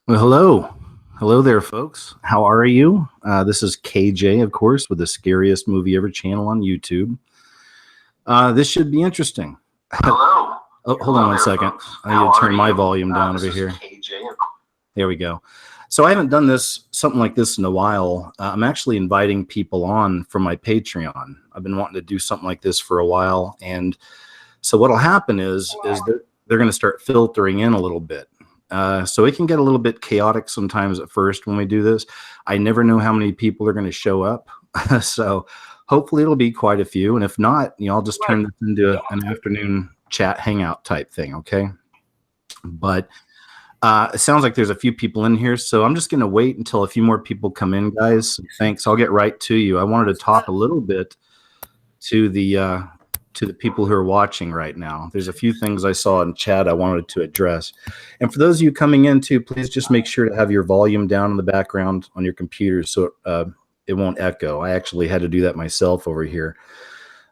Well, hello. Hello there, folks. How are you? This is KJ, of course, with the Scariest Movie Ever channel on YouTube. This should be interesting. Hello. Oh, hold on one second. I need to turn my volume down over here. There we go. So I haven't done something like this in a while. I'm actually inviting people on from my Patreon. I've been wanting to do something like this for a while. And so what'll happen is they're going to start filtering in a little bit. So it can get a little bit chaotic sometimes at first when we do this. I never know how many people are going to show up. So hopefully it'll be quite a few. And if not, I'll just turn this into an afternoon chat hangout type thing. Okay. But it sounds like there's a few people in here. So I'm just going to wait until a few more people come in, guys. Thanks. I'll get right to you. I wanted to talk a little bit to the people who are watching right now. There's a few things I saw in chat I wanted to address. And for those of you coming in too, please just make sure to have your volume down in the background on your computer so it won't echo. I actually had to do that myself over here.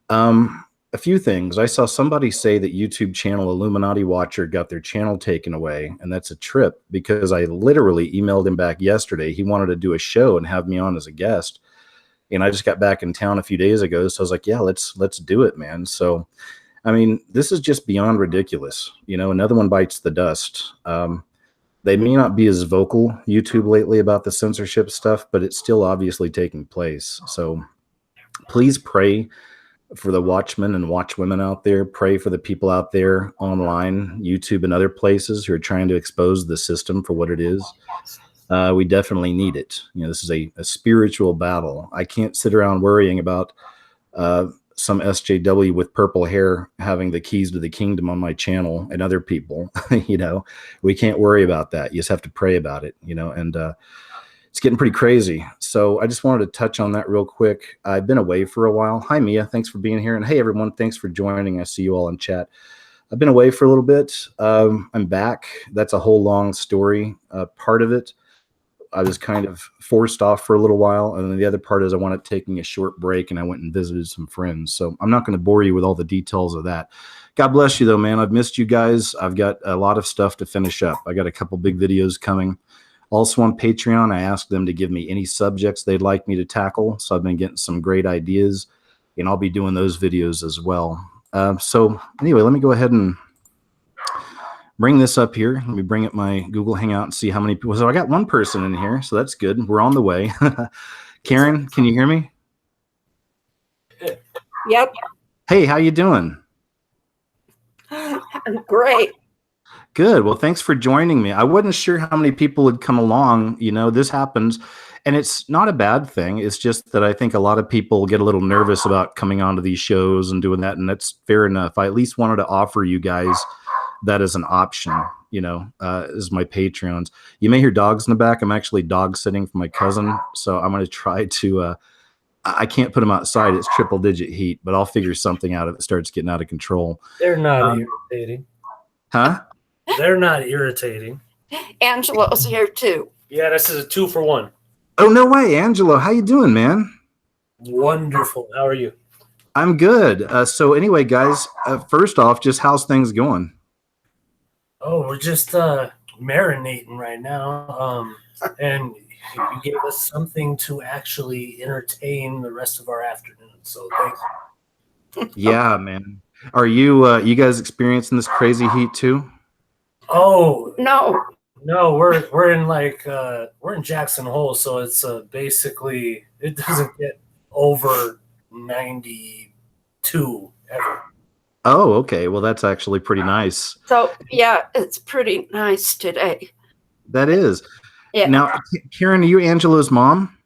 A few things. I saw somebody say that YouTube channel Illuminati Watcher got their channel taken away, and that's a trip because I literally emailed him back yesterday. He wanted to do a show and have me on as a guest. And I just got back in town a few days ago. So I was like, yeah, let's do it, man. So, I mean, this is just beyond ridiculous. Another one bites the dust. They may not be as vocal, YouTube, lately about the censorship stuff, but it's still obviously taking place. So please pray for the watchmen and watchwomen out there. Pray for the people out there online, YouTube and other places who are trying to expose the system for what it is. We definitely need it. This is a spiritual battle. I can't sit around worrying about some SJW with purple hair having the keys to the kingdom on my channel and other people. We can't worry about that. You just have to pray about it, and it's getting pretty crazy. So I just wanted to touch on that real quick. I've been away for a while. Hi, Mia. Thanks for being here. And hey, everyone, thanks for joining. I see you all in chat. I've been away for a little bit. I'm back. That's a whole long story. Part of it, I was kind of forced off for a little while. And then the other part is I wanted taking a short break and I went and visited some friends. So I'm not going to bore you with all the details of that. God bless you though, man. I've missed you guys. I've got a lot of stuff to finish up. I got a couple big videos coming. Also on Patreon, I asked them to give me any subjects they'd like me to tackle. So I've been getting some great ideas and I'll be doing those videos as well. So anyway, let me go ahead and bring this up here. Let me bring up my Google Hangout and see how many people. So I got one person in here, so that's good. We're on the way. Karen, can you hear me? Yep. Hey, how you doing? Great. Good. Well, thanks for joining me. I wasn't sure how many people would come along. This happens, and it's not a bad thing. It's just that I think a lot of people get a little nervous about coming onto these shows and doing that, and that's fair enough. I at least wanted to offer you guys that as an option, as my Patreons. You may hear dogs in the back. I'm actually dog sitting for my cousin, so I'm going to try to. I can't put them outside. It's triple digit heat, but I'll figure something out if it starts getting out of control. They're not irritating. Huh? They're not irritating. Angelo's here too. Yeah, this is a 2-for-1. Oh, no way. Angelo, how you doing, man? Wonderful. How are you? I'm good. So anyway, guys, first off, just how's things going? Oh, we're just marinating right now. And you gave us something to actually entertain the rest of our afternoon. So thanks. Yeah, man. Are you guys experiencing this crazy heat too? Oh No. we're in we're in Jackson Hole, so it's basically it doesn't get over 92 ever. Oh, okay. Well, that's actually pretty nice. So yeah, it's pretty nice today. That is. Yeah. Now, Karen, are you Angelo's mom?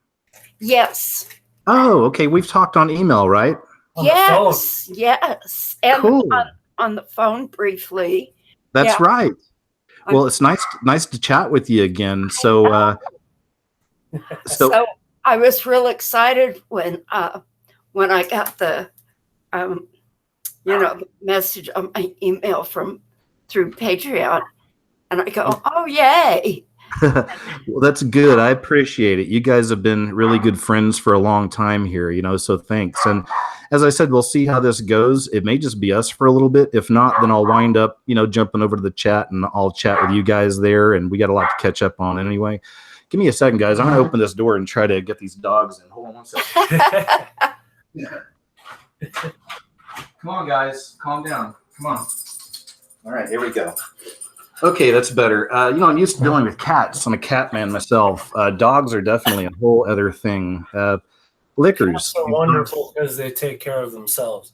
Yes. Oh, okay. We've talked on email, right? Yes. Yes. And cool. on the phone briefly. That's right. Well, it's nice to chat with you again. So I was real excited when I got the the message on my email through Patreon, and I go, oh yay! Well, that's good. I appreciate it. You guys have been really good friends for a long time here, so thanks. And as I said, we'll see how this goes. It may just be us for a little bit. If not, then I'll wind up, jumping over to the chat and I'll chat with you guys there. And we got a lot to catch up on anyway. Give me a second, guys. I'm going to open this door and try to get these dogs in. Hold on one second. Come on, guys. Calm down. Come on. All right, here we go. Okay, that's better. I'm used to dealing with cats. I'm a cat man myself. Dogs are definitely a whole other thing. Lickers. Cats are wonderful because they take care of themselves.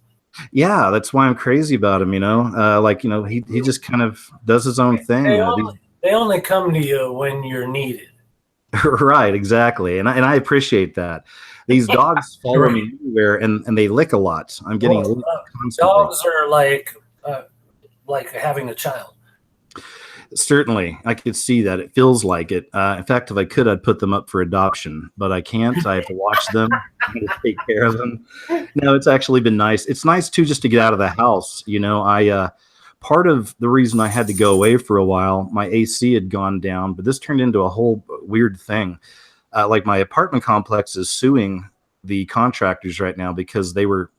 Yeah, that's why I'm crazy about him, he just kind of does his own thing. They only come to you when you're needed. Right, exactly. And I appreciate that. These dogs follow me everywhere and they lick a lot. I'm getting dogs are like having a child. Certainly, I could see that. It feels like it. In fact, if I could, I'd put them up for adoption, but I can't. I have to watch them and take care of them. No, it's actually been nice. It's nice too, just to get out of the house. Part of the reason I had to go away for a while, my AC had gone down, but this turned into a whole weird thing. Like my apartment complex is suing the contractors right now because they were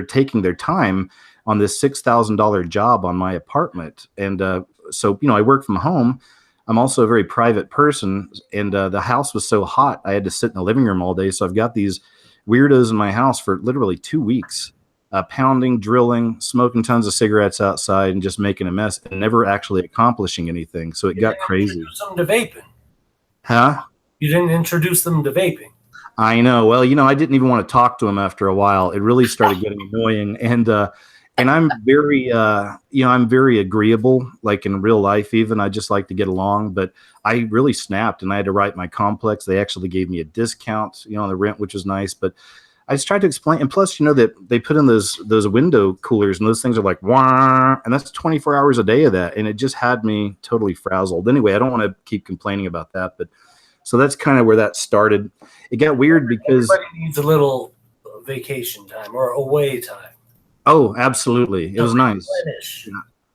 taking their time on this $6,000 job on my apartment. And so, I work from home. I'm also a very private person, and the house was so hot, I had to sit in the living room all day. So I've got these weirdos in my house for literally 2 weeks, pounding, drilling, smoking tons of cigarettes outside, and just making a mess and never actually accomplishing anything. So it got crazy. Introduce them to vaping. Huh? You didn't introduce them to vaping. I know. Well, I didn't even want to talk to him after a while. It really started getting annoying. And I'm very, I'm very agreeable, like in real life even. I just like to get along. But I really snapped and I had to write my complex. They actually gave me a discount, on the rent, which was nice. But I just tried to explain. And plus, that they put in those window coolers and those things are like, wah, and that's 24 hours a day of that. And it just had me totally frazzled. Anyway, I don't want to keep complaining about that. But so that's kind of where that started. It got weird because everybody needs a little vacation time or away time. Oh, absolutely. It was nice.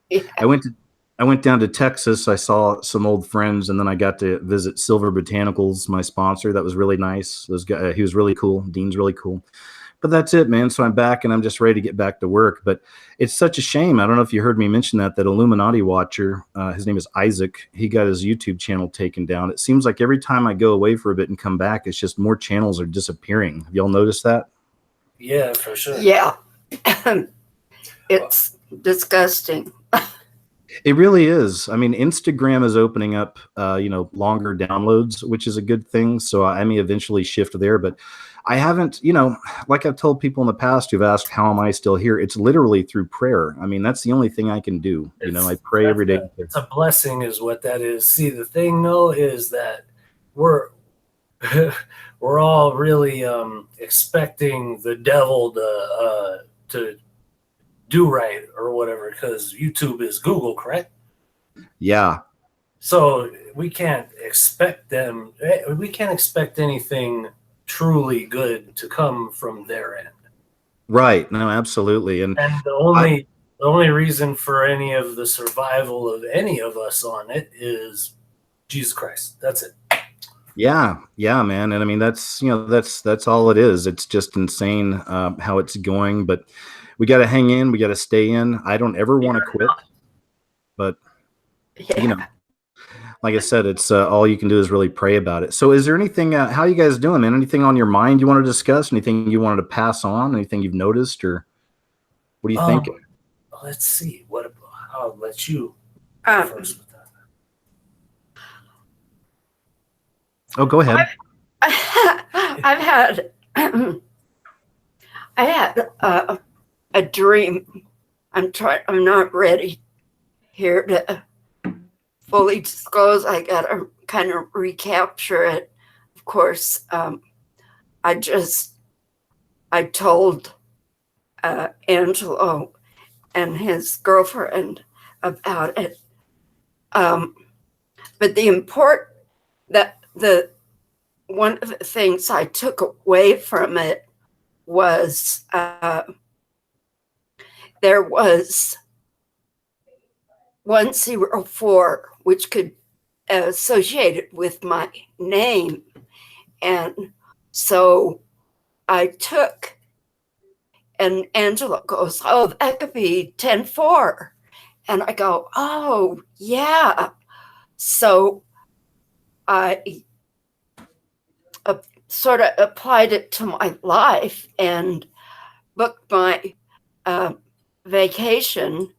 Yeah. I went down to Texas. I saw some old friends, and then I got to visit Silver Botanicals, my sponsor. That was really nice. He was really cool. Dean's really cool. But that's it, man. So I'm back, and I'm just ready to get back to work. But it's such a shame. I don't know if you heard me mention that Illuminati watcher, his name is Isaac, he got his YouTube channel taken down. It seems like every time I go away for a bit and come back, it's just more channels are disappearing. Have y'all noticed that? Yeah, for sure. Yeah. It's disgusting. It really is. I mean, Instagram is opening up, longer downloads, which is a good thing. So I may eventually shift there, but I haven't, like I've told people in the past who've asked, how am I still here? It's literally through prayer. I mean, that's the only thing I can do. I pray every day. It's a blessing is what that is. See, the thing though, is that we're all really expecting the devil to do right or whatever, because YouTube is Google, correct? Yeah. So we can't expect anything truly good to come from their end. Right. No, absolutely. And the only reason for any of the survival of any of us on it is Jesus Christ. That's it. Yeah, man. And I mean, that's all it is. It's just insane how it's going, but we got to hang in. We got to stay in. I don't ever want to quit, but like I said, it's all you can do is really pray about it. So is there anything, how you guys doing, man? Anything on your mind you want to discuss? Anything you wanted to pass on? Anything you've noticed, or what are you thinking? Let's see. I'll let you first with that. Oh, go ahead. I had a dream. I'm not ready here to fully disclose. I gotta kind of recapture it. Of course, I told Angelo and his girlfriend about it. But one of the things I took away from it was there was 104, which could associated with my name. And so I took, and Angela goes, oh, that could be 10-4. And I go, oh, yeah. So I sort of applied it to my life and booked my vacation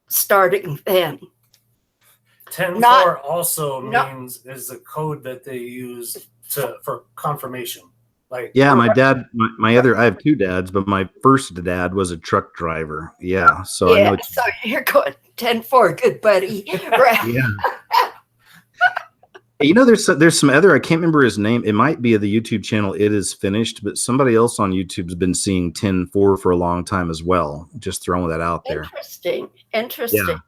starting then. 10-4 also means is the code that they use for confirmation. Like, yeah, my dad, I have two dads, but my first dad was a truck driver. Yeah, so I know. So you're going 10-4, good buddy. Right. Yeah. You know, there's some other, I can't remember his name. It might be the YouTube channel It Is Finished, but somebody else on YouTube's been seeing 10-4 for a long time as well. Just throwing that out there. Interesting. Yeah.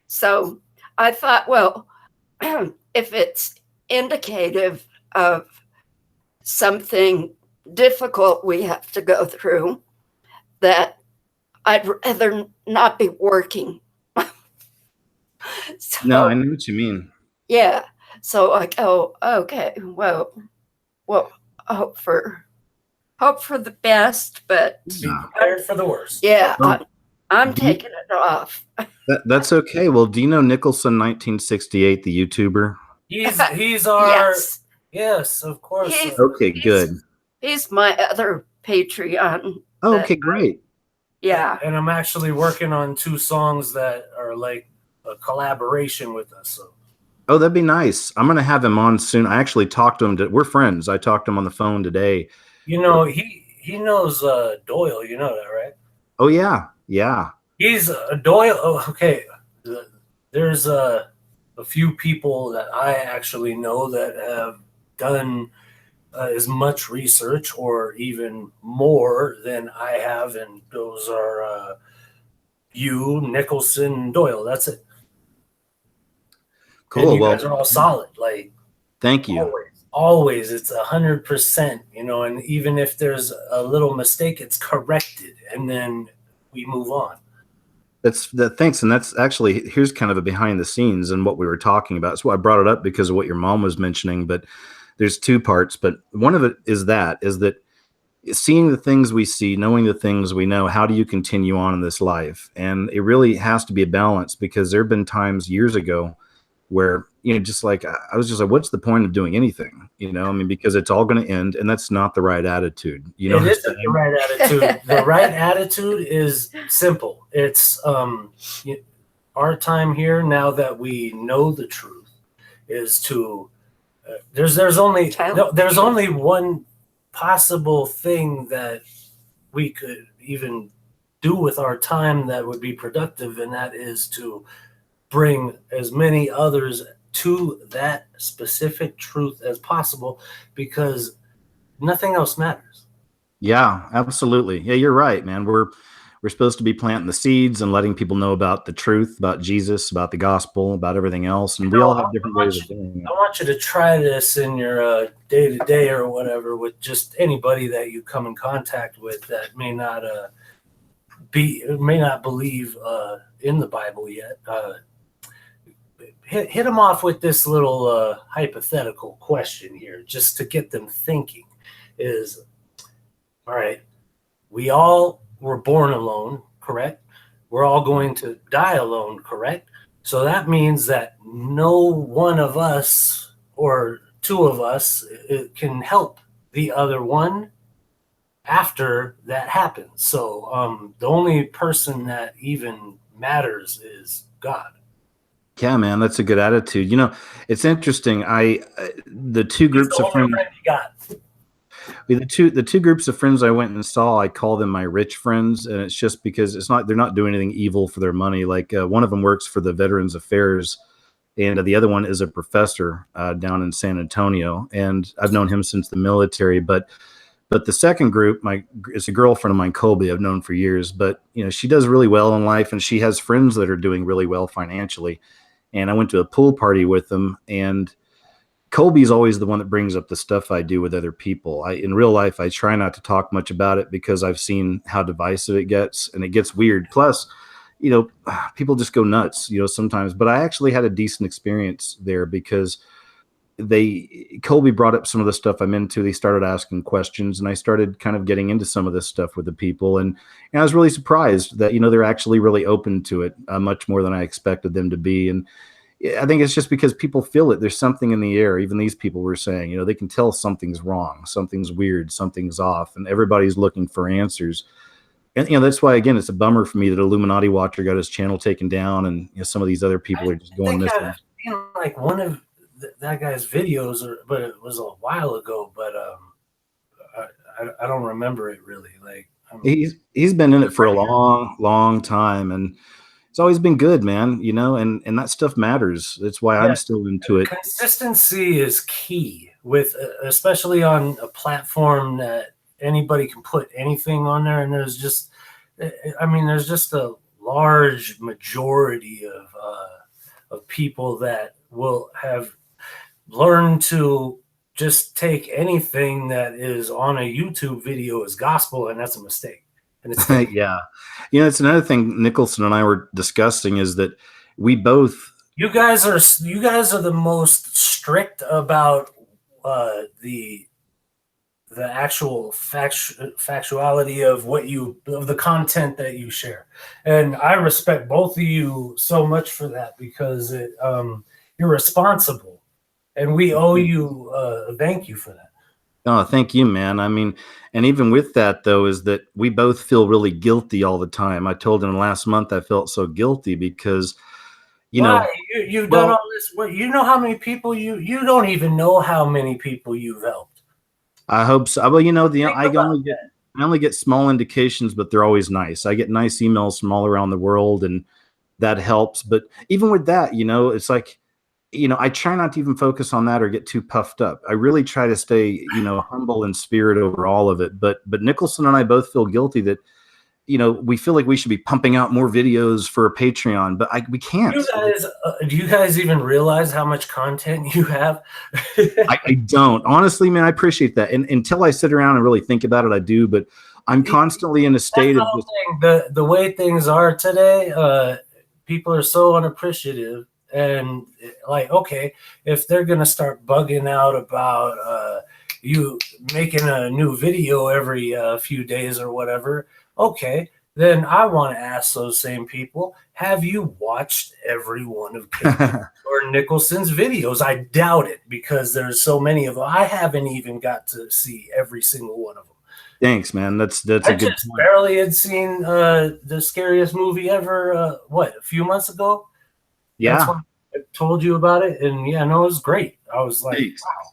So I thought, well, if it's indicative of something difficult we have to go through, that I'd rather not be working. So, No, I know what you mean. Yeah. So I go, okay, well, hope for the best, but be prepared for the worst. Yeah, I'm taking it off. That's okay. Well, do you know Nicholson 1968, the YouTuber? He's our yes, of course. Okay, good. He's my other Patreon. Oh, okay, great. Yeah. And I'm actually working on 2 songs that are like a collaboration with us. So. Oh, that'd be nice. I'm going to have him on soon. I actually talked to him. We're friends. I talked to him on the phone today. You know, he knows Doyle. You know that, right? Oh, yeah. Yeah. He's Doyle. Oh, okay. There's a few people that I actually know that have done as much research or even more than I have. And those are you, Nicholson, Doyle. That's it. Cool. And you guys are all solid. Like, thank you. Always, it's 100%. You know, and even if there's a little mistake, it's corrected, and then we move on. Thanks, and that's actually, here's kind of a behind the scenes and what we were talking about. So I brought it up because of what your mom was mentioning, but there's 2 parts. But one of it is that seeing the things we see, knowing the things we know, how do you continue on in this life? And it really has to be a balance, because there have been times years ago where, you know, just like I was just like, what's the point of doing anything? You know, I mean, because it's all going to end, and that's not the right attitude. You know, it isn't the right attitude. The right attitude is simple. It's our time here, now that we know the truth, is to there's only one possible thing that we could even do with our time that would be productive, and that is to bring as many others to that specific truth as possible, because nothing else matters. Yeah, absolutely. Yeah, you're right, man. We're supposed to be planting the seeds and letting people know about the truth, about Jesus, about the gospel, about everything else. And we all have different ways of doing it. I want you to try this in your day-to-day or whatever with just anybody that you come in contact with that may not believe in the Bible yet. Hit them off with this little hypothetical question here, just to get them thinking. Is, all right, we all were born alone, correct? We're all going to die alone, correct? So that means that no one of us or 2 of us can help the other one after that happens. So the only person that even matters is God. Yeah, man, that's a good attitude. You know, it's interesting. The 2 groups of friends. The two groups of friends I went and saw, I call them my rich friends, and it's just because they're not doing anything evil for their money. Like one of them works for the Veterans Affairs, and the other one is a professor down in San Antonio, and I've known him since the military. But the second group, is a girlfriend of mine, Colby, I've known for years. But you know, she does really well in life, and she has friends that are doing really well financially. And I went to a pool party with them, and Colby's always the one that brings up the stuff I do with other people. In real life, I try not to talk much about it because I've seen how divisive it gets, and it gets weird. Plus, you know, people just go nuts, you know, sometimes. But I actually had a decent experience there because Colby brought up some of the stuff I'm into. They started asking questions, and I started kind of getting into some of this stuff with the people. And I was really surprised that, you know, they're actually really open to it, much more than I expected them to be. And I think it's just because people feel it. There's something in the air. Even these people were saying, you know, they can tell something's wrong, something's weird, something's off, and everybody's looking for answers. And, you know, that's why, again, it's a bummer for me that Illuminati Watcher got his channel taken down, and, you know, some of these other people are just going missing. I've seen, like, one of that guy's videos, but it was a while ago, but I don't remember it really. Like, he's been in it for a long time, and it's always been good, man, you know, and that stuff matters. That's why I'm still into it. Consistency is key, with especially on a platform that anybody can put anything on there, and there's just a large majority of people that will have learned to just take anything that is on a YouTube video as gospel, and that's a mistake. And it's yeah, you know, it's another thing Nicholson and I were discussing is that we both. You guys are the most strict about the actual factuality of of the content that you share, and I respect both of you so much for that, because you're responsible, and we owe you a thank you for that. Oh, thank you, man. I mean, and even with that, though, is that we both feel really guilty all the time. I told him last month I felt so guilty because, you've done all this work. You know how many people you don't even know how many people you've helped. I hope so. Well, you know, I only get small indications, but they're always nice. I get nice emails from all around the world, and that helps. But even with that, you know, it's like, you know, I try not to even focus on that or get too puffed up. I really try to stay, you know, humble in spirit over all of it. But Nicholson and I both feel guilty that, you know, we feel like we should be pumping out more videos for a Patreon, but we can't. Do you guys even realize how much content you have? I don't. Honestly, man, I appreciate that. And until I sit around and really think about it, I do. But I'm constantly in a state of just... the way things are today. People are so unappreciative. And like, okay, if they're going to start bugging out about you making a new video every few days or whatever, okay, then I want to ask those same people, have you watched every one of KJ or Nicholson's videos? I doubt it, because there's so many of them. I haven't even got to see every single one of them. Thanks, man. That's a good point. Barely had seen the scariest movie ever, a few months ago? Yeah. That's when I told you about it, and yeah, no, it was great. I was like, wow.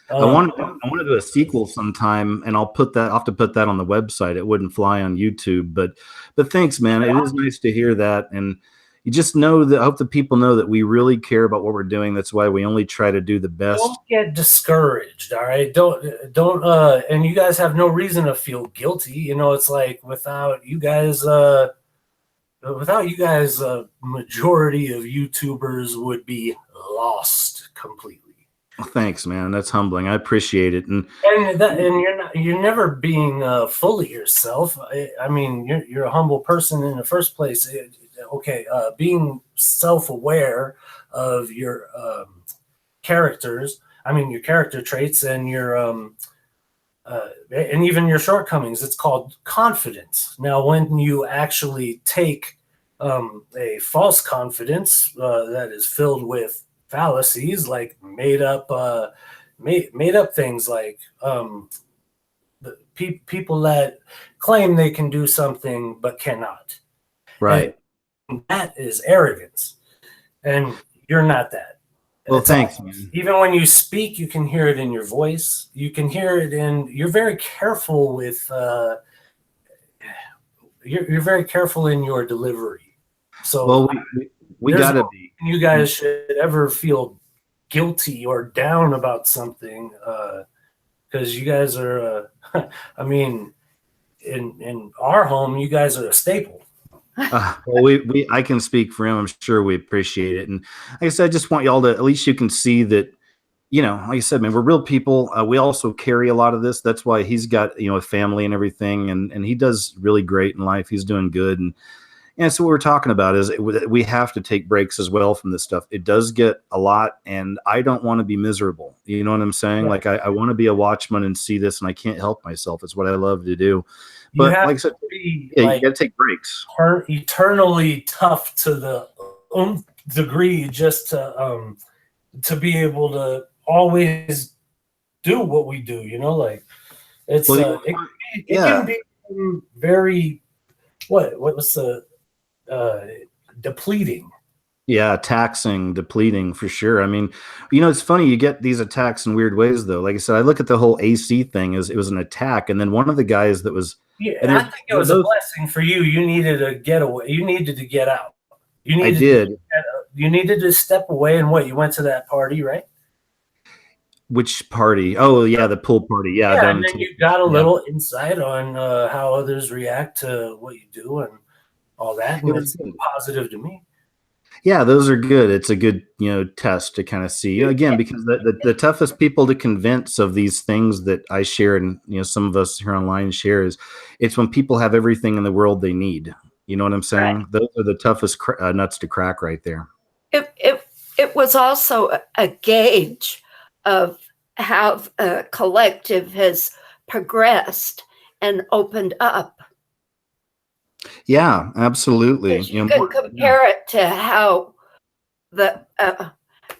I want to do a sequel sometime, and I'll have to put that on the website. It wouldn't fly on YouTube, but thanks, man. It is nice to hear that, and you just know that I hope the people know that we really care about what we're doing. That's why we only try to do the best. Don't get discouraged, all right? Don't and you guys have no reason to feel guilty. You know, it's like without you guys, a majority of YouTubers would be lost completely. Well, thanks, man. That's humbling. I appreciate it. And you're never being fully yourself. I mean, you're a humble person in the first place. Being self-aware of your characters. I mean, your character traits and your and even your shortcomings. It's called confidence. Now, when you actually take a false confidence that is filled with fallacies, like made up things, like people that claim they can do something but cannot. Right. And that is arrogance, and you're not that. Well, thanks, man. Even when you speak, you can hear it in your voice. You can hear it you're very careful with you're very careful in your delivery. So well, we gotta be. You guys should ever feel guilty or down about something, because you guys are. I mean, in our home, you guys are a staple. Well, I can speak for him. I'm sure we appreciate it, and like I said, I just want y'all to, at least you can see that, you know, like I said, man, we're real people. We also carry a lot of this. That's why he's got, you know, a family and everything, and he does really great in life. He's doing good, and And so what we're talking about is we have to take breaks as well from this stuff. It does get a lot, and I don't want to be miserable. You know what I'm saying? Yeah. Like I want to be a watchman and see this, and I can't help myself. It's what I love to do. You But have like I said, to be yeah, like you got to take breaks. eternally tough to the degree just to be able to always do what we do. You know, like it's Well, it yeah. can be very what's the depleting. Yeah, taxing, depleting for sure. I mean, it's funny. You get these attacks in weird ways, though. Like I said, I look at the whole AC thing as it was an attack, and then one of the guys that was, Yeah, and I think it was a blessing for you. You needed a getaway. You needed to get out. You needed I did. You needed to step away, and you went to that party, right? Which party? Oh, yeah, the pool party. Yeah, And then you got a little insight on how others react to what you do and all that, and it's positive to me. Yeah, those are good. It's a good, test to kind of see. Again, because the toughest people to convince of these things that I share and, some of us here online share it's when people have everything in the world they need. You know what I'm saying? Right. Those are the toughest nuts to crack right there. It was also a gauge of how the collective has progressed and opened up. Yeah, absolutely. You can compare it to how the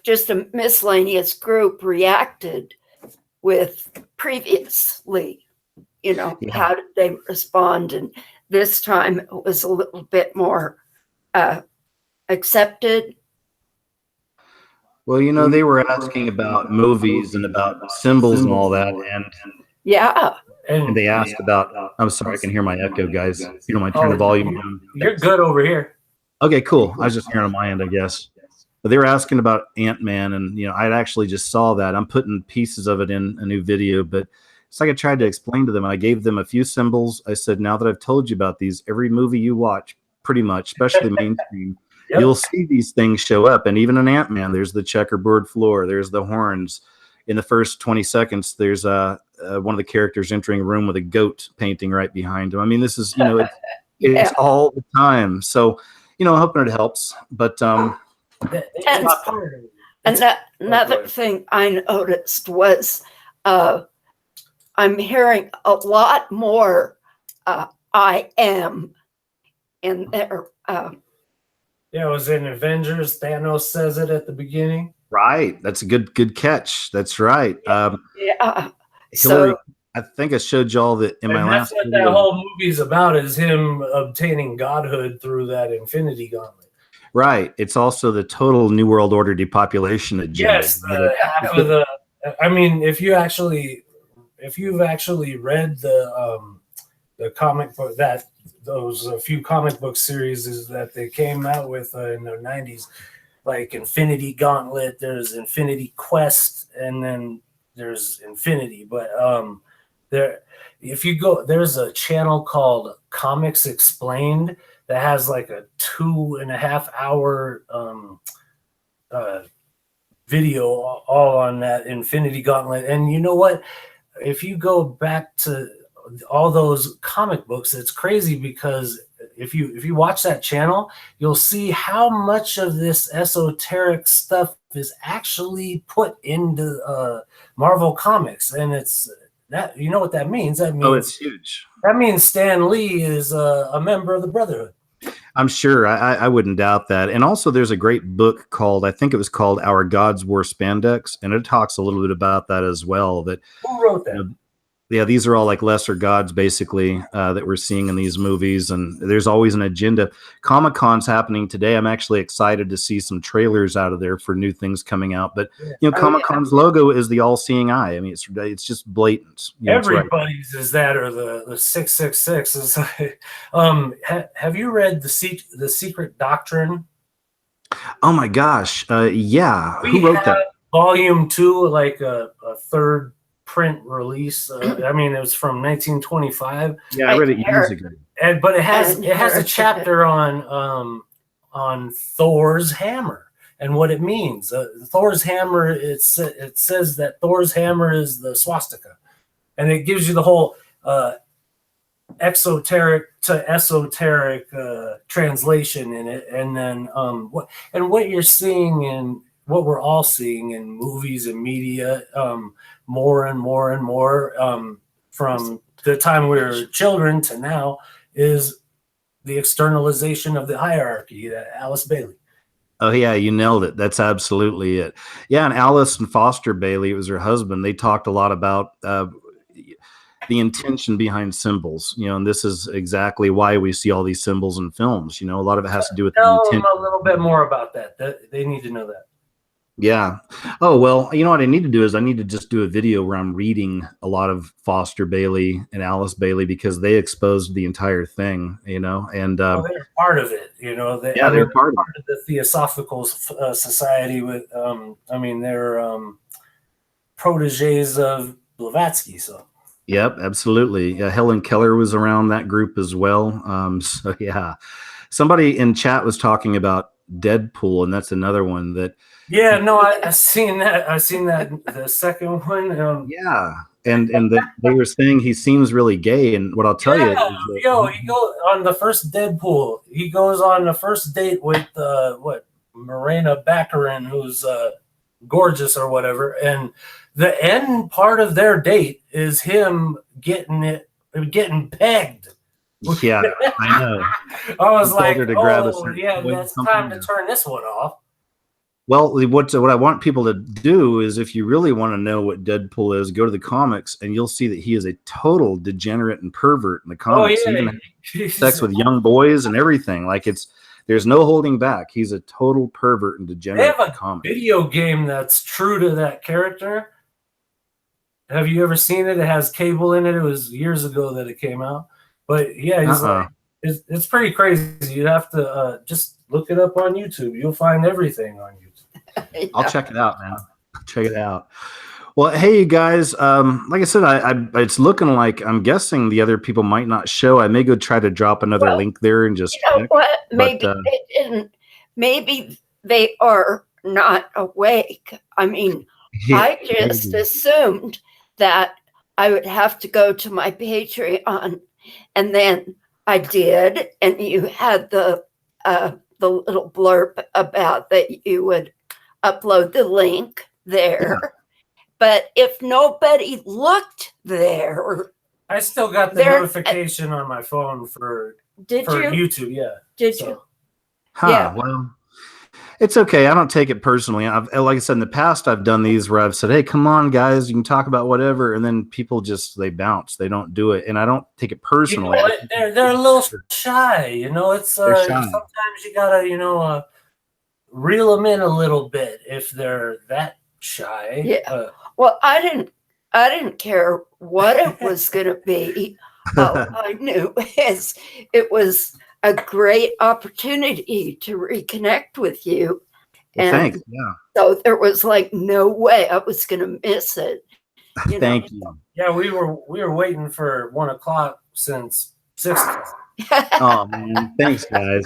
just a miscellaneous group reacted with previously. How did they respond? And this time it was a little bit more accepted. Well, they were asking about movies and about symbols and all that, and yeah. And they asked about, I'm sorry, I can hear my echo, guys. You don't mind turning the volume down? You're good over here. Okay, cool. I was just hearing on my end, I guess. But they were asking about Ant-Man, and, I actually just saw that. I'm putting pieces of it in a new video, but it's like I tried to explain to them. I gave them a few symbols. I said, now that I've told you about these, every movie you watch, pretty much, especially mainstream, you'll see these things show up. And even in Ant-Man, there's the checkerboard floor. There's the horns. In the first 20 seconds, there's one of the characters entering a room with a goat painting right behind him. I mean, this is, it's all the time. So, hoping it helps. But another thing I noticed was I'm hearing a lot more I am in there. It was in Avengers. Thanos says it at the beginning. Right. That's a good catch. That's right. Yeah. Hillary, I think I showed y'all that in my last video. That's what that whole movie's about, is him obtaining godhood through that Infinity Gauntlet. Right. It's also the total New World Order depopulation agenda. Yes, half of the. I mean, if you've actually read the comic book, those few comic book series that they came out with in the 90s, like Infinity Gauntlet, there's Infinity Quest, and then there's Infinity. But there's a channel called Comics Explained that has like a 2.5 hour video all on that Infinity Gauntlet. And you know what? If you go back to all those comic books, it's crazy, because if you watch that channel, you'll see how much of this esoteric stuff is actually put into Marvel Comics. And it's that, you know what that means? That means it's huge. That means Stan Lee is a member of the Brotherhood. I'm sure. I wouldn't doubt that. And also there's a great book called, I think it was called Our Gods Wore Spandex, and it talks a little bit about that as well. That who wrote that? Yeah, these are all like lesser gods, basically, that we're seeing in these movies. And there's always an agenda. Comic-Con's happening today. I'm actually excited to see some trailers out of there for new things coming out. But, Comic-Con's logo is the all-seeing eye. I mean, it's just blatant. Everybody's is that, or the 666 is like, have you read The Secret Doctrine? Oh, my gosh. Yeah. Who wrote that? Volume 2, like a third print release. I mean, it was from 1925. Yeah, I read it years ago. But it has a chapter on Thor's hammer and what it means. Thor's hammer. It says that Thor's hammer is the swastika, and it gives you the whole exoteric to esoteric translation in it, and then what you're seeing in what we're all seeing in movies and media, more and more and more, from the time we were children to now, is the externalization of the hierarchy. Alice Bailey. Oh yeah, you nailed it. That's absolutely it. Yeah, and Alice and Foster Bailey, it was her husband. They talked a lot about the intention behind symbols, and this is exactly why we see all these symbols in films. A lot of it has to do with Tell the them intent. a little bit more about that. They need to know that. Yeah. Oh, well, you know what I need to do is I need to just do a video where I'm reading a lot of Foster Bailey and Alice Bailey because they exposed the entire thing, and They're part of it, they're part of the Theosophical Society with, they're proteges of Blavatsky, so. Yep, absolutely. Helen Keller was around that group as well. So yeah, somebody in chat was talking about Deadpool, and that's another one that. Yeah, no, I've seen that. I've seen that the second one. Yeah, and they were saying he seems really gay, and what I'll tell you, he goes on the first Deadpool. He goes on the first date with Morena Baccarin, who's gorgeous or whatever, and the end part of their date is him getting pegged. Yeah, I know. I was like, yeah, that's time to turn this one off. Well, what I want people to do is, if you really want to know what Deadpool is, go to the comics, and you'll see that he is a total degenerate and pervert in the comics. Oh, yeah. He even has sex with young boys and everything. Like there's no holding back. He's a total pervert and degenerate. They have a video game that's true to that character. Have you ever seen it? It has Cable in it. It was years ago that it came out. But yeah, he's it's pretty crazy. You have to just look it up on YouTube. You'll find everything on YouTube. Yeah. I'll check it out, man. Check it out. Well, hey, you guys. Like I said, it's looking like I'm guessing the other people might not show. I may go try to drop another link there and just. You know what? Maybe they didn't. Maybe they are not awake. I mean, I just assumed that I would have to go to my Patreon, and then I did, and you had the little blurb about that you would upload the link there. Yeah. But if nobody looked there, I still got the notification on my phone for YouTube. Yeah. Did you? Yeah. Well, it's okay. I don't take it personally. Like I said, in the past, I've done these where I've said, "Hey, come on, guys, you can talk about whatever," and then people they bounce. They don't do it, and I don't take it personally. They're a little shy. It's sometimes you gotta reel them in a little bit if they're that shy. Yeah. Well, I didn't care what it was going to be. All I knew is it was a great opportunity to reconnect with you. And thanks. Yeah. So there was no way I was going to miss it. Thank you. Yeah, we were waiting for 1:00 since 6. Oh man, thanks guys.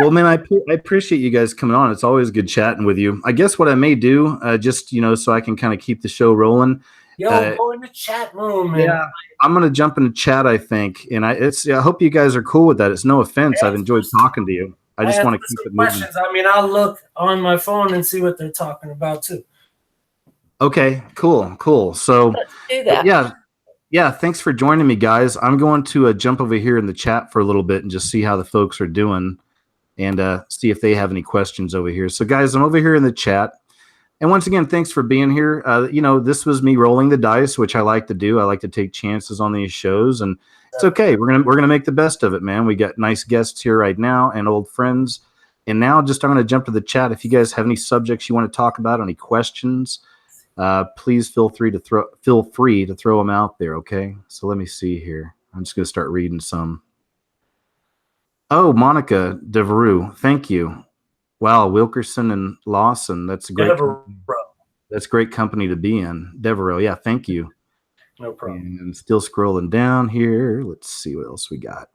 Well, man, I appreciate you guys coming on. It's always good chatting with you. I guess what I may do, just so I can kind of keep the show rolling. Go in the chat room. Man. Yeah, I'm gonna jump into chat, I think, and I hope you guys are cool with that. It's no offense. I've enjoyed talking to you. I just want to keep it moving. I mean, I'll look on my phone and see what they're talking about too. Okay, cool. So let's do that. Yeah. Thanks for joining me, guys. I'm going to jump over here in the chat for a little bit and just see how the folks are doing. And see if they have any questions over here. So, guys, I'm over here in the chat. And once again, thanks for being here. This was me rolling the dice, which I like to do. I like to take chances on these shows, and it's okay. We're gonna make the best of it, man. We got nice guests here right now and old friends. And now, I'm gonna jump to the chat. If you guys have any subjects you want to talk about, any questions, please feel free to throw them out there. Okay. So let me see here. I'm just gonna start reading some. Oh, Monica Devereux, thank you. Wow, Wilkerson and Lawson, that's great. That's great company to be in. Devereux, yeah, thank you. No problem. And still scrolling down here. Let's see what else we got.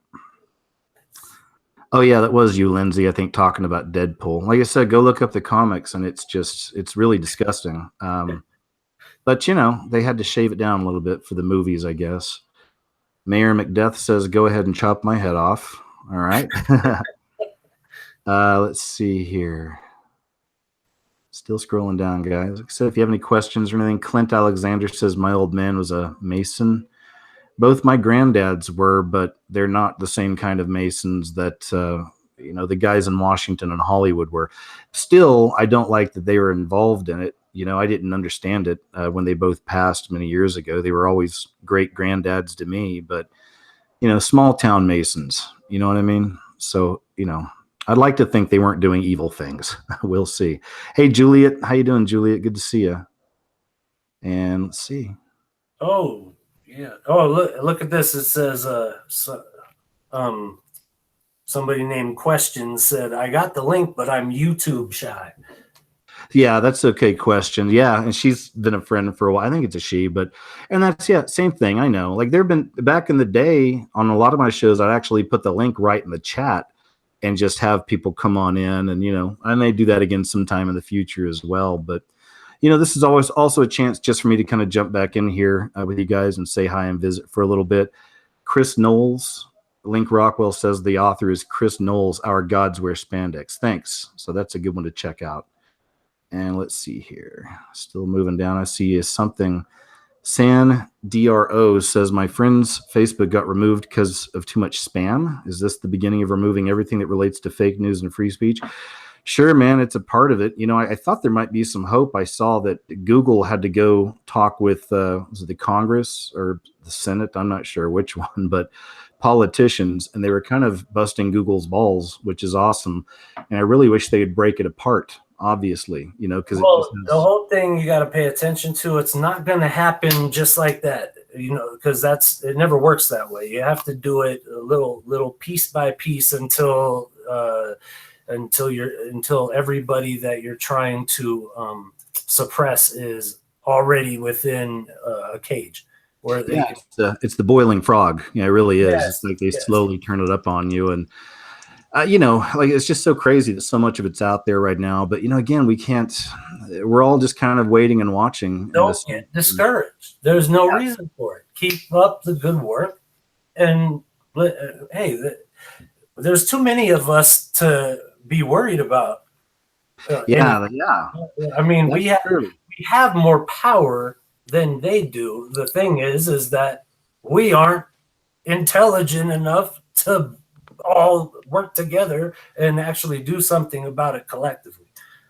Oh yeah, that was you, Lindsay. I think talking about Deadpool. Like I said, go look up the comics, and it's really disgusting. But they had to shave it down a little bit for the movies, I guess. Mayor Macdeath says, go ahead and chop my head off. All right. Let's see here. Still scrolling down, guys. Like I said, if you have any questions or anything, Clint Alexander says, my old man was a Mason. Both my granddads were, but they're not the same kind of Masons that, the guys in Washington and Hollywood were. Still, I don't like that they were involved in it. I didn't understand it when they both passed many years ago. They were always great granddads to me, but, small town Masons, you know what I mean? So, I'd like to think they weren't doing evil things. We'll see. Hey, Juliet. How you doing, Juliet? Good to see you. And let's see. Oh, yeah. Oh, look at this. It says, somebody named Question said, I got the link, but I'm YouTube shy. Yeah, that's okay. Question. Yeah. And she's been a friend for a while. I think it's a she, and that's, same thing. I know. Like there've been back in the day on a lot of my shows, I'd actually put the link right in the chat and just have people come on in and, I may do that again sometime in the future as well. But, this is always also a chance just for me to kind of jump back in here with you guys and say hi and visit for a little bit. Chris Knowles, Link Rockwell says the author is Chris Knowles, Our Gods Wear Spandex. Thanks. So that's a good one to check out. And let's see here. Still moving down. I see something. San DRO says, my friend's Facebook got removed because of too much spam. Is this the beginning of removing everything that relates to fake news and free speech? Sure, man, it's a part of it. I thought there might be some hope. I saw that Google had to go talk with was it the Congress or the Senate? I'm not sure which one, but politicians, and they were kind of busting Google's balls, which is awesome. And I really wish they'd break it apart, obviously, because the whole thing you got to pay attention to. It's not going to happen just like that, because it never works that way. You have to do it a little piece by piece until everybody that you're trying to suppress is already within a cage. Where it's the boiling frog. Yeah, it really is. Yes, it's like they slowly turn it up on you, and like it's just so crazy that so much of it's out there right now. But again, we can't. We're all just kind of waiting and watching. Don't get discouraged. There's no reason for it. Keep up the good work, and hey, there's too many of us to be worried about. Yeah. I mean, we have more power than they do. The thing is that we aren't intelligent enough to all work together and actually do something about it collectively.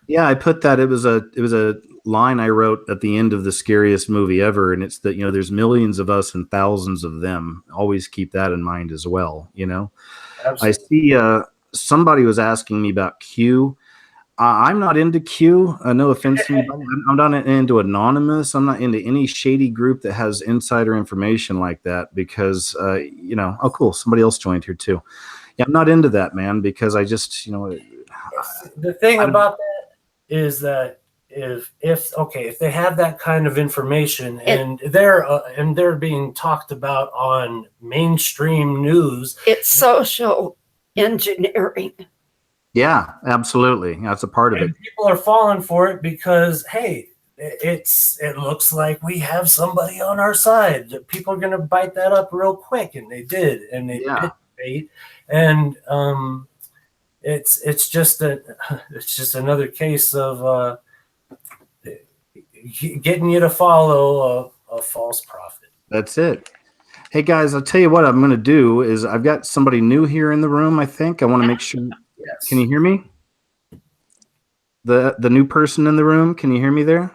Yeah, I put that. It was a line I wrote at the end of the scariest movie ever, and it's that there's millions of us and thousands of them. Always keep that in mind as well. Absolutely. I see somebody was asking me about Q. I'm not into Q. No offense to anybody. I'm not into Anonymous. I'm not into any shady group that has insider information like that because, oh, cool. Somebody else joined here too. Yeah, I'm not into that, man, because I just, the thing about that is that if they have that kind of information and they're being talked about on mainstream news, it's social engineering. Yeah, absolutely. That's a part of it. People are falling for it because, hey, it looks like we have somebody on our side. People are going to bite that up real quick, and they did, and they did bait. And it's just another case of getting you to follow a false prophet. That's it. Hey guys, I'll tell you what I'm going to do is I've got somebody new here in the room. I think I want to make sure. Yes. Can you hear me? The new person in the room, can you hear me there?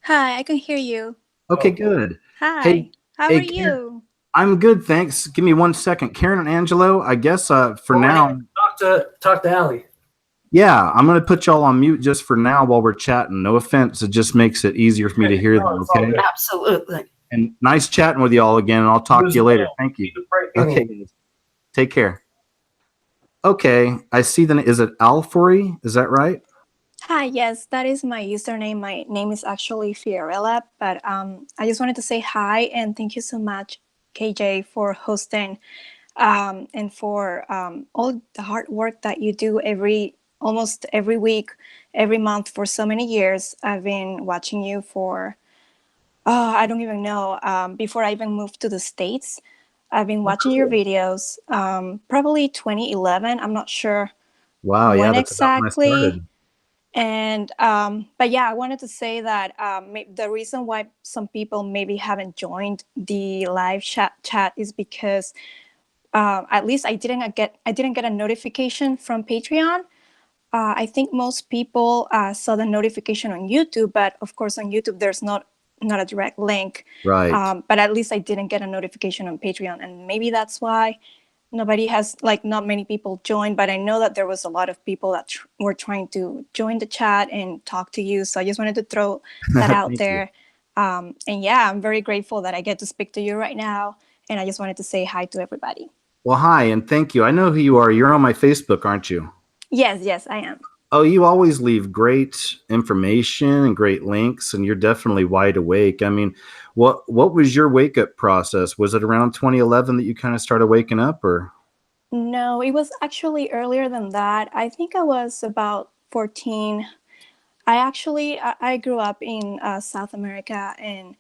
Hi, I can hear you. Okay, good. Hi, how are you? I'm good, thanks. Give me 1 second. Karen and Angelo, I guess for now. Talk to Allie. Yeah, I'm going to put y'all on mute just for now while we're chatting. No offense, it just makes it easier for me to hear them, okay? Absolutely. And nice chatting with y'all again, and I'll talk to you later. Thank you. Okay, guys. Take care. Okay, I see is it Alfory? Is that right? Hi, yes, that is my username. My name is actually Fiorella, but I just wanted to say hi and thank you so much, KJ, for hosting and for all the hard work that you do almost every week, every month for so many years. I've been watching you for, I don't even know, before I even moved to the States. I've been watching your videos, probably 2011. I'm not sure Wow, yeah, when that's about when I exactly. started. And but yeah, I wanted to say that the reason why some people maybe haven't joined the live chat is because at least I didn't get a notification from Patreon. I think most people saw the notification on YouTube, but of course on YouTube there's not a direct link. Right. But at least I didn't get a notification on Patreon, and maybe that's why nobody has, like, not many people joined. But I know that there was a lot of people that were trying to join the chat and talk to you. So I just wanted to throw that out Thank there. And yeah, I'm very grateful that I get to speak to you right now. And I just wanted to say hi to everybody. Well, hi, and thank you. I know who you are. You're on my Facebook, aren't you? Yes, I am. Oh, you always leave great information and great links, and you're definitely wide awake. I mean, what was your wake up process? Was it around 2011 that you kind of started waking up, or? No, it was actually earlier than that. I think I was about 14. I grew up in South America, and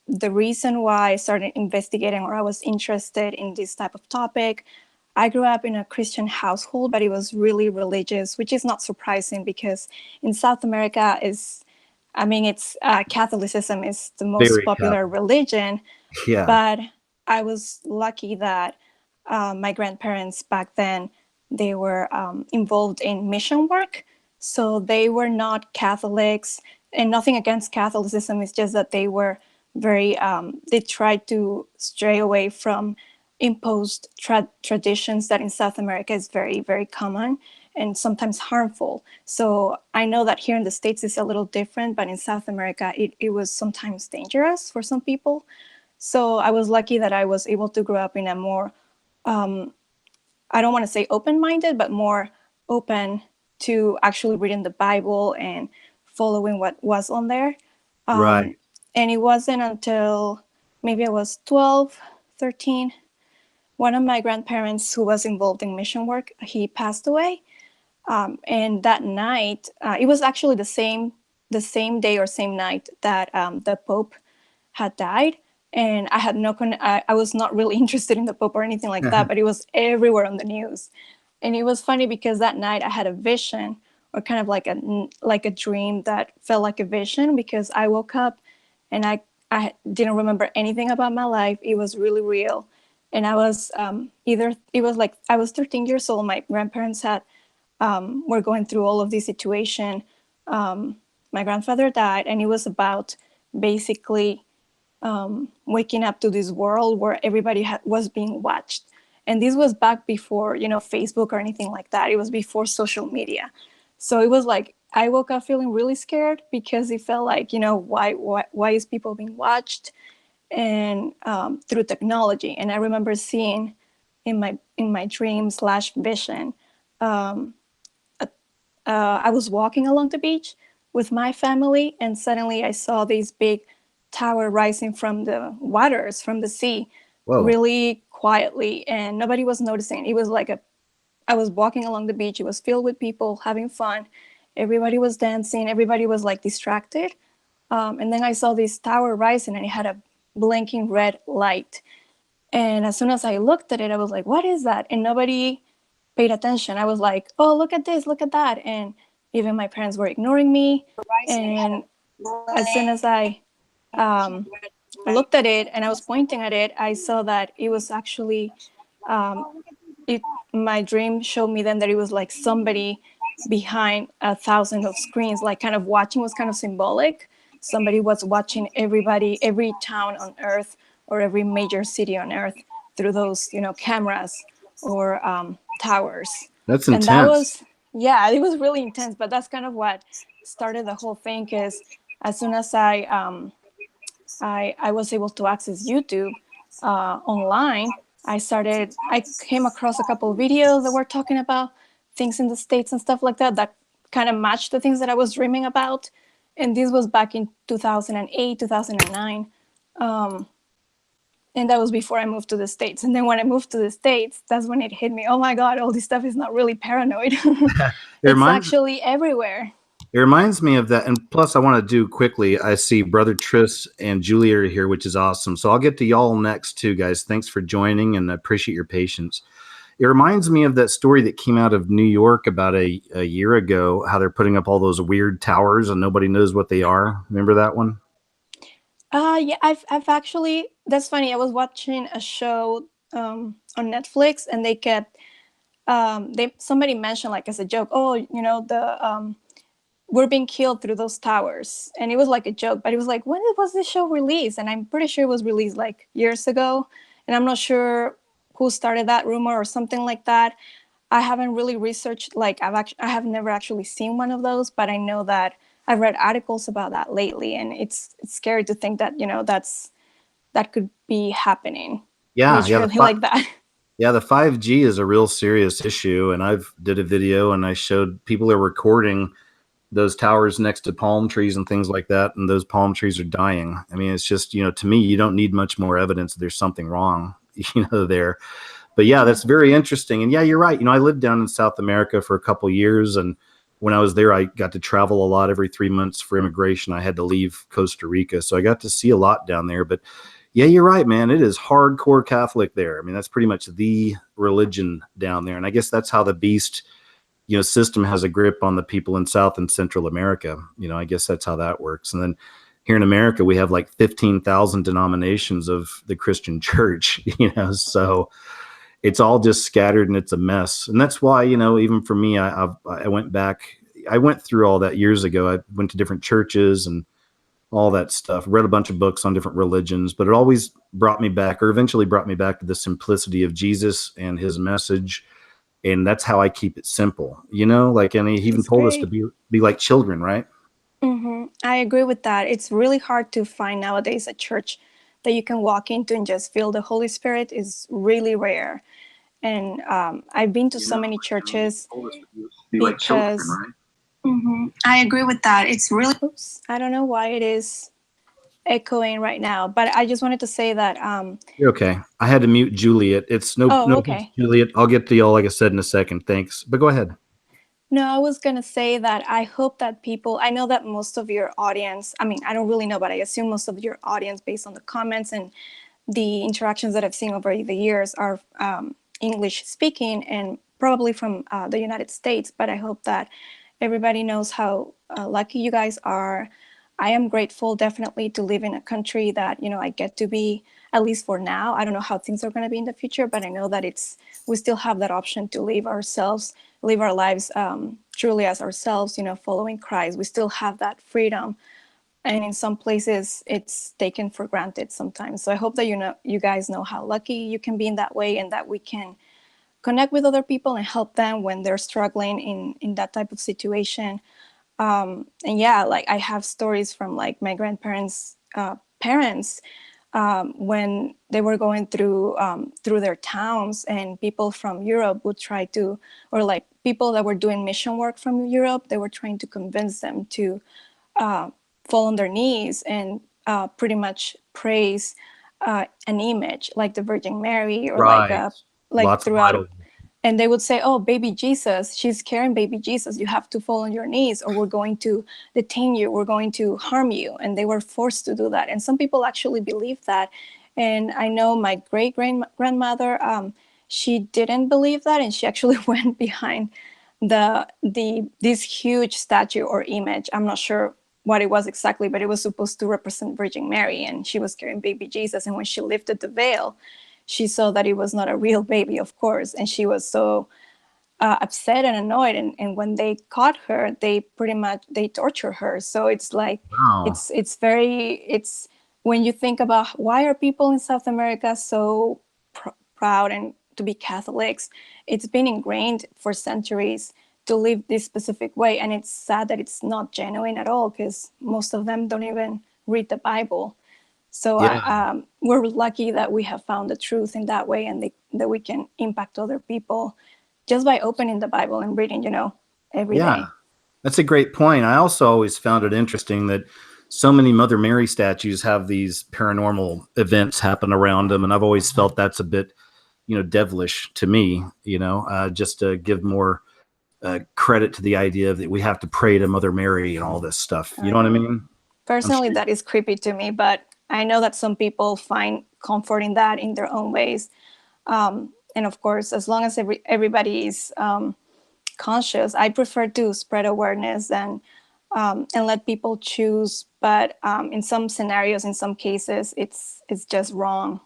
the reason why I started investigating, or I was interested in this type of topic, I grew up in a Christian household, but it was really religious, which is not surprising because in South America it's Catholicism is the most Very popular Catholic. religion. Yeah. But I was lucky that my grandparents back then, they were involved in mission work. So they were not Catholics, and nothing against Catholicism. It's just that they were very, they tried to stray away from imposed traditions that in South America is very, very common and sometimes harmful. So I know that here in the States it's a little different, but in South America it was sometimes dangerous for some people. So I was lucky that I was able to grow up in a more, I don't want to say open-minded, but more open to actually reading the Bible and following what was on there. Right. And it wasn't until maybe I was 12, 13, one of my grandparents who was involved in mission work, he passed away. And that night, it was actually the same day or same night that the Pope had died. And I had I was not really interested in the Pope or anything like that, but it was everywhere on the news. And it was funny because that night I had a vision, or kind of like a dream that felt like a vision, because I woke up and I didn't remember anything about my life. It was really real. And I was it was like I was 13 years old. My grandparents were going through all of this situation. My grandfather died, and it was about basically waking up to this world where everybody was being watched. And this was back before, Facebook or anything like that. It was before social media. So it was like I woke up feeling really scared because it felt like, why is people being watched, and through technology. And I remember seeing in my dream / vision, I was walking along the beach with my family, and suddenly I saw this big tower rising from the waters, from the sea, Whoa. really quietly, and nobody was noticing. It was like I was walking along the beach. It was filled with people having fun. Everybody was dancing. Everybody was like distracted. And then I saw this tower rising, and it had a blinking red light. And as soon as I looked at it, I was like, what is that? And nobody paid attention. I was like, oh, look at this, look at that. And even my parents were ignoring me. And as soon as I looked at it and I was pointing at it, I saw that it was actually, my dream showed me then that it was like somebody behind 1,000 of screens, like kind of watching was kind of symbolic. Somebody was watching everybody, every town on earth or every major city on earth through those, cameras or towers. That's And intense. that was, yeah, it was really intense. But that's kind of what started the whole thing, because as soon as I was able to access YouTube online, I came across a couple of videos that were talking about things in the States and stuff like that kind of matched the things that I was dreaming about. And this was back in 2008, 2009. And that was before I moved to the States. And then when I moved to the States, that's when it hit me. Oh my God, all this stuff is not really paranoid. It's actually everywhere. It reminds me of that. And plus, I want to do quickly. I see Brother Tris and Julia are here, which is awesome. So I'll get to y'all next too, guys. Thanks for joining, and I appreciate your patience. It reminds me of that story that came out of New York about a year ago, how they're putting up all those weird towers and nobody knows what they are. Remember that one? Yeah, I've actually, that's funny. I was watching a show on Netflix, and they kept somebody mentioned, like, as a joke, oh, the we're being killed through those towers, and it was like a joke, but it was like, when was this show released? And I'm pretty sure it was released like years ago, and I'm not sure who started that rumor or something like that. I haven't really researched, like, I have never actually seen one of those, but I know that I've read articles about that lately, and it's scary to think that that could be happening. Yeah, It's really like that. Yeah, the 5G is a real serious issue, and I've did a video and I showed people are recording those towers next to palm trees and things like that, and those palm trees are dying. I mean, it's just, to me, you don't need much more evidence that there's something wrong, there. But yeah, that's very interesting. And yeah, you're right. I lived down in South America for a couple of years, and when I was there, I got to travel a lot. Every 3 months for immigration, I had to leave Costa Rica, so I got to see a lot down there. But yeah, you're right, man. It is hardcore Catholic there. I mean, that's pretty much the religion down there, and I guess that's how the beast system has a grip on the people in South and Central America. I guess that's how that works. And then here in America, we have like 15,000 denominations of the Christian church, so it's all just scattered and it's a mess. And that's why, even for me, I went back, I went through all that years ago. I went to different churches and all that stuff, read a bunch of books on different religions, but it always brought me back, or eventually brought me back to the simplicity of Jesus and his message. And that's how I keep it simple, and he even told us to be like children, right? Mm-hmm. I agree with that. It's really hard to find nowadays a church that you can walk into and just feel the Holy Spirit is really rare. And I've been to so many churches because I agree with that. It's really, oops, I don't know why it is echoing right now, but I just wanted to say that you're okay. I had to mute Juliet. It's no okay. Juliet. I'll get to y'all, like I said, in a second. Thanks. But go ahead. No, I was going to say that I hope that people, I know that most of your audience, I mean, I don't really know, but I assume most of your audience, based on the comments and the interactions that I've seen over the years, are English speaking and probably from the United States. But I hope that everybody knows how lucky you guys are. I am grateful, definitely, to live in a country that, I get to be, at least for now. I don't know how things are going to be in the future, but I know that we still have that option to live our lives truly as ourselves, following Christ. We still have that freedom. And in some places, it's taken for granted sometimes. So I hope that you guys know how lucky you can be in that way, and that we can connect with other people and help them when they're struggling in that type of situation. And yeah, like, I have stories from, like, my grandparents' parents when they were going through their towns, and people from Europe would try to, or like people that were doing mission work from Europe, they were trying to convince them to fall on their knees and pretty much praise an image like the Virgin Mary, or right. like Lots throughout. And they would say, oh, baby Jesus, she's carrying baby Jesus. You have to fall on your knees, or we're going to detain you. We're going to harm you. And they were forced to do that. And some people actually believed that. And I know my great-grandmother, she didn't believe that. And she actually went behind this huge statue or image. I'm not sure what it was exactly, but it was supposed to represent Virgin Mary. And she was carrying baby Jesus. And when she lifted the veil, she saw that it was not a real baby, of course, and she was so upset and annoyed. And when they caught her, they torture her. So it's like, wow. it's when you think about why are people in South America so proud and to be Catholics, it's been ingrained for centuries to live this specific way. And it's sad that it's not genuine at all, because most of them don't even read the Bible. So yeah. We're lucky that we have found the truth in that way, and that we can impact other people just by opening the Bible and reading, every day. That's a great point. I also always found it interesting that so many Mother Mary statues have these paranormal events happen around them. And I've always felt that's a bit, devilish to me, just to give more credit to the idea that we have to pray to Mother Mary and all this stuff. You know what I mean? Personally, sure- that is creepy to me, but I know that some people find comfort in that in their own ways. And of course, as long as everybody is conscious, I prefer to spread awareness and let people choose. But in some scenarios, in some cases, it's just wrong.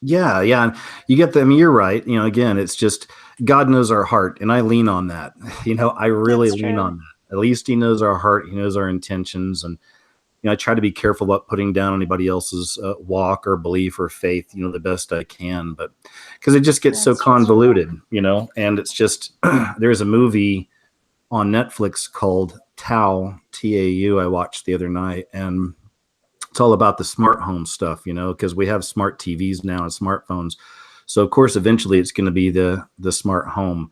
Yeah, yeah. And you get them. You're right. You know, again, it's just God knows our heart, and I lean on that. You know, I really That's lean true. on that. At least He knows our heart. He knows our intentions, and you know, I try to be careful about putting down anybody else's walk or belief or faith. You know, the best I can, but because it just gets so That's true. convoluted. You know, and it's just there's a movie on Netflix called Tau, Tau. I watched the other night, and it's all about the smart home stuff, you know, because we have smart TVs now and smartphones. So of course, eventually it's going to be the smart home.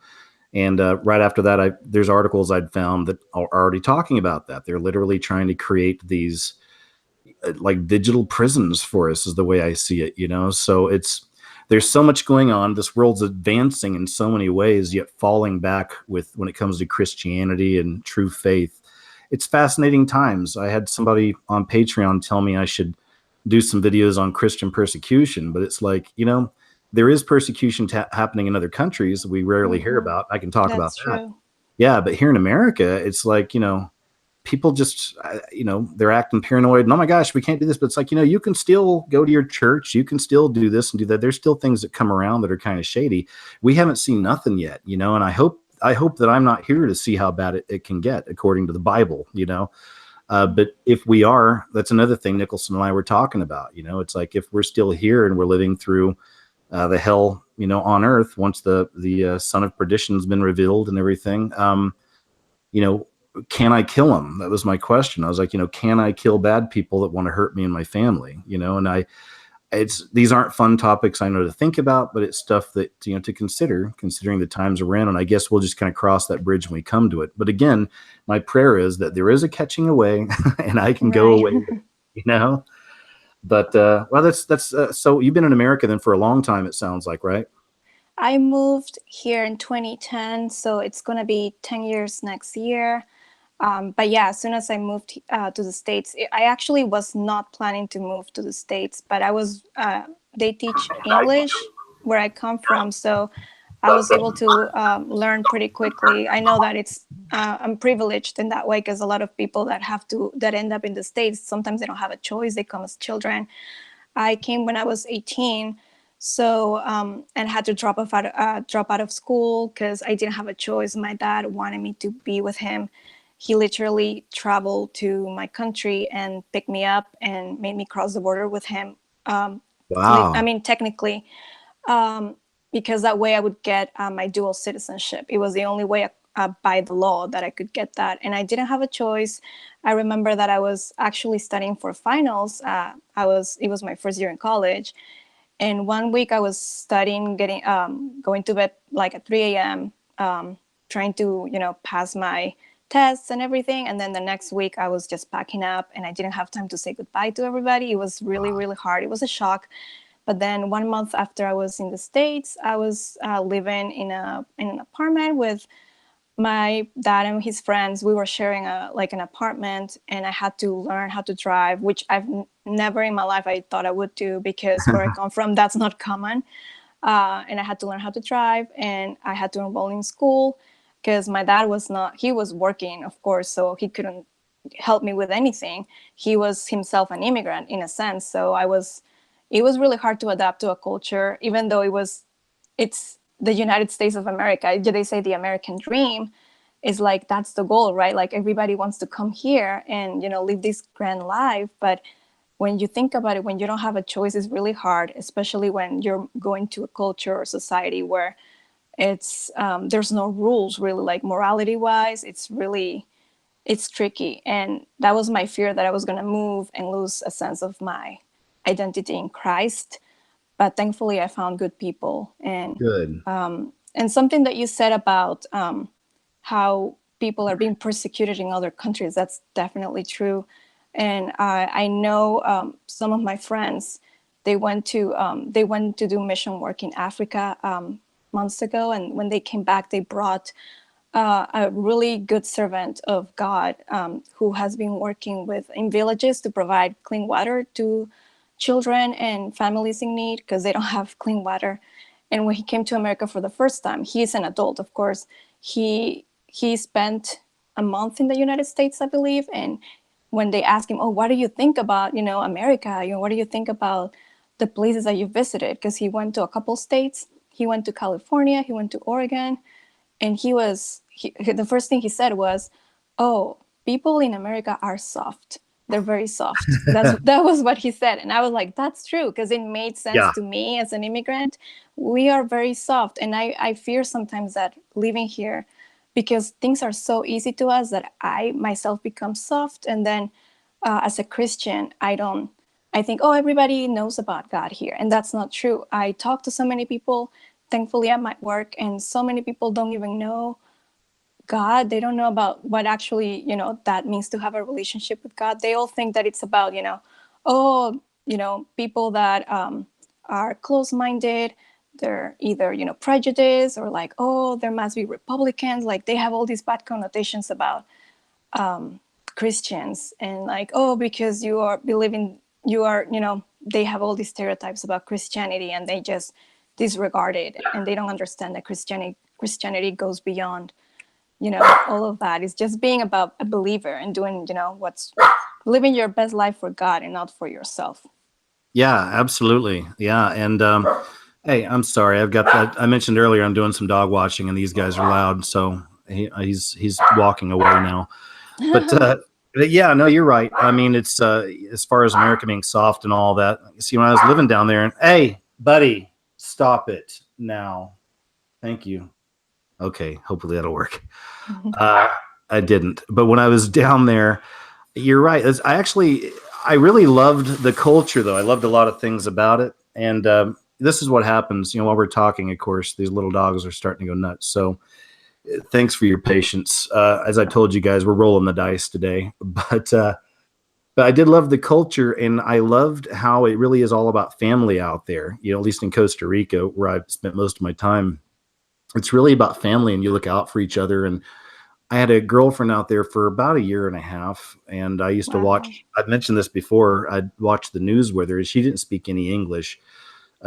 And right after that, there's articles I'd found that are already talking about that. They're literally trying to create these like digital prisons for us, is the way I see it, you know. So there's so much going on. This world's advancing in so many ways, yet falling back with when it comes to Christianity and true faith. It's fascinating times. I had somebody on Patreon tell me I should do some videos on Christian persecution, but it's like, you know, there is persecution happening in other countries we rarely hear about. I can talk about That's that. true. Yeah, but here in America, it's like, you know, people just, you know, they're acting paranoid. And oh my gosh, we can't do this. But it's like, you know, you can still go to your church. You can still do this and do that. There's still things that come around that are kind of shady. We haven't seen nothing yet, you know, and I hope that I'm not here to see how bad it can get according to the Bible, you know. But if we are, that's another thing Nicholson and I were talking about. You know, it's like if we're still here and we're living through the hell, you know, on earth, once the son of perdition has been revealed and everything, you know, can I kill him? That was my question. I was like, you know, can I kill bad people that want to hurt me and my family? You know, and these aren't fun topics I know to think about, but it's stuff that, you know, to consider, considering the times we're in. And I guess we'll just kind of cross that bridge when we come to it. But again, my prayer is that there is a catching away and I can go away, you know. But well, that's so you've been in America then for a long time, it sounds like, right? I moved here in 2010, so it's going to be 10 years next year. But yeah, as soon as I moved to the States, I actually was not planning to move to the States, but they teach English where I come from. So I was able to learn pretty quickly. I know that I'm privileged in that way because a lot of people that end up in the States, sometimes they don't have a choice. They come as children. I came when I was 18. So, and had to drop out of school because I didn't have a choice. My dad wanted me to be with him. He literally traveled to my country and picked me up and made me cross the border with him. Wow. I mean, technically, because that way I would get my dual citizenship. It was the only way by the law that I could get that. And I didn't have a choice. I remember that I was actually studying for finals. It was my first year in college. And one week I was studying, going to bed like at 3 a.m., trying to, you know, pass my tests and everything. And then the next week I was just packing up and I didn't have time to say goodbye to everybody. It was really, really hard. It was a shock. But then 1 month after I was in the States, I was living in an apartment with my dad and his friends. We were sharing an apartment, and I had to learn how to drive, which I've never in my life I thought I would do, because where I come from, that's not common. And I had to learn how to drive, and I had to enroll in school because my dad he was working, of course, so he couldn't help me with anything. He was himself an immigrant in a sense. So it was really hard to adapt to a culture, even though it's the United States of America. They say the American dream is like, that's the goal, right? Like everybody wants to come here and, you know, live this grand life. But when you think about it, when you don't have a choice, it's really hard, especially when you're going to a culture or society where there's no rules really, like morality wise. It's tricky. And that was my fear, that I was going to move and lose a sense of my identity in Christ. But thankfully I found good people. Good. And something that you said about how people are being persecuted in other countries, that's definitely true. And I know some of my friends, they went to do mission work in Africa months ago. And when they came back, they brought a really good servant of God who has been working in villages to provide clean water to children and families in need because they don't have clean water. And when he came to America for the first time, he's an adult, of course. He spent a month in the United States, I believe. And when they asked him, "Oh, what do you think about America? What do you think about the places that you visited?" Because he went to a couple states. He went to California. He went to Oregon. And the first thing he said was, "Oh, people in America are soft. They're very soft." That was what he said. And I was like, that's true, because it made sense to me as an immigrant. We are very soft. And I fear sometimes that living here, because things are so easy to us, that I myself become soft. And then as a Christian, I think, oh, everybody knows about God here. And that's not true. I talk to so many people, thankfully, at my work, and so many people don't even know God. They don't know about what actually, that means to have a relationship with God. They all think that it's about, people that are close-minded. They're either, prejudiced, or like, oh, there must be Republicans. Like, they have all these bad connotations about Christians, and like, oh, because they have all these stereotypes about Christianity, and they just disregard it, and they don't understand that Christianity goes beyond, all of that. It's just being about a believer and doing, living your best life for God and not for yourself. Yeah, absolutely. Yeah. And hey, I'm sorry. I've got that. I mentioned earlier I'm doing some dog watching, and these guys are loud, so he's walking away now. But yeah, no, you're right. I mean, it's as far as America being soft and all that. See, when I was living down there, and hey, buddy, stop it now. Thank you. Okay, hopefully that'll work. I didn't, but when I was down there, you're right. I really loved the culture, though. I loved a lot of things about it, and this is what happens. While we're talking, of course, these little dogs are starting to go nuts. So thanks for your patience. As I told you guys, we're rolling the dice today, but I did love the culture, and I loved how it really is all about family out there. At least in Costa Rica, where I've spent most of my time, it's really about family, and you look out for each other. And I had a girlfriend out there for about a year and a half, and I used to watch. I've mentioned this before. I'd watch the news with her. She didn't speak any English.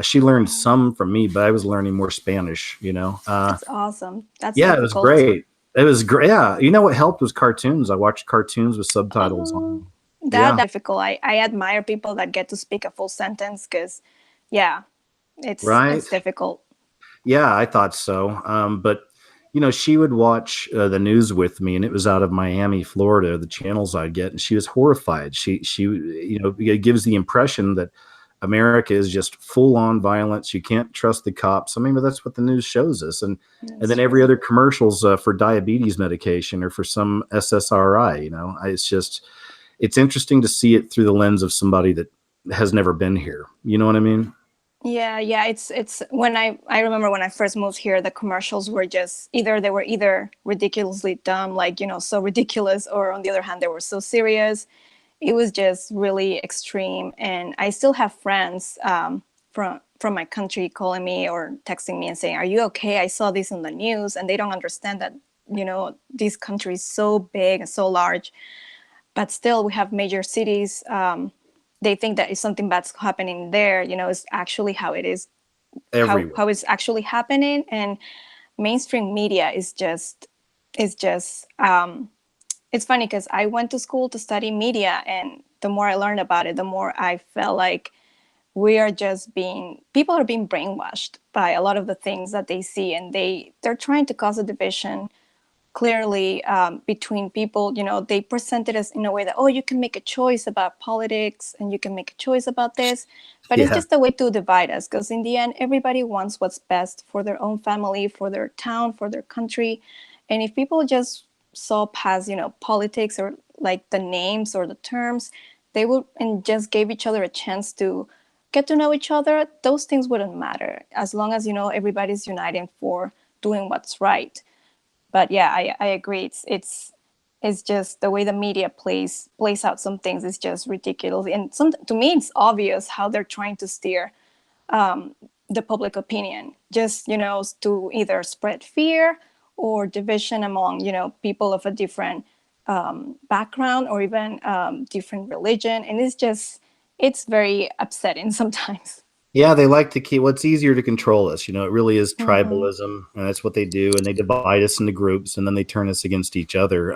She learned some from me, but I was learning more Spanish. That's awesome. That's yeah, difficult. It was great. It was great. Yeah, what helped was cartoons. I watched cartoons with subtitles on. That's difficult. I admire people that get to speak a full sentence, because, it's difficult. Yeah, I thought so. But she would watch the news with me, and it was out of Miami, Florida, the channels I'd get, and she was horrified. She it gives the impression that America is just full on violence. You can't trust the cops. I mean, but that's what the news shows us. And then every other commercials for diabetes medication or for some SSRI, it's interesting to see it through the lens of somebody that has never been here. You know what I mean? Yeah. It's when I remember when I first moved here, the commercials were just either ridiculously dumb, like, so ridiculous, or on the other hand, they were so serious. It was just really extreme. And I still have friends from my country calling me or texting me and saying, "Are you okay? I saw this on the news." And they don't understand that, this country is so big and so large, but still we have major cities. They think that if something bad's happening there, is actually how it is, how it's actually happening. And mainstream media is just it's funny, because I went to school to study media, and the more I learned about it, the more I felt like people are being brainwashed by a lot of the things that they see, and they're trying to cause a division clearly between people. They present it as in a way that, oh, you can make a choice about politics, and you can make a choice about this, but it's just a way to divide us, because in the end, everybody wants what's best for their own family, for their town, for their country. And if people just saw past, politics, or like the names or the terms, they would, and just gave each other a chance to get to know each other, those things wouldn't matter, as long as, everybody's uniting for doing what's right. But yeah, I agree. It's just the way the media plays out some things is just ridiculous. And to me, it's obvious how they're trying to steer the public opinion, just, to either spread fear or division among, people of a different background or even different religion. And it's very upsetting sometimes. Yeah, they like to keep what's easier to control us. It really is Mm-hmm. tribalism, and that's what they do. And they divide us into groups, and then they turn us against each other.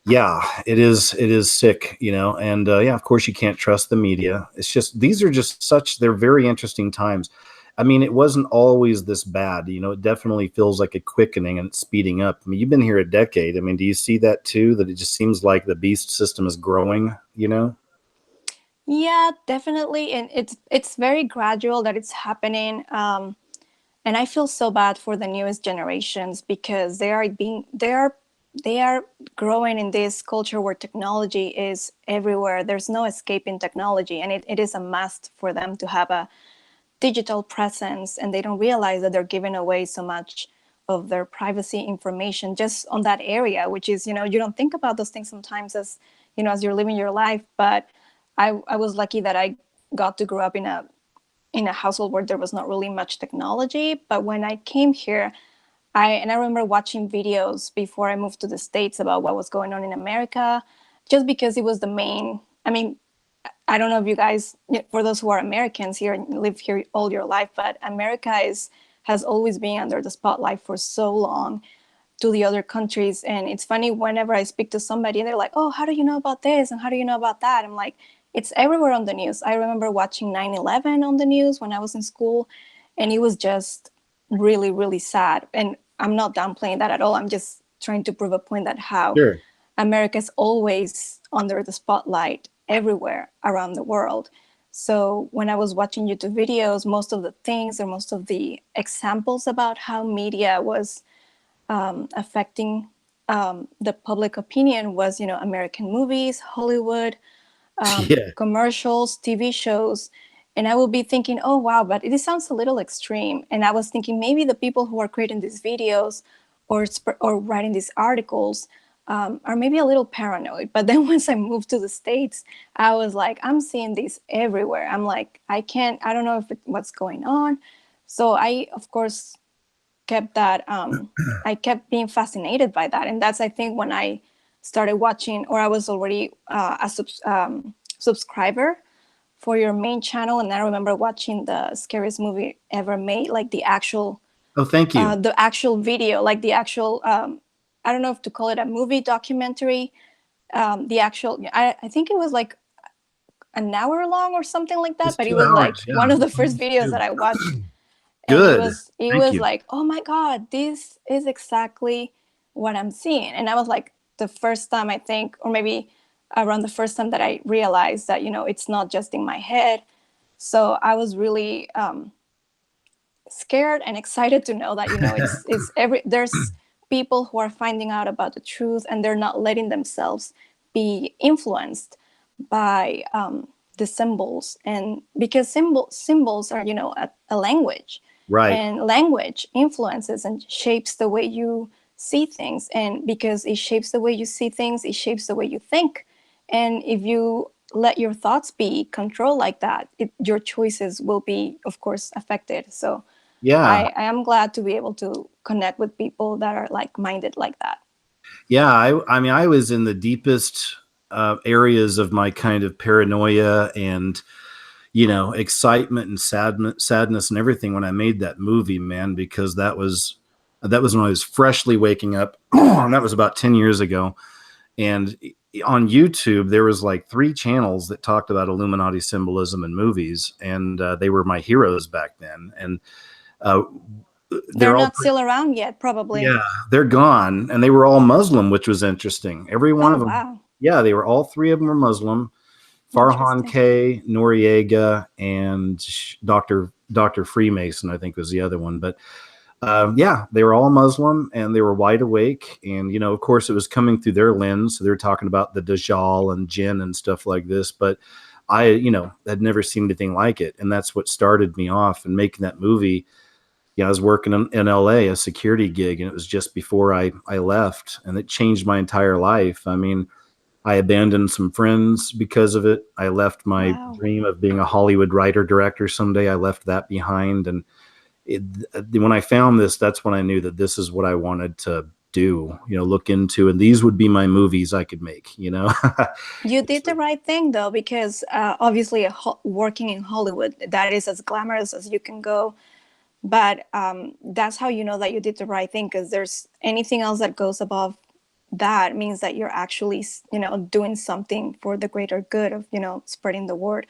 Yeah, it is sick, and yeah, of course you can't trust the media. It's just, these are just they're very interesting times. I mean, it wasn't always this bad, it definitely feels like a quickening and it's speeding up. I mean, you've been here a decade. I mean, do you see that too, that it just seems like the beast system is growing, Yeah, definitely. And it's very gradual that it's happening. And I feel so bad for the newest generations because they are growing in this culture where technology is everywhere. There's no escaping technology, and it is a must for them to have a digital presence, and they don't realize that they're giving away so much of their privacy information just on that area, which is, you don't think about those things sometimes as, as you're living your life. But I was lucky that I got to grow up in a household where there was not really much technology. But when I came here, I remember watching videos before I moved to the States about what was going on in America, just because it was the main. I mean, I don't know if you guys, for those who are Americans here and live here all your life, but America has always been under the spotlight for so long to the other countries. And it's funny, whenever I speak to somebody and they're like, oh, how do you know about this? And how do you know about that? I'm like, it's everywhere on the news. I remember watching 9/11 on the news when I was in school, and it was just really, really sad. And I'm not downplaying that at all. I'm just trying to prove a point that how Sure. America is always under the spotlight everywhere around the world. So when I was watching YouTube videos, most of the things or most of the examples about how media was affecting the public opinion was, American movies, Hollywood, Yeah. commercials, TV shows. And I will be thinking, oh, wow, but it sounds a little extreme. And I was thinking maybe the people who are creating these videos or writing these articles are maybe a little paranoid. But then once I moved to the States, I was like, I'm seeing this everywhere. I'm like, I don't know what's going on. So I, of course, kept that, I kept being fascinated by that. And that's, I think, when I started watching, or I was already a subscriber for your main channel. And I remember watching the scariest movie ever made, like the actual, Oh, thank you. the actual video, like the actual, I don't know if to call it a movie documentary. The actual, I think it was like an hour long or something like that, It's but it 2 was like hours, yeah. one of the first videos that I watched. Good. And it Thank was you. like, oh my God, this is exactly what I'm seeing. And I was like, the first time, I think, or maybe around the first time that I realized that, it's not just in my head. So I was really scared and excited to know that, there's people who are finding out about the truth, and they're not letting themselves be influenced by the symbols. And because symbols are, a language. Right. And language influences and shapes the way you see things. And because it shapes the way you see things, it shapes the way you think. And if you let your thoughts be controlled like that, your choices will be, of course, affected. So Yeah. I am glad to be able to connect with people that are like-minded like that. Yeah. I mean, I was in the deepest areas of my kind of paranoia and, excitement and sadness and everything when I made that movie, man, because that was when I was freshly waking up. And that was about 10 years ago. And on YouTube, there was like 3 channels that talked about Illuminati symbolism in movies. And they were my heroes back then. And they're not still around yet, probably. Yeah, they're gone. And they were all Muslim, which was interesting. Every one of them. Wow. Yeah, they were, all 3 of them were Muslim. Farhan K, Noriega, and Dr. Freemason, I think was the other one. But yeah, they were all Muslim, and they were wide awake. And, of course, it was coming through their lens. So they were talking about the Dajjal and jinn and stuff like this. But I, had never seen anything like it. And that's what started me off in making that movie. I was working in LA, a security gig, and it was just before I left, and it changed my entire life. I mean, I abandoned some friends because of it. I left my dream of being a Hollywood writer director someday. I left that behind, and when I found this, that's when I knew that this is what I wanted to do, look into, and these would be my movies I could make, You did the right thing, though, because obviously working in Hollywood, that is as glamorous as you can go. But that's how you know that you did the right thing, because there's anything else that goes above that means that you're actually, doing something for the greater good of, spreading the word,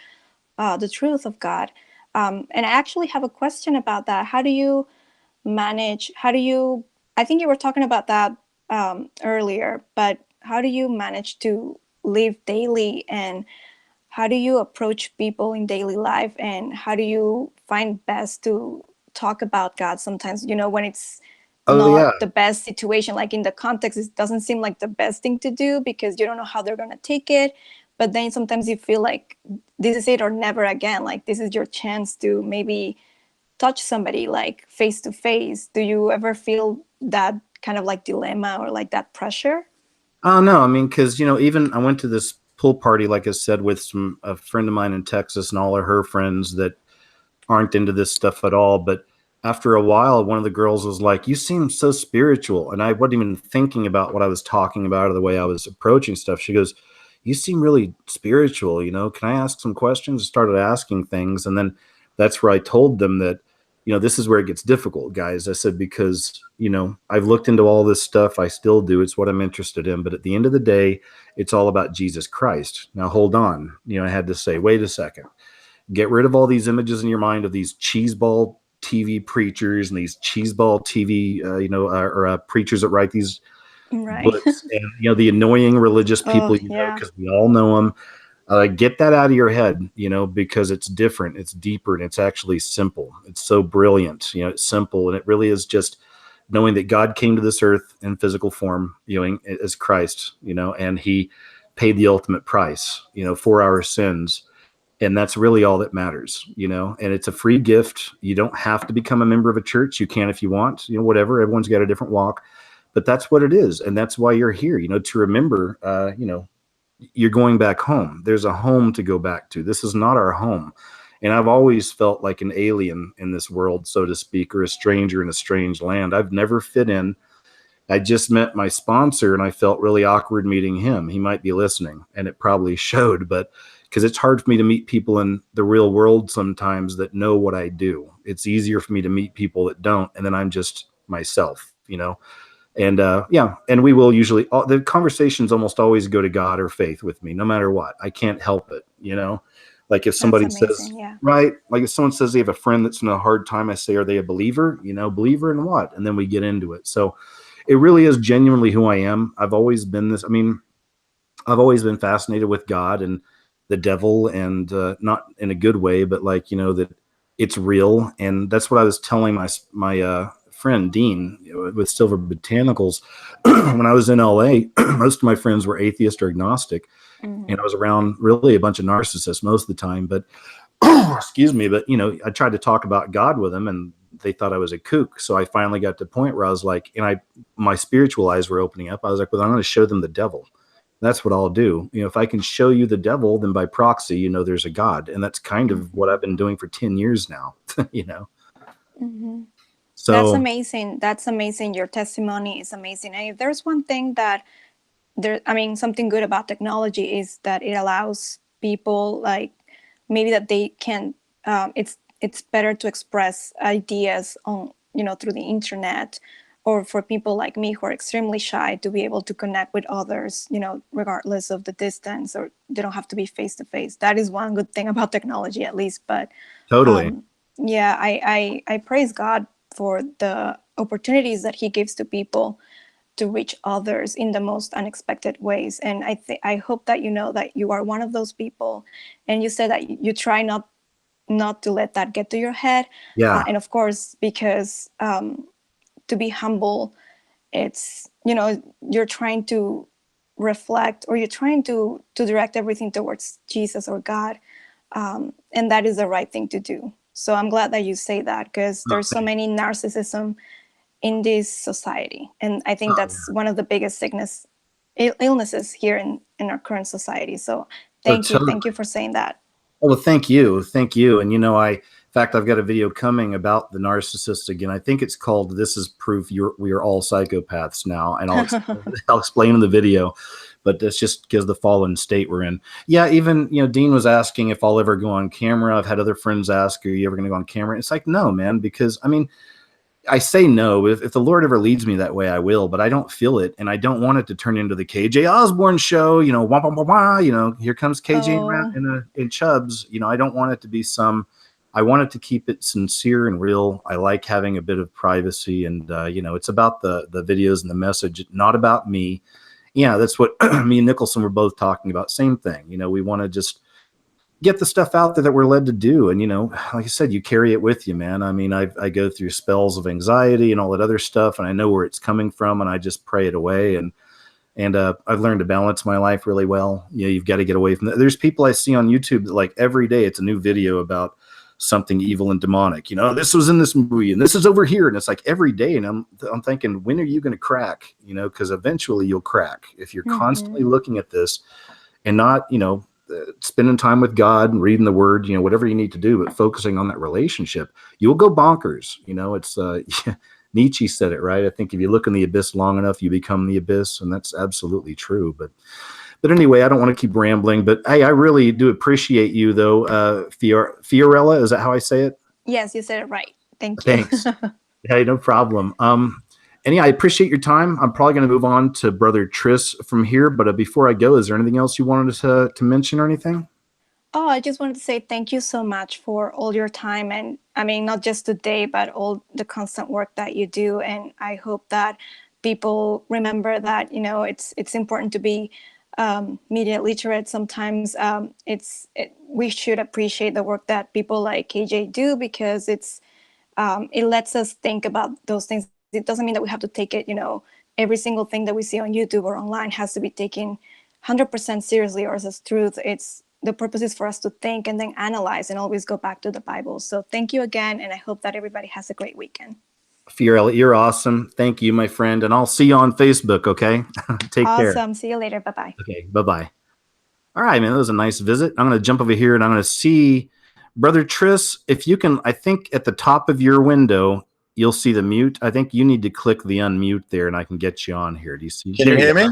the truth of God. And I actually have a question about that. How do you manage? I think you were talking about that earlier, but how do you manage to live daily, and how do you approach people in daily life, and how do you find best to talk about God sometimes, when it's Oh yeah. not the best situation, like in the context, it doesn't seem like the best thing to do because you don't know how they're going to take it. But then sometimes you feel like this is it or never again. Like this is your chance to maybe touch somebody like face to face. Do you ever feel that kind of like dilemma or like that pressure? Oh no, I mean, because even I went to this pool party, like I said, with a friend of mine in Texas and all of her friends that aren't into this stuff at all. But after a while, one of the girls was like, "You seem so spiritual," and I wasn't even thinking about what I was talking about or the way I was approaching stuff. She goes, "You seem really spiritual. Can I ask some questions?" I started asking things, and then that's where I told them that, this is where it gets difficult, guys. I said, because, I've looked into all this stuff. I still do. It's what I'm interested in. But at the end of the day, it's all about Jesus Christ. Now, hold on. I had to say, wait a second. Get rid of all these images in your mind of these cheeseball TV preachers and these cheeseball TV, preachers that write these Right. books, and, the annoying religious people, Yeah. because we all know them. Get that out of your head, because it's different, it's deeper, and it's actually simple. It's so brilliant, it's simple, and it really is just knowing that God came to this earth in physical form, as Christ, and he paid the ultimate price, for our sins. And that's really all that matters, and it's a free gift. You don't have to become a member of a church. You can if you want, whatever. Everyone's got a different walk, but that's what it is. And that's why you're here, to remember, you're going back home. There's a home to go back to. This is not our home. And I've always felt like an alien in this world, so to speak, or a stranger in a strange land. I've never fit in. I just met my sponsor and I felt really awkward meeting him. He might be listening, and it probably showed, but because it's hard for me to meet people in the real world sometimes that know what I do. It's easier for me to meet people that don't. And then I'm just myself, And and we will usually, the conversations almost always go to God or faith with me, no matter what. I can't help it, Like if somebody says, Yeah. right, like if someone says they have a friend that's in a hard time, I say, are they a believer? Believer in what? And then we get into it. So it really is genuinely who I am. I've always been this. I mean, I've always been fascinated with God and the devil, and not in a good way, but like, that it's real. And that's what I was telling my friend Dean with Silver Botanicals. When I was in LA, most of my friends were atheist or agnostic, and I was around really a bunch of narcissists most of the time. But excuse me, but I tried to talk about God with them, and they thought I was a kook. So I finally got to the point where I was like, and my spiritual eyes were opening up. I was like, well, I'm going to show them the devil. That's what I'll do. If I can show you the devil, then by proxy, there's a God. And that's kind of what I've been doing for 10 years now, Mm-hmm. So that's amazing. That's amazing. Your testimony is amazing. And if there's one thing that something good about technology is that it allows people like maybe that they can, it's better to express ideas on, through the internet, or for people like me who are extremely shy to be able to connect with others, regardless of the distance, or they don't have to be face to face. That is one good thing about technology, at least. But totally. yeah, I praise God for the opportunities that he gives to people to reach others in the most unexpected ways. And I hope that that you are one of those people. And you said that you try not to let that get to your head. Yeah. And of course, because to be humble, it's, you're trying to reflect, or you're trying to direct everything towards Jesus or God. And that is the right thing to do. So I'm glad that you say that, because there's so many narcissism in this society. And I think that's one of the biggest illnesses here in our current society. So thank you for saying that. Oh, well, thank you. And, fact, I've got a video coming about the narcissist again. I think it's called "This is Proof We Are All Psychopaths Now," and I'll explain in the video. But that's just because the fallen state we're in. Yeah, even Dean was asking if I'll ever go on camera. I've had other friends ask, "Are you ever going to go on camera?" It's like, no, man, because I mean, I say no. If the Lord ever leads me that way, I will, but I don't feel it. And I don't want it to turn into the KJ Osborne show, wah, wah, wah, wah, here comes KJ in Chubbs. I don't want it to be I want it to keep it sincere and real. I like having a bit of privacy, and, it's about the videos and the message, not about me. Yeah, that's what me and Nicholson were both talking about. Same thing. We want to just get the stuff out there that we're led to do. And, like I said, you carry it with you, man. I mean, I go through spells of anxiety and all that other stuff, and I know where it's coming from, and I just pray it away. And I've learned to balance my life really well. You've got to get away from that. There's people I see on YouTube that, like, every day it's a new video about something evil and demonic. This was in this movie, and this is over here, and it's like every day. And I'm thinking, when are you going to crack? Because eventually you'll crack if you're constantly looking at this and not, spending time with God and reading the Word, whatever you need to do, but focusing on that relationship. You'll go bonkers. It's Nietzsche said it, right? I think if you look in the abyss long enough, you become the abyss, and that's absolutely true. But anyway, I don't want to keep rambling. But hey, I really do appreciate you, though. Fiorella, is that how I say it? Yes, you said it right. Thank you. Thanks. Hey, no problem. And yeah, I appreciate your time. I'm probably going to move on to Brother Tris from here. But before I go, is there anything else you wanted to mention or anything? Oh, I just wanted to say thank you so much for all your time. And I mean, not just today, but all the constant work that you do. And I hope that people remember that, it's important to be media literate. Sometimes we should appreciate the work that people like KJ do, because it lets us think about those things. It doesn't mean that we have to take it, every single thing that we see on YouTube or online has to be taken 100% seriously or as truth. The purpose is for us to think and then analyze and always go back to the Bible. So thank you again, and I hope that everybody has a great weekend. Fiorella, you're awesome. Thank you, my friend, and I'll see you on Facebook, okay? Take care. Awesome. See you later. Bye-bye. Okay, bye-bye. All right, man, that was a nice visit. I'm going to jump over here, and I'm going to see Brother Tris. If you can, I think at the top of your window, you'll see the mute. I think you need to click the unmute there, and I can get you on here. Do you see? Can you hear me?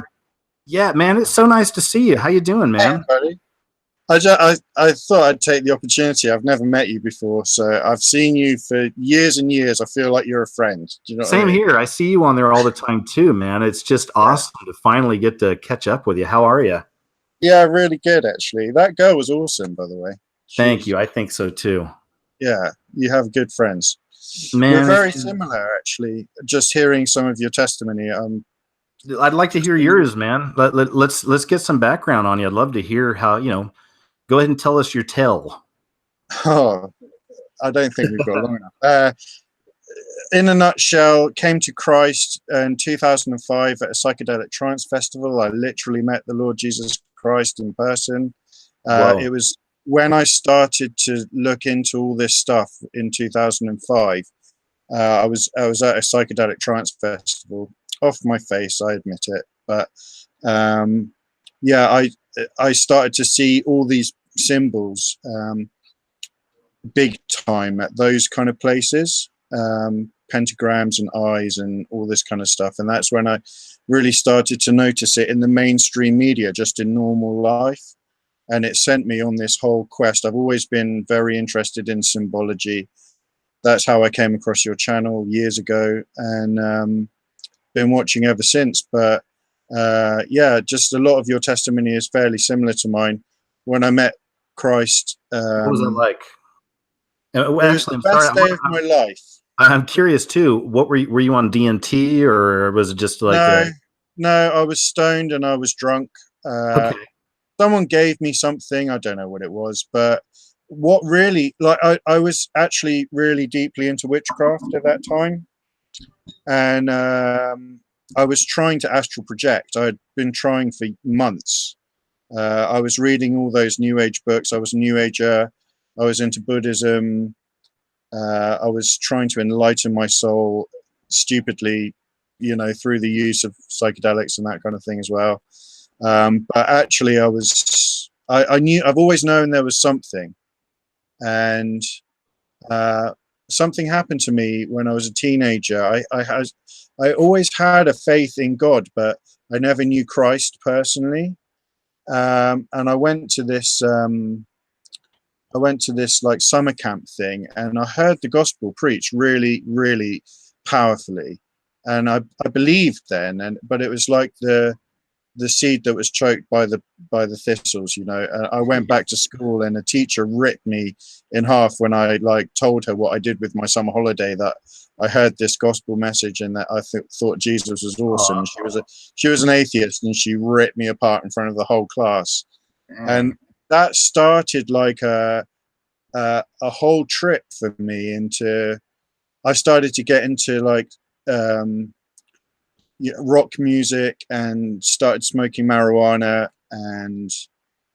Yeah, man, it's so nice to see you. How you doing, man? Hey, buddy. I thought I'd take the opportunity. I've never met you before, so I've seen you for years and years. I feel like you're a friend. Do you know what Same I mean? here. I see you on there all the time too, man. It's just awesome to finally get to catch up with you. How are you? Yeah, really good, actually. That girl was awesome, by the way. Thank you. I think so too. Yeah, you have good friends. Man, we're very similar, actually. Just hearing some of your testimony. I'd like to hear yours, man. Let's get some background on you. I'd love to hear how, go ahead and tell us your tale. Oh, I don't think we've got long enough. In a nutshell, came to Christ in 2005 at a psychedelic trance festival. I literally met the Lord Jesus Christ in person. It was when I started to look into all this stuff in 2005. I was at a psychedelic trance festival. Off my face, I admit it. But yeah, I started to see all these symbols big time at those kind of places, pentagrams and eyes and all this kind of stuff. And that's when I really started to notice it in the mainstream media, just in normal life. And it sent me on this whole quest. I've always been very interested in symbology. That's how I came across your channel years ago, and been watching ever since. But yeah, just a lot of your testimony is fairly similar to mine. When I met Christ, what was it like? Actually, the best day of my life. I'm curious too. What were you on DMT, or was it just like? No, I was stoned and I was drunk. Okay. Someone gave me something. I don't know what it was, but what really, like, I was actually really deeply into witchcraft at that time, and I was trying to astral project. I'd been trying for months. I was reading all those New Age books. I was a New Ager. I was into Buddhism. I was trying to enlighten my soul stupidly, through the use of psychedelics and that kind of thing as well. But actually I knew, I've always known there was something. And something happened to me when I was a teenager. I always had a faith in God, but I never knew Christ personally. And I went to this like summer camp thing, and I heard the gospel preached really, really powerfully. And I believed then, but it was like the seed that was choked by the thistles, you know. I went back to school, and a teacher ripped me in half when I like told her what I did with my summer holiday, that I heard this gospel message and that I thought Jesus was awesome. And she was an atheist, and she ripped me apart in front of the whole class. And that started like a whole trip for me into. I started to get into like rock music and started smoking marijuana, and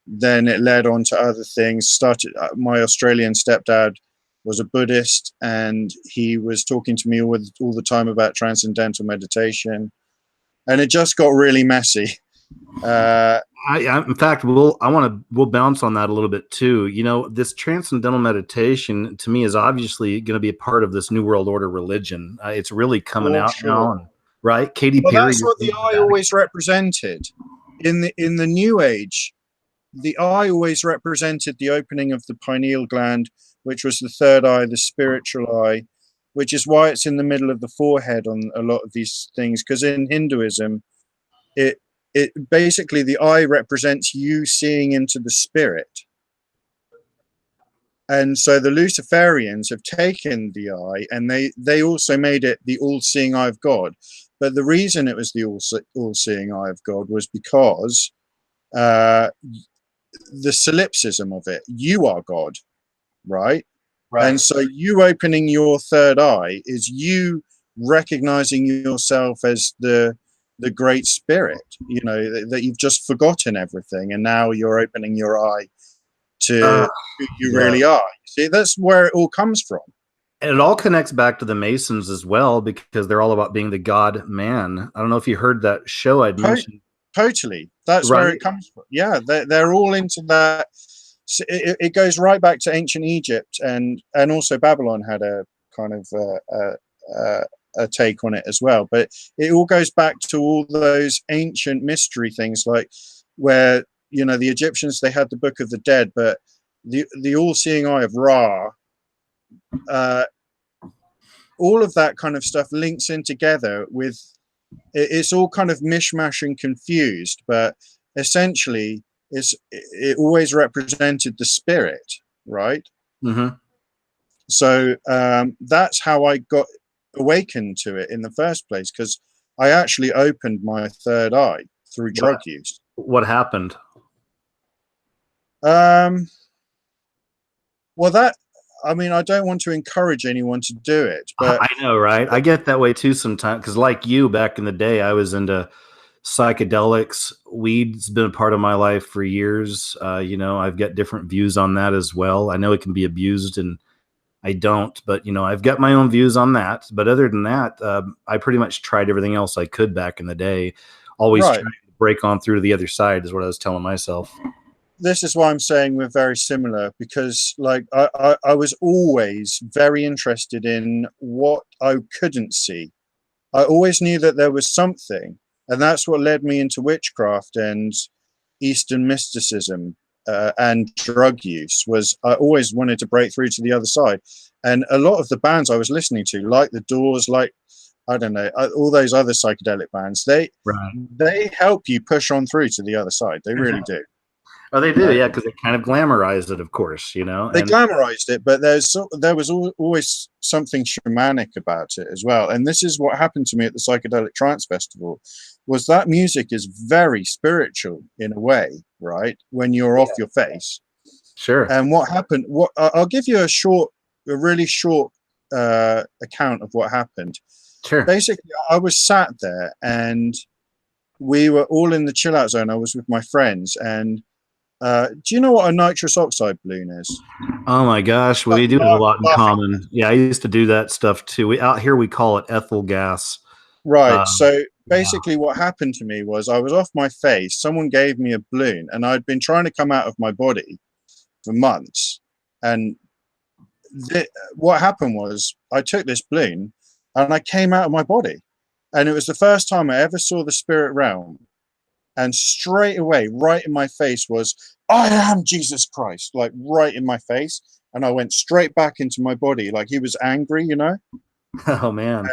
then it led on to other things. My Australian stepdad was a Buddhist, and he was talking to me all the time about transcendental meditation, and it just got really messy. In fact, we'll bounce on that a little bit too. You know, this transcendental meditation to me is obviously going to be a part of this New World Order religion. It's really coming out now, right? Katy Perry. That's what the eye always represented in the New Age. The eye always represented the opening of the pineal gland, which was the third eye, the spiritual eye, which is why it's in the middle of the forehead on a lot of these things. Because in Hinduism, it basically, the eye represents you seeing into the spirit. And so the Luciferians have taken the eye, and they also made it the all-seeing eye of God. But the reason it was the all-seeing eye of God was because the solipsism of it, you are God, right? And so you opening your third eye is you recognizing yourself as the great spirit, you know, that you've just forgotten everything, and now you're opening your eye to who you really are. See, that's where it all comes from. And it all connects back to the Masons as well, because they're all about being the God man. I don't know if you heard that show I'd mentioned. Totally. That's where it comes from. Yeah, they're all into that. So it goes right back to ancient Egypt, and also Babylon had a kind of a take on it as well. But it all goes back to all those ancient mystery things, like where, you know, the Egyptians, they had the Book of the Dead, but the all-seeing eye of Ra, all of that kind of stuff links in together with, it's all kind of mishmash and confused, but essentially it always represented the spirit, right? Mm-hmm. So that's how I got awakened to it in the first place, because I actually opened my third eye through drug use. What happened? Well, I mean, I don't want to encourage anyone to do it, but I know, right? I get that way too sometimes, because like you, back in the day, I was into psychedelics. Weed's been a part of my life for years. You know, I've got different views on that as well. I know it can be abused, and I don't, but you know, I've got my own views on that. But other than that, I pretty much tried everything else I could back in the day. Always trying to break on through to the other side is what I was telling myself. This is why I'm saying we're very similar, because like I was always very interested in what I couldn't see. I always knew that there was something, and that's what led me into witchcraft and Eastern mysticism and drug use. Was I always wanted to break through to the other side, and a lot of the bands I was listening to, like the Doors, like I don't know, all those other psychedelic bands, they help you push on through to the other side. They really do. Oh, they do, yeah, because they kind of glamorized it, of course, you know. They glamorized it, but there was always something shamanic about it as well. And this is what happened to me at the Psychedelic Trance Festival, was that music is very spiritual in a way, right? When you're off your face. Sure. And what happened, I'll give you a really short account of what happened. Sure. Basically, I was sat there, and we were all in the chill out zone. I was with my friends, and do you know what a nitrous oxide balloon is? Oh my gosh, we do have a lot in common. Yeah, I used to do that stuff too. Out here we call it ethyl gas. Right. So basically what happened to me was I was off my face. Someone gave me a balloon, and I'd been trying to come out of my body for months. And what happened was I took this balloon and I came out of my body, and it was the first time I ever saw the spirit realm. And straight away, right in my face was, I am Jesus Christ, like right in my face. And I went straight back into my body, like he was angry, you know? Oh man.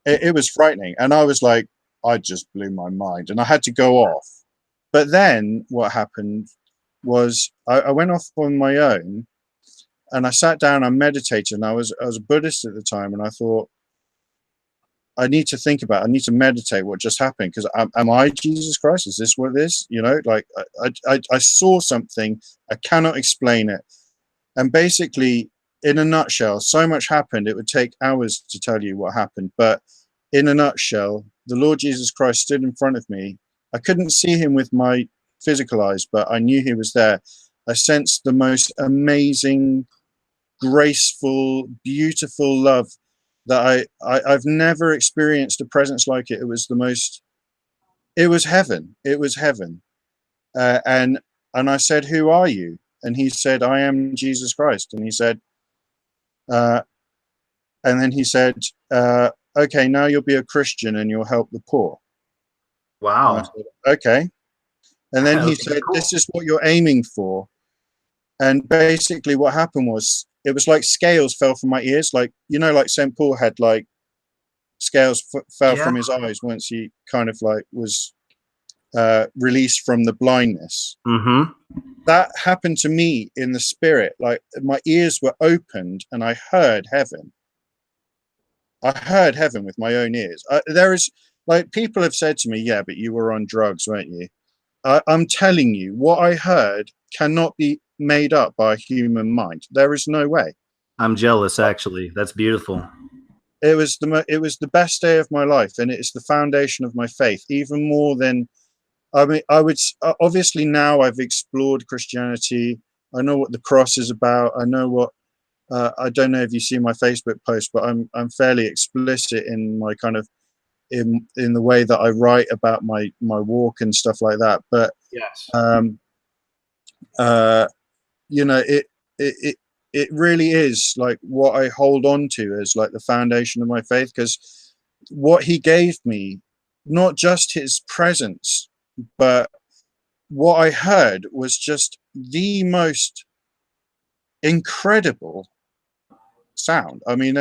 And it was frightening. And I was like, I just blew my mind and I had to go off. But then what happened was I went off on my own and I sat down, I meditated, and I was a Buddhist at the time. And I thought, I need to think about, I need to meditate what just happened, because am I Jesus Christ? Is this what it is? You know, like I saw something, I cannot explain it. And basically, in a nutshell, so much happened, it would take hours to tell you what happened. But in a nutshell, the Lord Jesus Christ stood in front of me. I couldn't see him with my physical eyes, but I knew he was there. I sensed the most amazing, graceful, beautiful love that I've never experienced a presence like it. It was the most, it was heaven. It was heaven. And I said, who are you? And he said, I am Jesus Christ. And he said, and then he said, okay, now you'll be a Christian and you'll help the poor. Wow. And I said, okay. And then he Okay, said, cool. this is what you're aiming for. And basically what happened was, it was like scales fell from my ears. Like, you know, like St. Paul had like scales fell from his eyes once he kind of like was released from the blindness. Mm-hmm. That happened to me in the spirit. Like my ears were opened and I heard heaven. I heard heaven with my own ears. There is, like, people have said to me, yeah, but you were on drugs, weren't you? I'm telling you, what I heard cannot be made up by a human mind. There is no way. I'm jealous, actually. That's beautiful. It was the best day of my life, and it's the foundation of my faith, even more than, I mean, I would obviously, now I've explored Christianity. I know what the cross is about. I know what, I don't know if you see my Facebook post, but I'm fairly explicit in my kind of, in the way that I write about my walk and stuff like that. But yes, you know, it really is like what I hold on to as like the foundation of my faith, because what he gave me, not just his presence, but what I heard was just the most incredible sound. I mean,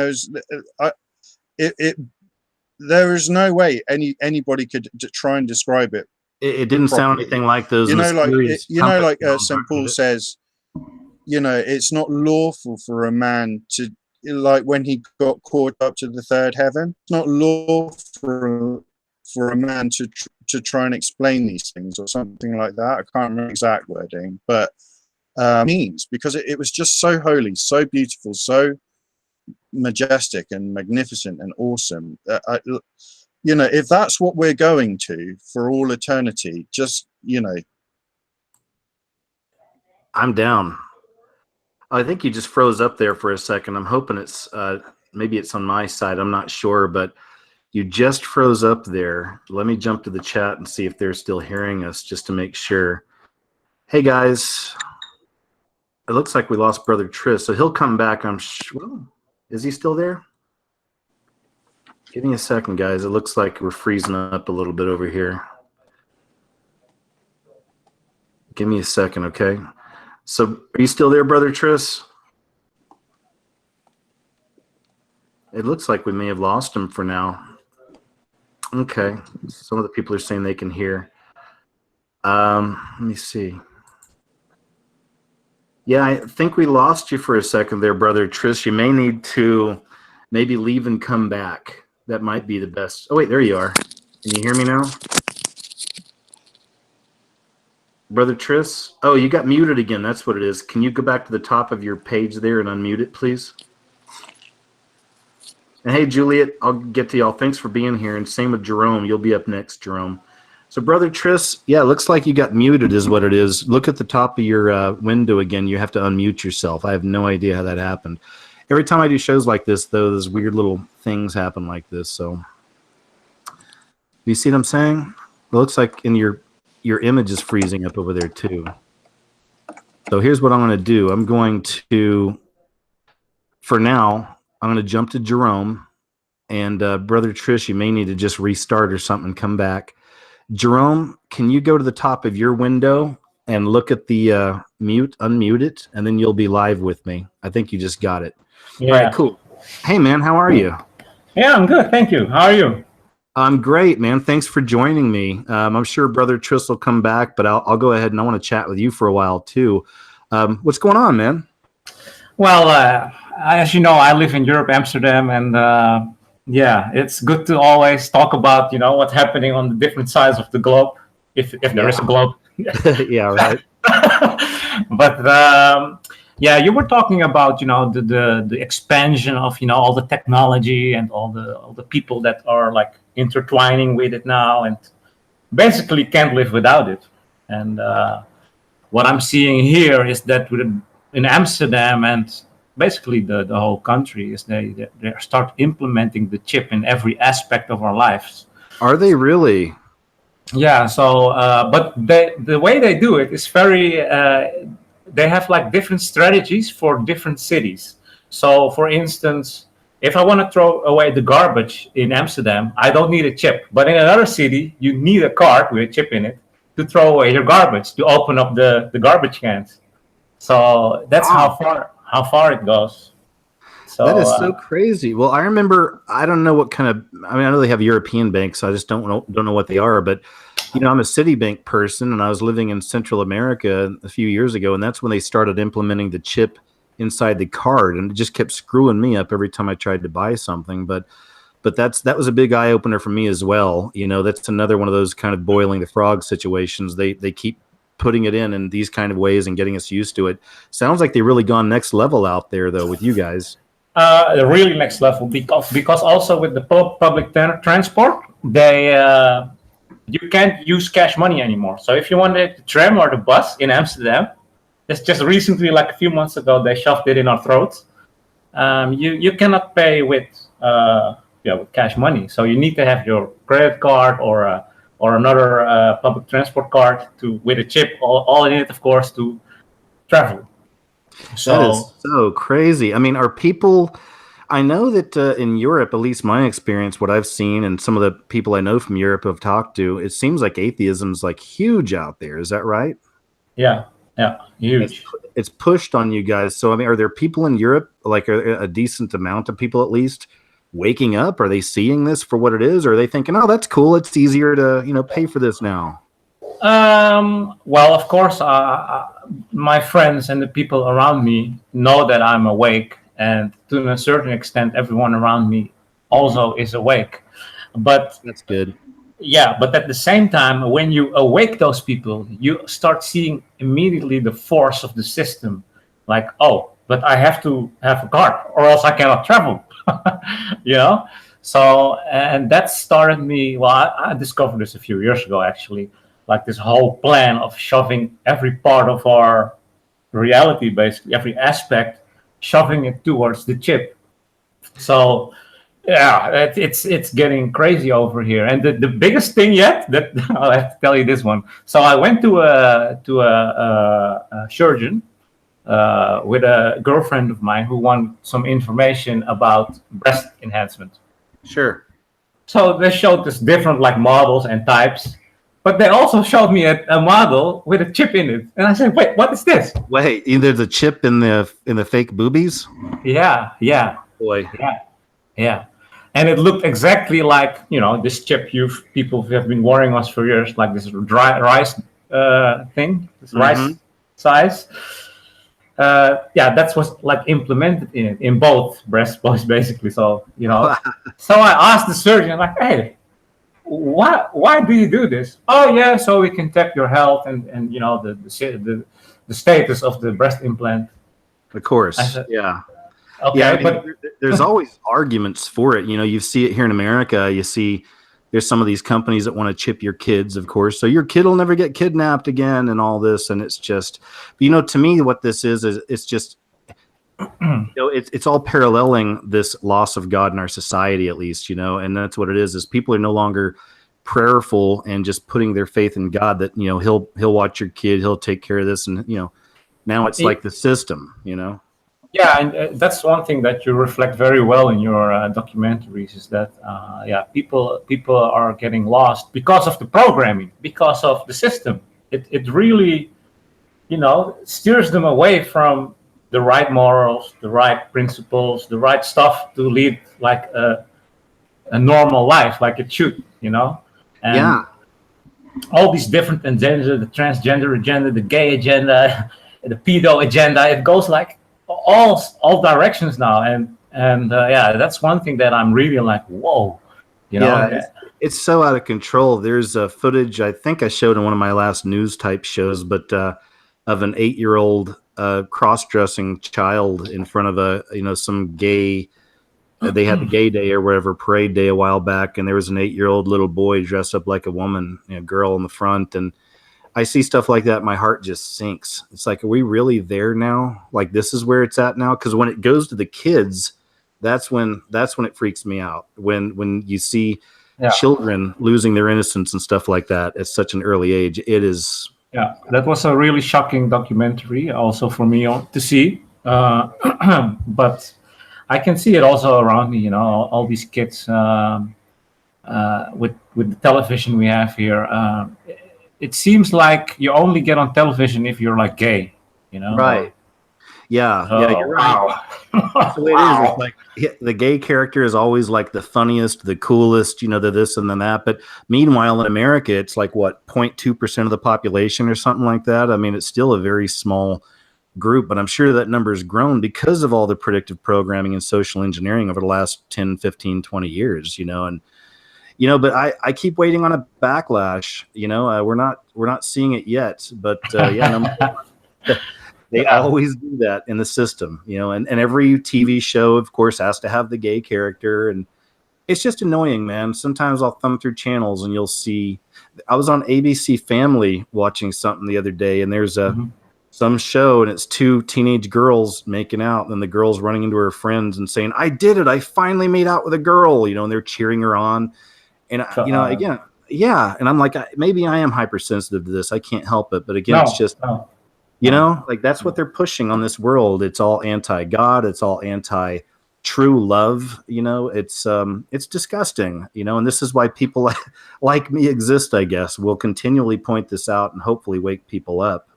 there is no way anybody could try and describe it. it didn't sound anything like those. You know, like mysterious St. Paul says, you know, it's not lawful for a man to, like when he got caught up to the third heaven, it's not lawful for a man to try and explain these things or something like that. I can't remember exact wording, but means, because it was just so holy, so beautiful, so majestic and magnificent and awesome. You know, if that's what we're going to for all eternity, just, you know. I'm down. I think you just froze up there for a second. I'm hoping it's maybe it's on my side. I'm not sure, but you just froze up there. Let me jump to the chat and see if they're still hearing us, just to make sure. Hey guys, it looks like we lost Brother Tris, so he'll come back. I'm sure. Well, is he still there? Give me a second, guys. It looks like we're freezing up a little bit over here. Give me a second, okay? So, are you still there, Brother Tris? It looks like we may have lost him for now. Okay. Some of the people are saying they can hear. Let me see. Yeah, I think we lost you for a second there, Brother Tris. You may need to maybe leave and come back. That might be the best. Oh, wait, there you are. Can you hear me now? Brother Tris? Oh, you got muted again. That's what it is. Can you go back to the top of your page there and unmute it, please? And hey, Juliet, I'll get to y'all. Thanks for being here. And same with Jerome. You'll be up next, Jerome. So, Brother Tris, yeah, it looks like you got muted is what it is. Look at the top of your window again. You have to unmute yourself. I have no idea how that happened. Every time I do shows like this, though, those weird little things happen like this. So, you see what I'm saying? It looks like in your image is freezing up over there too. So here's what I'm going to do. I'm going to for now, I'm going to jump to Jerome. And Brother Trish, you may need to just restart or something and come back. Jerome, can you go to the top of your window and look at the unmute it, and then you'll be live with me. I think you just got it. Yeah. All right, cool. Hey, man, how are you? Yeah, I'm good. Thank you. How are you? I'm great, man. Thanks for joining me. I'm sure Brother Trish will come back, but I'll go ahead and I want to chat with you for a while, too. What's going on, man? Well, as you know, I live in Europe, Amsterdam, and yeah, it's good to always talk about, what's happening on the different sides of the globe, if there is a globe. Yeah, right. But yeah, you were talking about, the expansion of, all the technology and all the people that are like intertwining with it now, and basically can't live without it. And what I'm seeing here is that in Amsterdam and basically the whole country is they start implementing the chip in every aspect of our lives. Are they really? Yeah. So, but the way they do it is very. They have like different strategies for different cities. So, for instance, if I want to throw away the garbage in Amsterdam, I don't need a chip. But in another city, you need a card with a chip in it to throw away your garbage, to open up the garbage cans. So that's how far it goes. So that is so crazy. Well, I remember, I don't know what kind of, I know they have European banks, so I just don't know what they are, but I'm a Citibank person, and I was living in Central America a few years ago, and that's when they started implementing the chip inside the card, and it just kept screwing me up every time I tried to buy something. But that was a big eye opener for me as well. That's another one of those kind of boiling the frog situations. They keep putting it in these kind of ways and getting us used to it. Sounds like they really gone next level out there, though, with you guys. Really next level, because also with the public transport, you can't use cash money anymore. So if you want the tram or the bus in Amsterdam, it's just recently, like a few months ago, they shoved it in our throats. You cannot pay with cash money. So you need to have your credit card or another public transport card with a chip, all in it, of course, to travel. So, that is so crazy. Are people, I know that in Europe, at least my experience, what I've seen, and some of the people I know from Europe have talked to, it seems like atheism's like huge out there. Is that right? Yeah, huge. It's pushed on you guys. So, are there people in Europe, like a decent amount of people at least, waking up? Are they seeing this for what it is? Or are they thinking, oh, that's cool, it's easier to pay for this now? Well, of course, my friends and the people around me know that I'm awake, and to a certain extent, everyone around me also is awake. But that's good. Yeah, but at the same time, when you awake those people, you start seeing immediately the force of the system. Like, oh, but I have to have a card, or else I cannot travel. So, and that started me. Well, I discovered this a few years ago, actually. Like this whole plan of shoving every part of our reality, basically every aspect, shoving it towards the chip. So yeah, it's getting crazy over here. And the biggest thing yet, that I'll have to tell you this one. So I went to a surgeon with a girlfriend of mine who wanted some information about breast enhancement. Sure. So they showed us different like models and types. But they also showed me a model with a chip in it, and I said, "Wait, what is this?" Wait, there's a chip in the fake boobies? Yeah. Boy. Yeah. And it looked exactly like this chip people have been warning us for years, like this rice thing, this rice size. That's what's like implemented in both breast boys, basically. So so I asked the surgeon, like, "Hey, why do you do this?" "Oh yeah, so we can check your health and the status of the breast implant." Of course. Said, yeah. Okay, yeah, but there's always arguments for it. You see it here in America. You see there's some of these companies that want to chip your kids, of course, so your kid will never get kidnapped again and all this. And it's just, to me, what this is it's just, it's all paralleling this loss of God in our society, at least, and that's what it is people are no longer prayerful and just putting their faith in God that, he'll watch your kid, he'll take care of this. And, now it's like the system, Yeah, and that's one thing that you reflect very well in your documentaries is that yeah, people are getting lost because of the programming, because of the system. It really, you know, steers them away from the right morals, the right principles, the right stuff to lead like a normal life, like it should, you know. And Yeah. all these different agendas, the transgender agenda, the gay agenda, the pedo agenda. It goes like all directions now, and yeah, that's one thing that I'm really like, whoa, you know. Yeah, it's so out of control. There's footage I think I showed in one of my last news type shows, but of an 8-year-old cross-dressing child in front of some gay. They had the gay day or whatever parade day a while back, and there was an 8-year-old little boy dressed up like a woman, girl in the front, and I see stuff like that, my heart just sinks. It's like, are we really there now? Like, this is where it's at now? Because when it goes to the kids, that's when it freaks me out. When you see Yeah. children losing their innocence and stuff like that at such an early age, it is. Yeah, that was a really shocking documentary, also for me to see. But I can see it also around me. You know, all these kids with the television we have here. It seems like you only get on television if you're like gay. You know, Right. Yeah, Oh, yeah, you're right. wow. That's the way it is. It's like the gay character is always like the funniest, the coolest, the this and then that. But meanwhile, in America, it's like what 0.2% of the population or something like that. I mean, it's still a very small group, but I'm sure that number has grown because of all the predictive programming and social engineering over the last 10, 15, 20 years, and but I keep waiting on a backlash. We're not seeing it yet, but they Yeah. always do that in the system, and every TV show, of course, has to have the gay character. And it's just annoying, man. Sometimes I'll thumb through channels and you'll see, I was on ABC Family watching something the other day, and there's some show, and it's two teenage girls making out, and the girl's running into her friends and saying, "I did it. I finally made out with a girl," and they're cheering her on. And, again, yeah. And I'm like, maybe I am hypersensitive to this. I can't help it. But again, it's just, like that's what they're pushing on this world. It's all anti-God. It's all anti-true love. It's disgusting, and this is why people like me exist, I guess. We'll continually point this out and hopefully wake people up.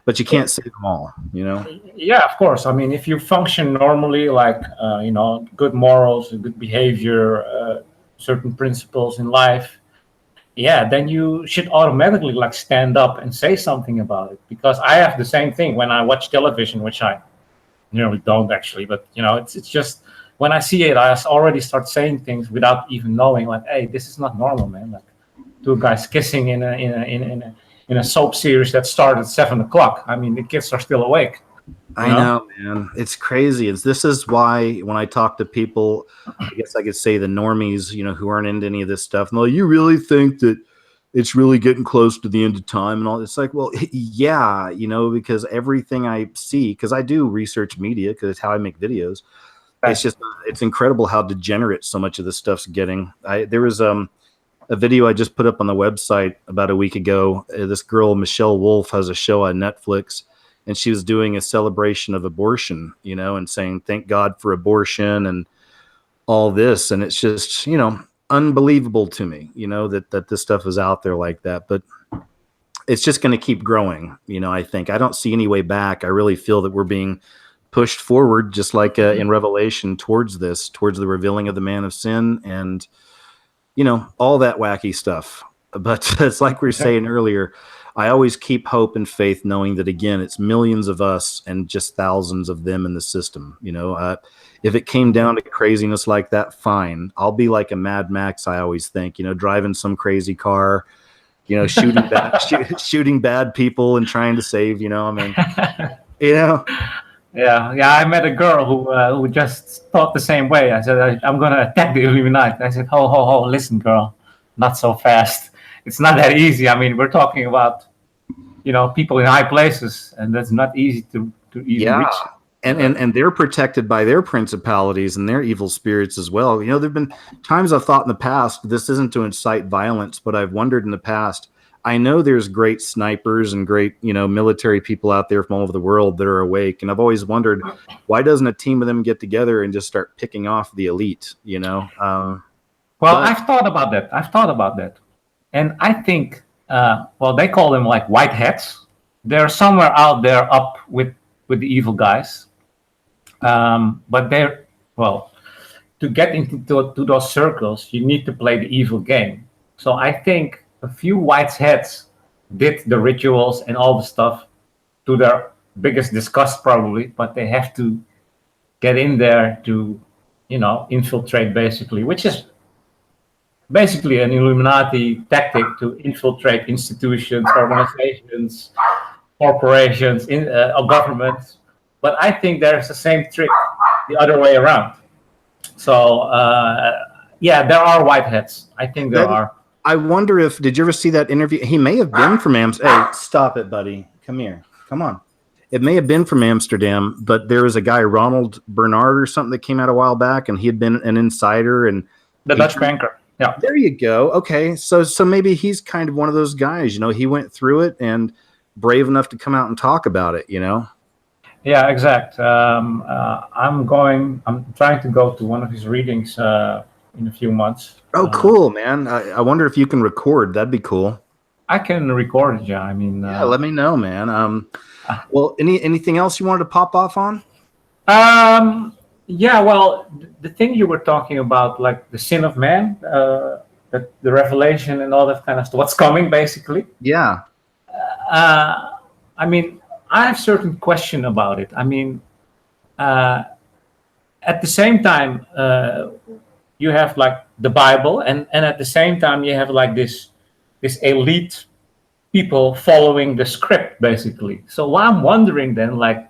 But you can't save them all, Yeah, of course. I mean, if you function normally, like good morals, good behavior, certain principles in life, yeah, then you should automatically like stand up and say something about it. Because I have the same thing when I watch television, which I nearly don't actually, but it's just when I see it, I already start saying things without even knowing, like, hey, this is not normal, man. Like two guys kissing in a soap series that started at 7:00. I mean, the kids are still awake. I know, man. It's crazy. This is why when I talk to people, I guess I could say the normies, who aren't into any of this stuff, and you really think that it's really getting close to the end of time and all. It's like, well, yeah, because everything I see, because I do research media, because it's how I make videos. Right. It's incredible how degenerate so much of this stuff's getting. There was a video I just put up on the website about a week ago. This girl, Michelle Wolf, has a show on Netflix, and she was doing a celebration of abortion, and saying, thank God for abortion and all this. And it's just, unbelievable to me, that this stuff is out there like that. But it's just going to keep growing. I think I don't see any way back. I really feel that we're being pushed forward, just like in Revelation, towards the revealing of the man of sin and, all that wacky stuff. But it's like we were saying earlier, I always keep hope and faith, knowing that, again, it's millions of us and just thousands of them in the system. If it came down to craziness like that, fine. I'll be like a Mad Max, I always think, driving some crazy car, shooting bad people and trying to save, Yeah, I met a girl who just thought the same way. I said, I'm going to attack the Illuminati. I said, ho, listen, girl, not so fast. It's not that easy. I mean, we're talking about, people in high places, and that's not easy to easily reach. And they're protected by their principalities and their evil spirits as well. There've been times I've thought in the past, this isn't to incite violence, but I've wondered in the past, I know there's great snipers and great, military people out there from all over the world that are awake. And I've always wondered, why doesn't a team of them get together and just start picking off the elite, Well, but- I've thought about that. And I think, they call them like white hats. They're somewhere out there up with the evil guys. But to get into to those circles, you need to play the evil game. So I think a few white hats did the rituals and all the stuff to their biggest disgust probably, but they have to get in there to, infiltrate basically, which is basically an Illuminati tactic to infiltrate institutions, organizations, corporations, or governments. But I think there's the same trick the other way around. So, there are white hats. I think there are. I wonder if, did you ever see that interview? He may have been from Amsterdam. Hey, stop it, buddy. Come here. Come on. It may have been from Amsterdam, but there was a guy, Ronald Bernard or something, that came out a while back, and he had been an insider. And The Dutch banker. Yeah. there you go. Okay. So maybe he's kind of one of those guys, he went through it and brave enough to come out and talk about it, Yeah, exact. I'm trying to go to one of his readings in a few months. Oh, cool, man. I wonder if you can record. That'd be cool. I can record it, yeah. I mean, Yeah, let me know, man. Well, anything else you wanted to pop off on? yeah, well, the thing you were talking about, like the sin of man, the revelation and all that kind of stuff, what's coming, basically. Yeah. I mean, I have certain question about it. I mean, at the same time, you have like the Bible, and at the same time, you have like this elite people following the script, basically. So what I'm wondering then, like,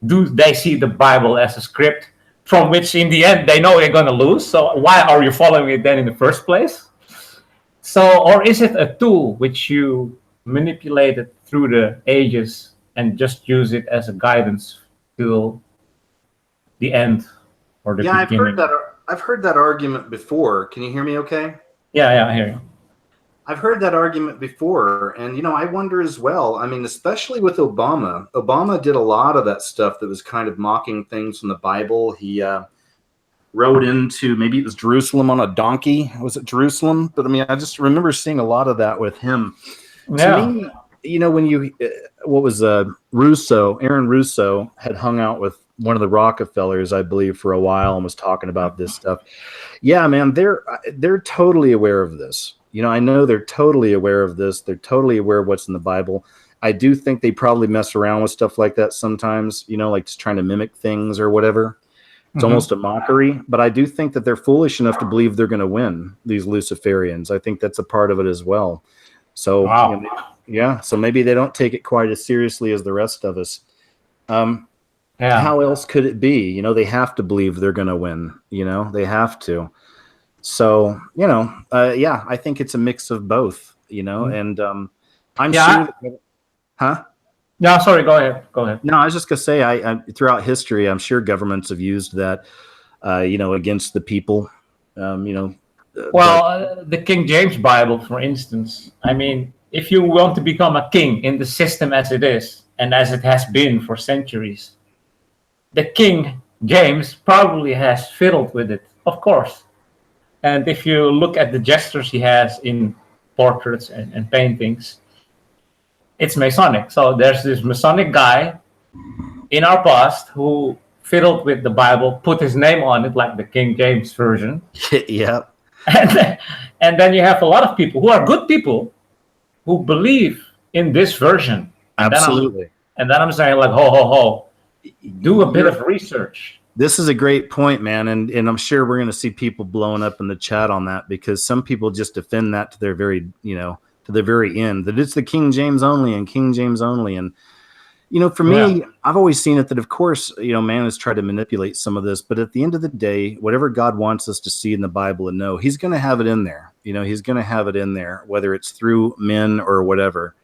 do they see the Bible as a script from which in the end they know they're going to lose? So why are you following it then in the first place? So, or is it a tool which you manipulated through the ages and just use it as a guidance till the end or the beginning? I've heard that argument before. Can you hear me okay? Yeah, I hear you. I've heard that argument before, and I wonder as well. I mean, especially with Obama. Obama did a lot of that stuff that was kind of mocking things from the Bible. He rode into, maybe it was Jerusalem on a donkey. Was it Jerusalem? But I mean, I just remember seeing a lot of that with him. Yeah. To me, when what was Aaron Russo had hung out with one of the Rockefellers, I believe, for a while and was talking about this stuff. Yeah, man, they're totally aware of this. I know they're totally aware of this. They're totally aware of what's in the Bible. I do think they probably mess around with stuff like that sometimes, like just trying to mimic things or whatever. It's almost a mockery. But I do think that they're foolish enough to believe they're going to win, these Luciferians. I think that's a part of it as well. So, Wow. So maybe they don't take it quite as seriously as the rest of us. How else could it be? They have to believe they're going to win. They have to. So, I think it's a mix of both, and I'm sure. Huh? No, sorry, go ahead. No, I was just going to say, I throughout history, I'm sure governments have used that, against the people, the King James Bible, for instance, I mean, if you want to become a king in the system as it is, and as it has been for centuries, the King James probably has fiddled with it, of course. And if you look at the gestures he has in portraits and paintings, it's Masonic. So there's this Masonic guy in our past who fiddled with the Bible, put his name on it, like the King James version. Yeah. And then you have a lot of people who are good people who believe in this version. Absolutely. And then I'm saying, like, ho, do a bit of research. This is a great point, man, and I'm sure we're going to see people blowing up in the chat on that, because some people just defend that to their very, to the very end, that it's the King James only and King James only. And, for me, I've always seen it that, of course, man has tried to manipulate some of this, but at the end of the day, whatever God wants us to see in the Bible and know, he's going to have it in there. He's going to have it in there, whether it's through men or whatever.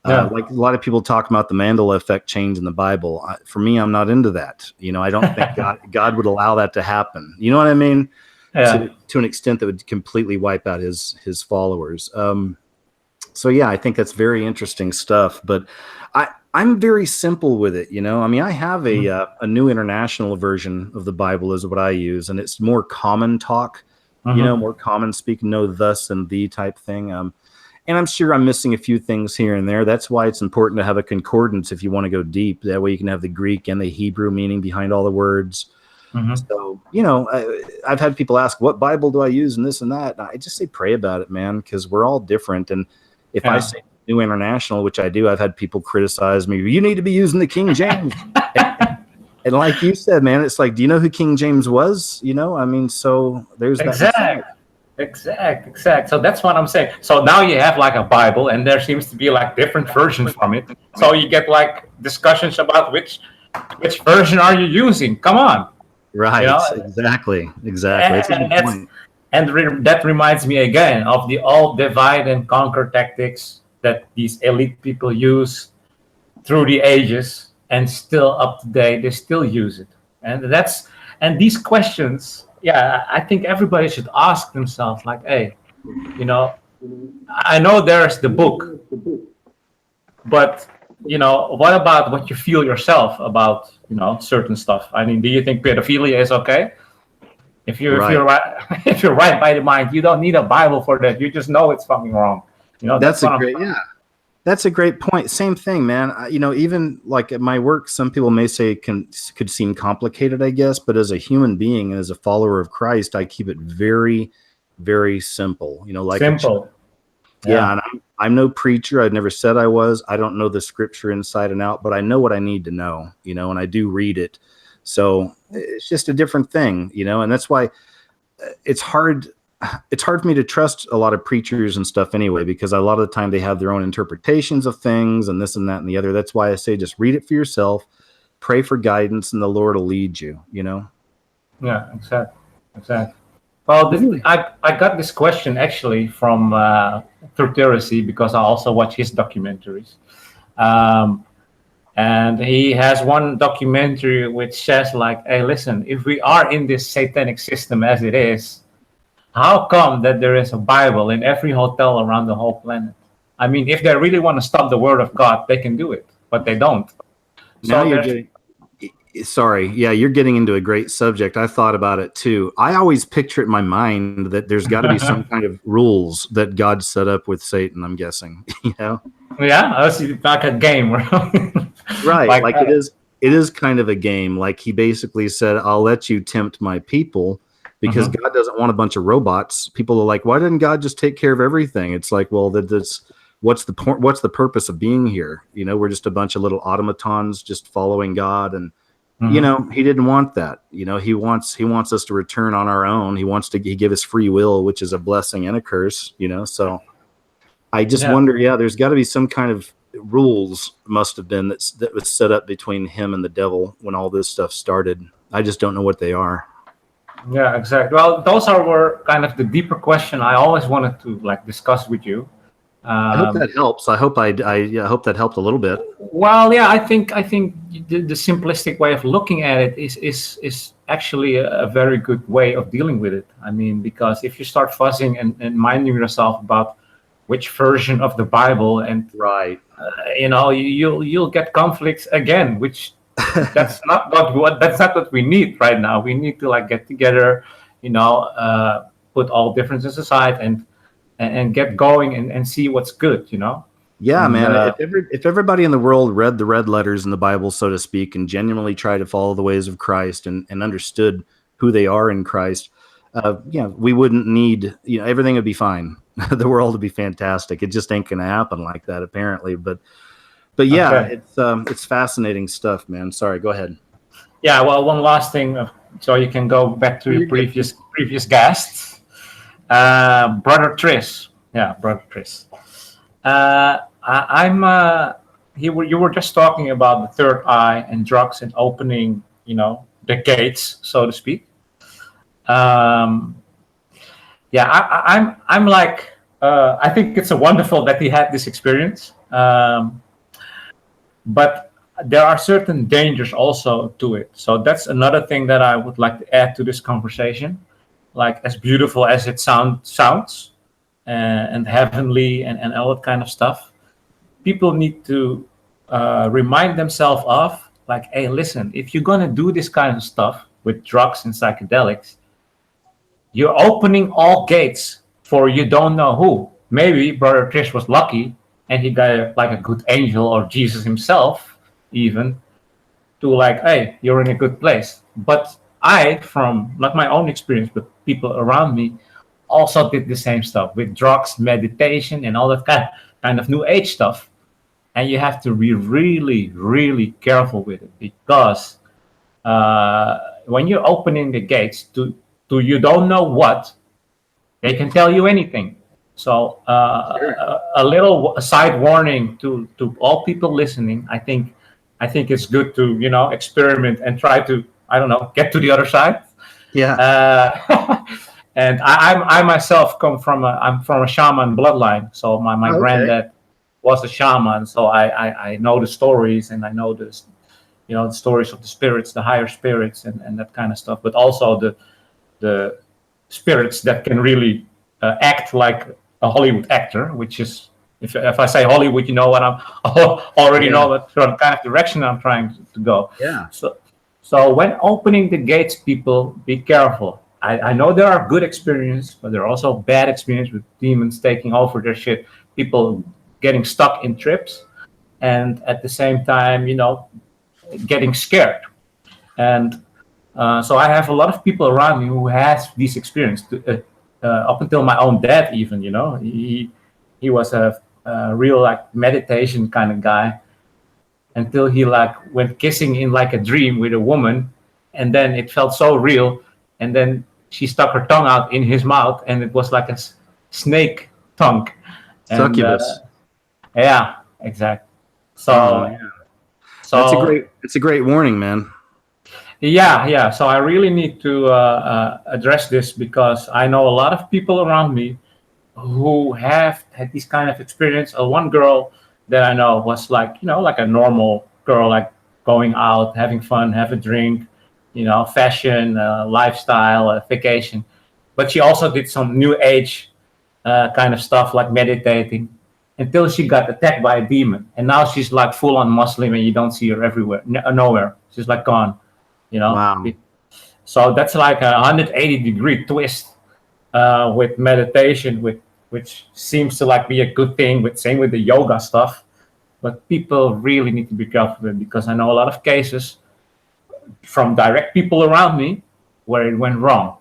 Like a lot of people talk about the Mandela effect change in the Bible. For me, I'm not into that. I don't think God would allow that to happen. You know what I mean? Yeah. To an extent that would completely wipe out his followers. So yeah, I think that's very interesting stuff. But I'm very simple with it, you know. I mean, I have a New International version of the Bible is what I use, and it's more common talk, you know, more common speak, no thus and thee type thing. And I'm sure I'm missing a few things here and there. That's why it's important to have a concordance if you want to go deep. That way you can have the Greek and the Hebrew meaning behind all the words. So, you know, I've had people ask, what Bible do I use and this and that? And I just say, pray about it, man, because we're all different. And if I say New International, which I do, I've had people criticize me. You need to be using the King James. and like you said, man, it's like, do you know who King James was? You know, I mean, so there's that. Exact. So that's what I'm saying. So now you have like a Bible, and there seems to be like different versions from it. So you get like discussions about which version are you using? Come on. Right. You know? Exactly. And that reminds me again of the old divide and conquer tactics that these elite people use through the ages, and still up to date, they still use it. And these questions, I think everybody should ask themselves, like, hey, you know, I know there's the book, but, you know, what about what you feel yourself about, you know, certain stuff? I mean, do you think pedophilia is okay? If you're right by the mind, you don't need a Bible for that. You just know it's fucking wrong. You know, that's a great point. Same thing, man. You know, even like at my work, some people may say could seem complicated, I guess, but as a human being and as a follower of Christ, I keep it very, very simple. You know, like simple. And I'm no preacher. I've never said I was. I don't know the scripture inside and out, but I know what I need to know, you know, and I do read it. So it's just a different thing, you know, and that's why it's hard for me to trust a lot of preachers and stuff anyway, because a lot of the time they have their own interpretations of things and this and that and the other. That's why I say just read it for yourself, pray for guidance, and the Lord will lead you, you know? Yeah, exactly. Well, I got this question actually from through Heresy, because I also watch his documentaries. And he has one documentary which says like, hey, listen, if we are in this satanic system as it is, how come that there is a Bible in every hotel around the whole planet? I mean, if they really want to stop the word of God, they can do it, but they don't. Now you're getting into a great subject. I thought about it too. I always picture it in my mind that there's got to be some kind of rules that God set up with Satan, I'm guessing, you know? Yeah, I see like a game. Right, like it is kind of a game. Like he basically said, I'll let you tempt my people, because God doesn't want a bunch of robots. People are like, why didn't God just take care of everything? It's like, well, what's the point? What's the purpose of being here? You know, we're just a bunch of little automatons just following God. And, you know, he didn't want that. You know, he wants us to return on our own. He give us free will, which is a blessing and a curse, you know? So I just wonder, there's got to be some kind of rules must have been that was set up between him and the devil when all this stuff started. I just don't know what they are. Yeah, exactly. Well, those were kind of the deeper question I always wanted to like discuss with you. I hope that helps. I hope I hope that helped a little bit. Well, yeah, I think the simplistic way of looking at it is actually a very good way of dealing with it. I mean, because if you start fussing and minding yourself about which version of the Bible, and you know, you'll get conflicts again, which that's not what we need right now. We need to like get together, you know, put all differences aside and get going and see what's good, you know. Yeah, man. If everybody in the world read the red letters in the Bible, so to speak, and genuinely tried to follow the ways of Christ and understood who they are in Christ, we wouldn't need, you know, everything would be fine. The world would be fantastic. It just ain't gonna happen like that, apparently. But yeah, it's fascinating stuff, man. Sorry, go ahead. Yeah, well, one last thing, so you can go back to your previous guests, Brother Tris. Yeah, Brother Tris. You were just talking about the third eye and drugs and opening, you know, the gates, so to speak. I'm like, I think it's wonderful that he had this experience. But there are certain dangers also to it. So that's another thing that I would like to add to this conversation. Like, as beautiful as it sounds, and heavenly and all that kind of stuff, people need to remind themselves of, like, hey, listen, if you're gonna do this kind of stuff with drugs and psychedelics, you're opening all gates for you don't know who. Maybe Brother Chris was lucky and he got like a good angel or Jesus himself, even to like, hey, you're in a good place. But I, from like my own experience with people around me, also did the same stuff with drugs, meditation, and all that kind of new age stuff. And you have to be really, really careful with it because when you're opening the gates to you don't know what, they can tell you anything. So a little side warning to all people listening. I think it's good to experiment and try to, I don't know, get to the other side. Yeah. And I myself I'm from a shaman bloodline. So my Okay. granddad was a shaman. So I know the stories and I know the stories of the spirits, the higher spirits, and that kind of stuff. But also the spirits that can really act like a Hollywood actor, which is, if I say Hollywood, you know what I'm already know what kind of direction I'm trying to go. Yeah. So when opening the gates, people, be careful. I know there are good experiences, but there are also bad experiences with demons taking over their shit. People getting stuck in trips, and at the same time, getting scared. And so I have a lot of people around me who has these experiences. Up until my own dad, even, he was a real like meditation kind of guy until he like went kissing in like a dream with a woman, and then it felt so real, and then she stuck her tongue out in his mouth, and it was like a snake tongue. Succubus. Yeah, exactly. So, It's a great warning, man. Yeah. So I really need to address this because I know a lot of people around me who have had this kind of experience. One girl that I know was like, like a normal girl, like going out, having fun, have a drink, fashion, lifestyle, vacation. But she also did some new age kind of stuff like meditating until she got attacked by a demon. And now she's like full on Muslim and you don't see her everywhere, nowhere. She's like gone. Wow. So that's like a 180-degree twist with meditation, which seems to like be a good thing. Same with the yoga stuff, but people really need to be careful with it because I know a lot of cases from direct people around me where it went wrong.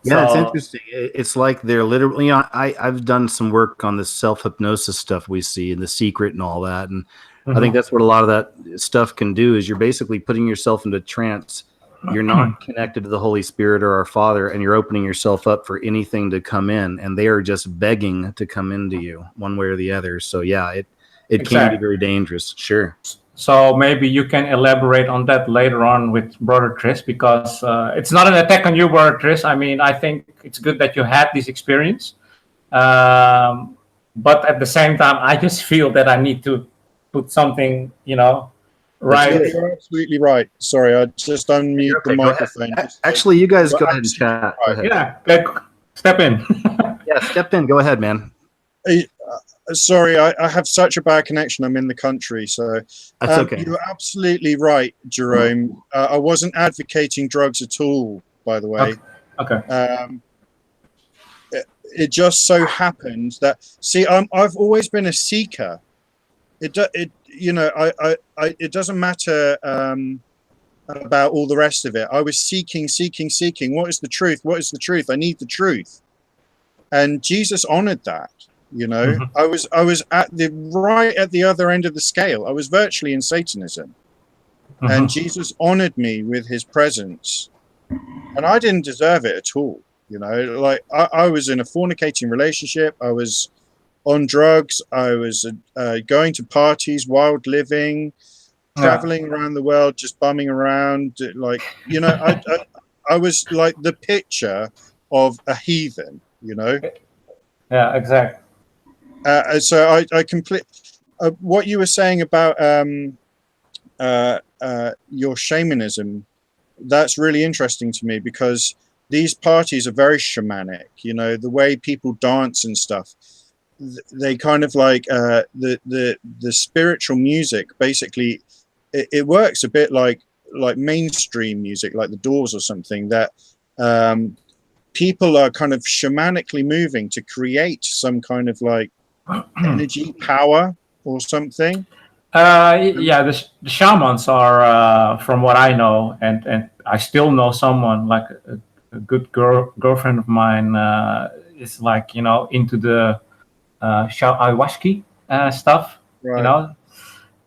Yeah, it's interesting. It's like they're literally. I've done some work on this self-hypnosis stuff we see in The Secret and all that, and I think that's what a lot of that stuff can do is you're basically putting yourself into trance. You're not connected to the Holy Spirit or our Father, and you're opening yourself up for anything to come in, and they are just begging to come into you one way or the other. So yeah, it can be very dangerous. Sure. So maybe you can elaborate on that later on with Brother Chris, because it's not an attack on you, Brother Chris. I mean, I think it's good that you had this experience. But at the same time, I just feel that I need to put something, right. You're absolutely right. Sorry, I just unmute the microphone. Actually, you guys go ahead and chat. Right. Yeah, step in. Yeah, step in. Go ahead, man. Sorry, I have such a bad connection. I'm in the country, so That's okay. you're absolutely right, Jerome. I wasn't advocating drugs at all, by the way. Okay. It just so happened that I've always been a seeker. It doesn't matter about all the rest of it. I was seeking. What is the truth? What is the truth? I need the truth, and Jesus honored that. I was right at the other end of the scale. I was virtually in Satanism, and Jesus honored me with his presence, and I didn't deserve it at all. Like I was in a fornicating relationship. I was on drugs. I was going to parties, wild living, traveling around the world, just bumming around. Like, I was like the picture of a heathen, Yeah, exactly. So I complete what you were saying about your shamanism. That's really interesting to me because these parties are very shamanic. You know, the way people dance and stuff. They kind of like the spiritual music. Basically, it works a bit like mainstream music, like the Doors or something. That people are kind of shamanically moving to create some kind of like energy power or something. Yeah, the shamans are, from what I know, and I still know someone like a good girlfriend of mine is like, you know, into the ayahuasca stuff, Right. you know,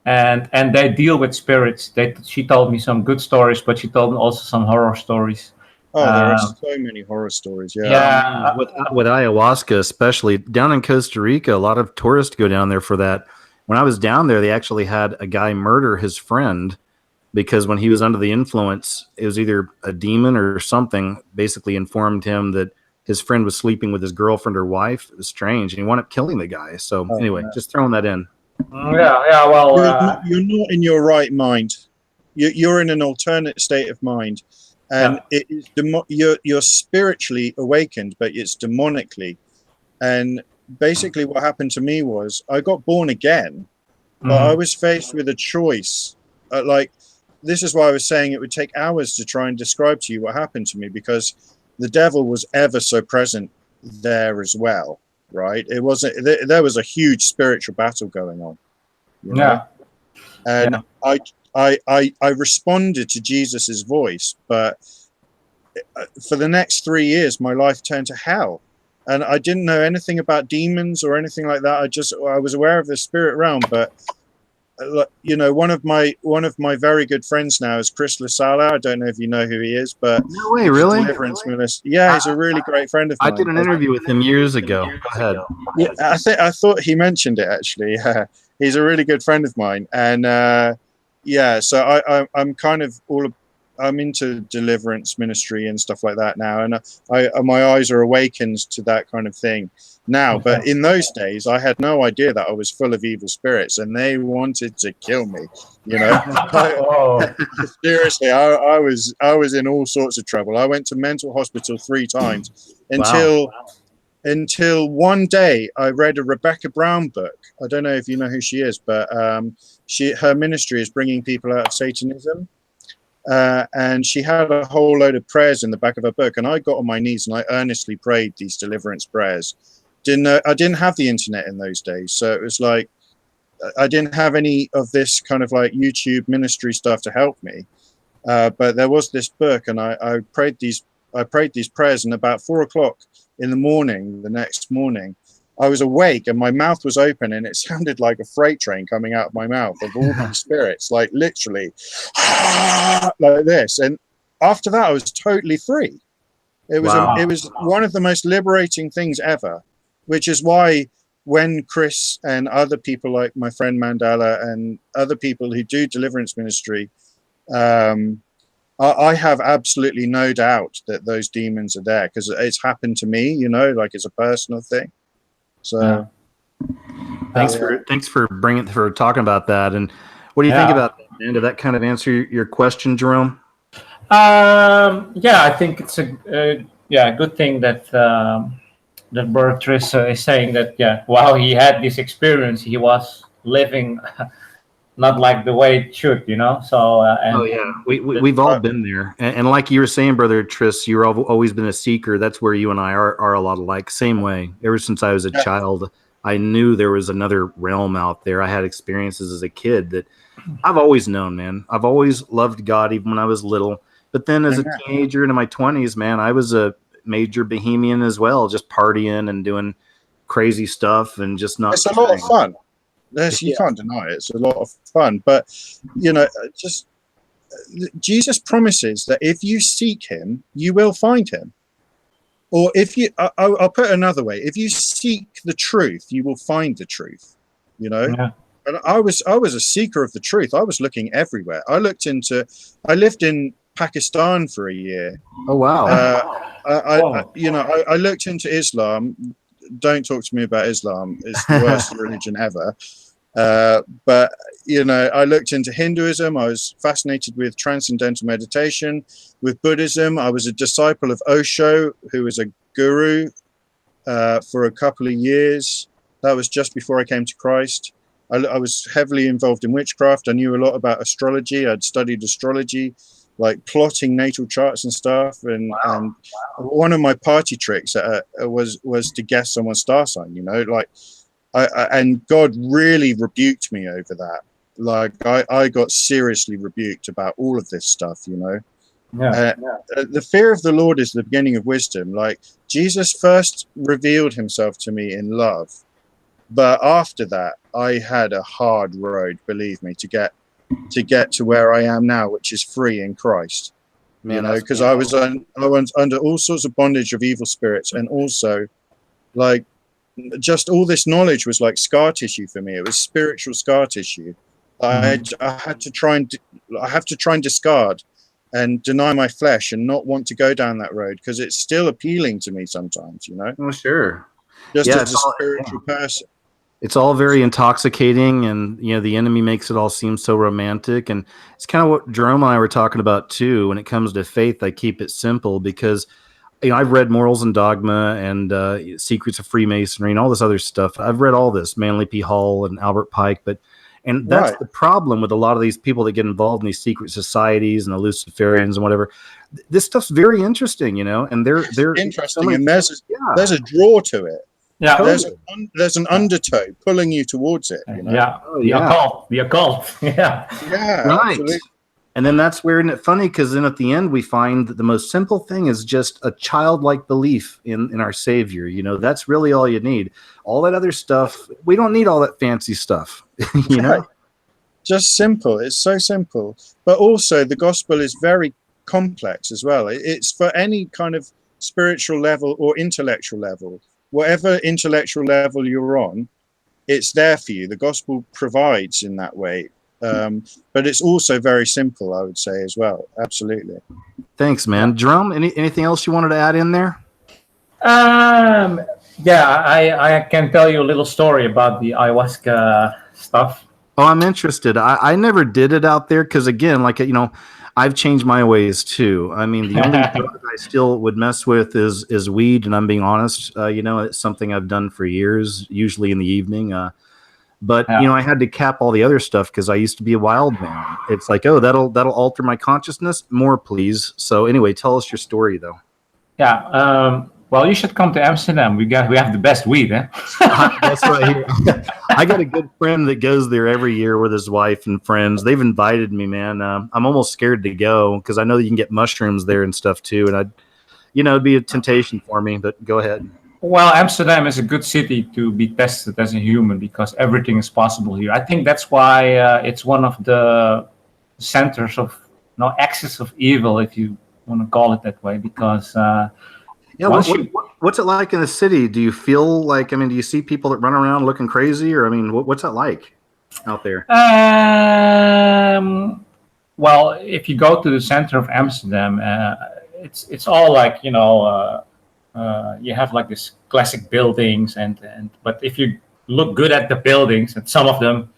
and they deal with spirits. She told me some good stories, but she told me also some horror stories. Oh, there are so many horror stories. Yeah. Yeah, With ayahuasca, especially down in Costa Rica, a lot of tourists go down there for that. When I was down there, they actually had a guy murder his friend because when he was under the influence, it was either a demon or something basically informed him that his friend was sleeping with his girlfriend or wife. It was strange, and he wound up killing the guy. So anyway, just throwing that in. yeah. Well, you're not in your right mind. You're in an alternate state of mind, and it is you're spiritually awakened, but it's demonically. And basically, what happened to me was I got born again, but I was faced with a choice. Like, this is why I was saying it would take hours to try and describe to you what happened to me, because the devil was ever so present there as well. Right? It wasn't. There was a huge spiritual battle going on. You know? And I responded to Jesus's voice, but for the next 3 years, my life turned to hell, and I didn't know anything about demons or anything like that. I was aware of the spirit realm, but you know, one of my very good friends now is Chris LaSala. I don't know if you know who he is, but no way, really? Yeah, he's a really great friend of mine. I did an interview with him years ago. Go ahead. Yeah, I thought he mentioned it actually. He's a really good friend of mine, and so I'm kind of I'm into deliverance ministry and stuff like that now, and my eyes are awakened to that kind of thing now. But in those days, I had no idea that I was full of evil spirits, and they wanted to kill me. You know, seriously, I was in all sorts of trouble. I went to mental hospital 3 times until one day I read a Rebecca Brown book. I don't know if you know who she is, but her ministry is bringing people out of Satanism. And she had a whole load of prayers in the back of her book, and I got on my knees and I earnestly prayed these deliverance prayers. I didn't have the internet in those days, so it was like I didn't have any of this kind of like YouTube ministry stuff to help me. But there was this book, and I prayed these prayers, and about 4 o'clock in the morning, the next morning, I was awake and my mouth was open, and it sounded like a freight train coming out of my mouth of all these spirits, like literally like this. And after that, I was totally free. It was one of the most liberating things ever, which is why when Chris and other people like my friend Mandela and other people who do deliverance ministry, I have absolutely no doubt that those demons are there, because it's happened to me, you know, like it's a personal thing. So thanks for talking about that. And what do you think about that, man? Did that kind of answer your question, Jerome? I think it's a good thing that that Brother Tris is saying that while he had this experience, he was living not like the way it should, you know. So we've all been there, and like you were saying, Brother Tris, you've always been a seeker. That's where you and I are a lot alike. Same way. Ever since I was a child, I knew there was another realm out there. I had experiences as a kid that I've always known, man. I've always loved God, even when I was little. But then as a teenager into my 20s, man, I was a major bohemian as well, just partying and doing crazy stuff and just not. It's a lot of fun. You can't deny it. It's a lot of fun. But, you know, just Jesus promises that if you seek him, you will find him. Or if you, I'll put it another way, if you seek the truth, you will find the truth, you know? Yeah. And I was a seeker of the truth. I was looking everywhere. I lived in Pakistan for a year. Oh, wow. I looked into Islam. Don't talk to me about Islam. It's the worst religion ever. But I looked into Hinduism. I was fascinated with transcendental meditation. With Buddhism, I was a disciple of Osho, who was a guru for a couple of years. That was just before I came to Christ. I was heavily involved in witchcraft. I knew a lot about astrology. I'd studied astrology, like plotting natal charts and stuff. And one of my party tricks was to guess someone's star sign. And God really rebuked me over that. Like I got seriously rebuked about all of this stuff. The fear of the Lord is the beginning of wisdom. Like Jesus first revealed himself to me in love. But after that, I had a hard road, believe me, to get to where I am now, which is free in Christ. Because I was under all sorts of bondage of evil spirits, and also, like, just all this knowledge was like scar tissue for me. It was spiritual scar tissue. I have to try and discard and deny my flesh and not want to go down that road, because it's still appealing to me sometimes. Oh, sure. Just as a spiritual person. It's all very intoxicating, and the enemy makes it all seem so romantic. And it's kind of what Jerome and I were talking about too. When it comes to faith, I keep it simple because I've read Morals and Dogma and Secrets of Freemasonry and all this other stuff. I've read all this, Manly P. Hall and Albert Pike, and that's the problem with a lot of these people that get involved in these secret societies and the Luciferians and whatever. This stuff's very interesting, and they're interesting, and there's a draw to it. Yeah, there's an undertow pulling you towards it. Yeah, the occult. Yeah, right. Absolutely. And then that's where, isn't it funny? Because then at the end we find that the most simple thing is just a childlike belief in our Savior. That's really all you need. All that other stuff, we don't need all that fancy stuff. Right. Just simple. It's so simple, but also the gospel is very complex as well. It's for any kind of spiritual level or intellectual level. Whatever intellectual level you're on, it's there for you. The gospel provides in that way. But it's also very simple, I would say, as well. Absolutely. Thanks, man. Jerome, anything else you wanted to add in there? I can tell you a little story about the ayahuasca stuff. Oh, I'm interested. I never did it out there because, again, I've changed my ways too. I mean, the only drug I still would mess with is weed, and I'm being honest. It's something I've done for years, usually in the evening. But I had to cap all the other stuff because I used to be a wild man. It's like, oh, that'll alter my consciousness. More, please. So anyway, tell us your story, though. Yeah. Well, you should come to Amsterdam. We have the best weed, eh? That's right. I got a good friend that goes there every year with his wife and friends. They've invited me, man. I'm almost scared to go because I know you can get mushrooms there and stuff too. And it'd be a temptation for me. But go ahead. Well, Amsterdam is a good city to be tested as a human because everything is possible here. I think that's why it's one of the centers of axis of evil, if you want to call it that way, because. What's it like in the city? Do you feel like, do you see people that run around looking crazy, or what's that like out there? Well, if you go to the center of Amsterdam, it's all like you have like this classic buildings, but if you look good at the buildings, and some of them,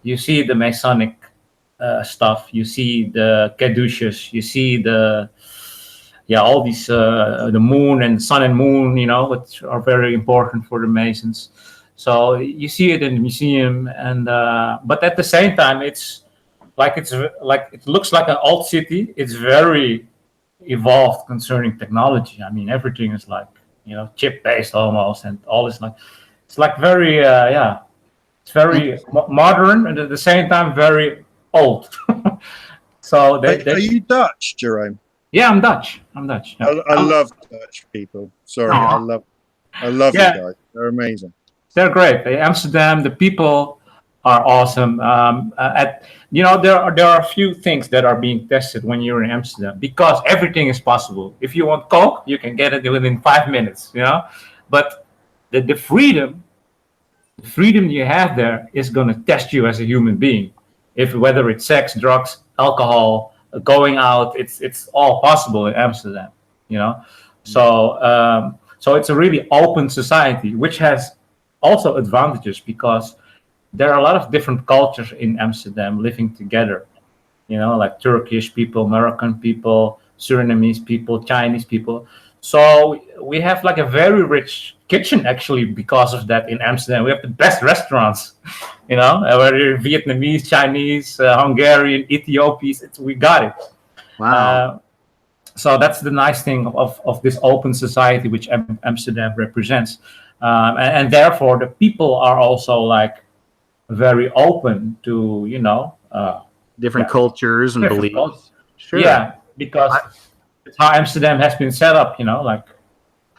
you see the Masonic stuff, you see the caduceus, you see all these the moon and sun and moon, which are very important for the Masons. So you see it in the museum, and but at the same time, it looks like an old city. It's very evolved concerning technology. I mean, everything is like chip based almost, and all is it's like very it's very modern and at the same time very old. So are you Dutch, Jerome? Yeah, I'm Dutch. Yeah. I love Dutch people. Sorry, I love you guys. They're amazing. They're great. Amsterdam, the people are awesome. There are a few things that are being tested when you're in Amsterdam because everything is possible. If you want Coke, you can get it within 5 minutes. But the freedom you have there is going to test you as a human being. Whether it's sex, drugs, alcohol. Going out, it's all possible in Amsterdam, So it's a really open society, which has also advantages because there are a lot of different cultures in Amsterdam living together. Like Turkish people, Moroccan people, Surinamese people, Chinese people. So we have like a very rich kitchen actually because of that in Amsterdam. We have the best restaurants, whether you're Vietnamese, Chinese, Hungarian, Ethiopians, we got it. Wow. So that's the nice thing of this open society which Amsterdam represents. And therefore the people are also like very open to, Different cultures and different beliefs. cultures. Sure. Yeah, because it's how Amsterdam has been set up, like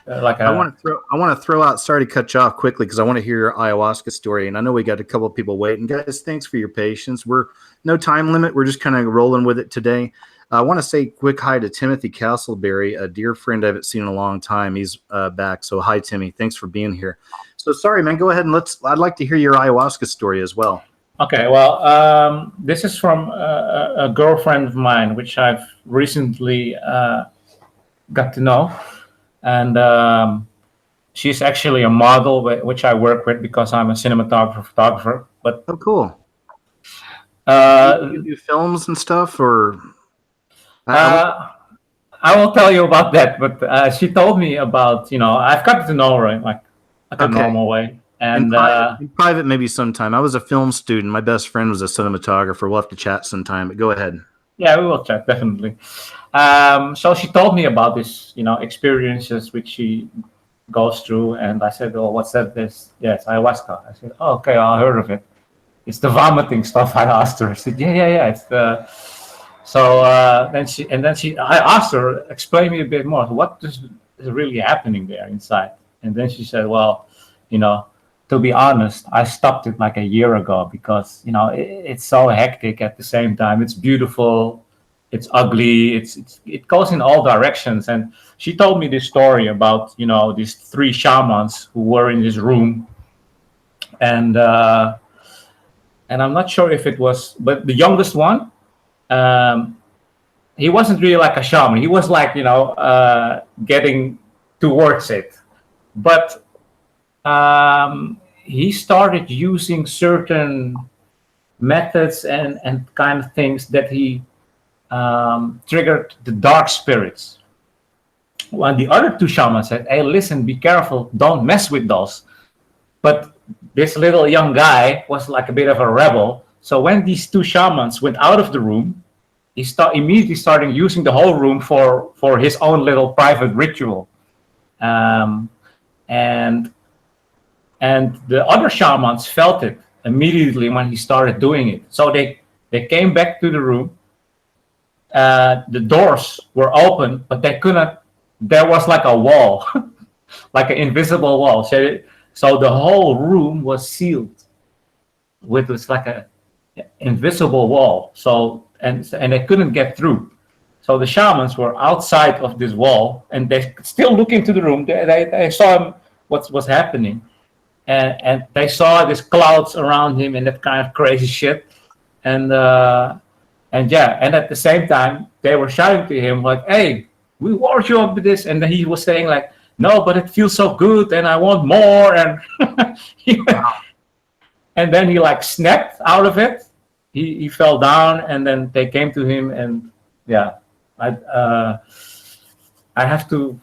I want to throw out. Sorry to cut you off quickly because I want to hear your ayahuasca story, and I know we got a couple of people waiting. Guys, thanks for your patience. We're no time limit. We're just kind of rolling with it today. I want to say quick hi to Timothy Castleberry, a dear friend I haven't seen in a long time. He's back, so hi Timmy. Thanks for being here. So sorry, man. Go ahead and I'd like to hear your ayahuasca story as well. Okay, well, this is from a girlfriend of mine, which I've recently got to know. And she's actually a model, which I work with because I'm a cinematographer, photographer. But oh, cool. You do films and stuff, or? I will tell you about that. But she told me about, I've gotten to know her in like a normal way. And in private, maybe sometime. I was a film student. My best friend was a cinematographer. We'll have to chat sometime. But go ahead. Yeah, we will chat definitely. So she told me about this, experiences which she goes through, and I said, "Oh, what's that?" Yes, ayahuasca. I said, "Oh, okay, I heard of it. It's the vomiting stuff." I asked her. I said, "Yeah. It's the." So I asked her, "Explain me a bit more. What is really happening there inside?" And then she said, "Well, to be honest, I stopped it like a year ago because it's so hectic at the same time. It's beautiful, it's ugly, it goes in all directions." And she told me this story about these 3 shamans who were in this room, and I'm not sure if it was, but the youngest one, he wasn't really like a shaman. He was like getting towards it, but he started using certain methods and kind of things that he triggered the dark spirits. When the other 2 shamans said, "Hey, listen, be careful, don't mess with those." But this little young guy was like a bit of a rebel. So when these 2 shamans went out of the room, he immediately started using the whole room for his own little private ritual. And the other shamans felt it immediately when he started doing it. So they came back to the room. The doors were open, but they couldn't. There was like a wall, like an invisible wall. So the whole room was sealed with this like a invisible wall. So and they couldn't get through. So the shamans were outside of this wall, and they still look into the room. They saw what was happening. And they saw these clouds around him and that kind of crazy shit, and at the same time they were shouting to him like, "Hey, we warned you of this," and then he was saying like, "No, but it feels so good and I want more," and and then he like snapped out of it. He fell down, and then they came to him, and I have to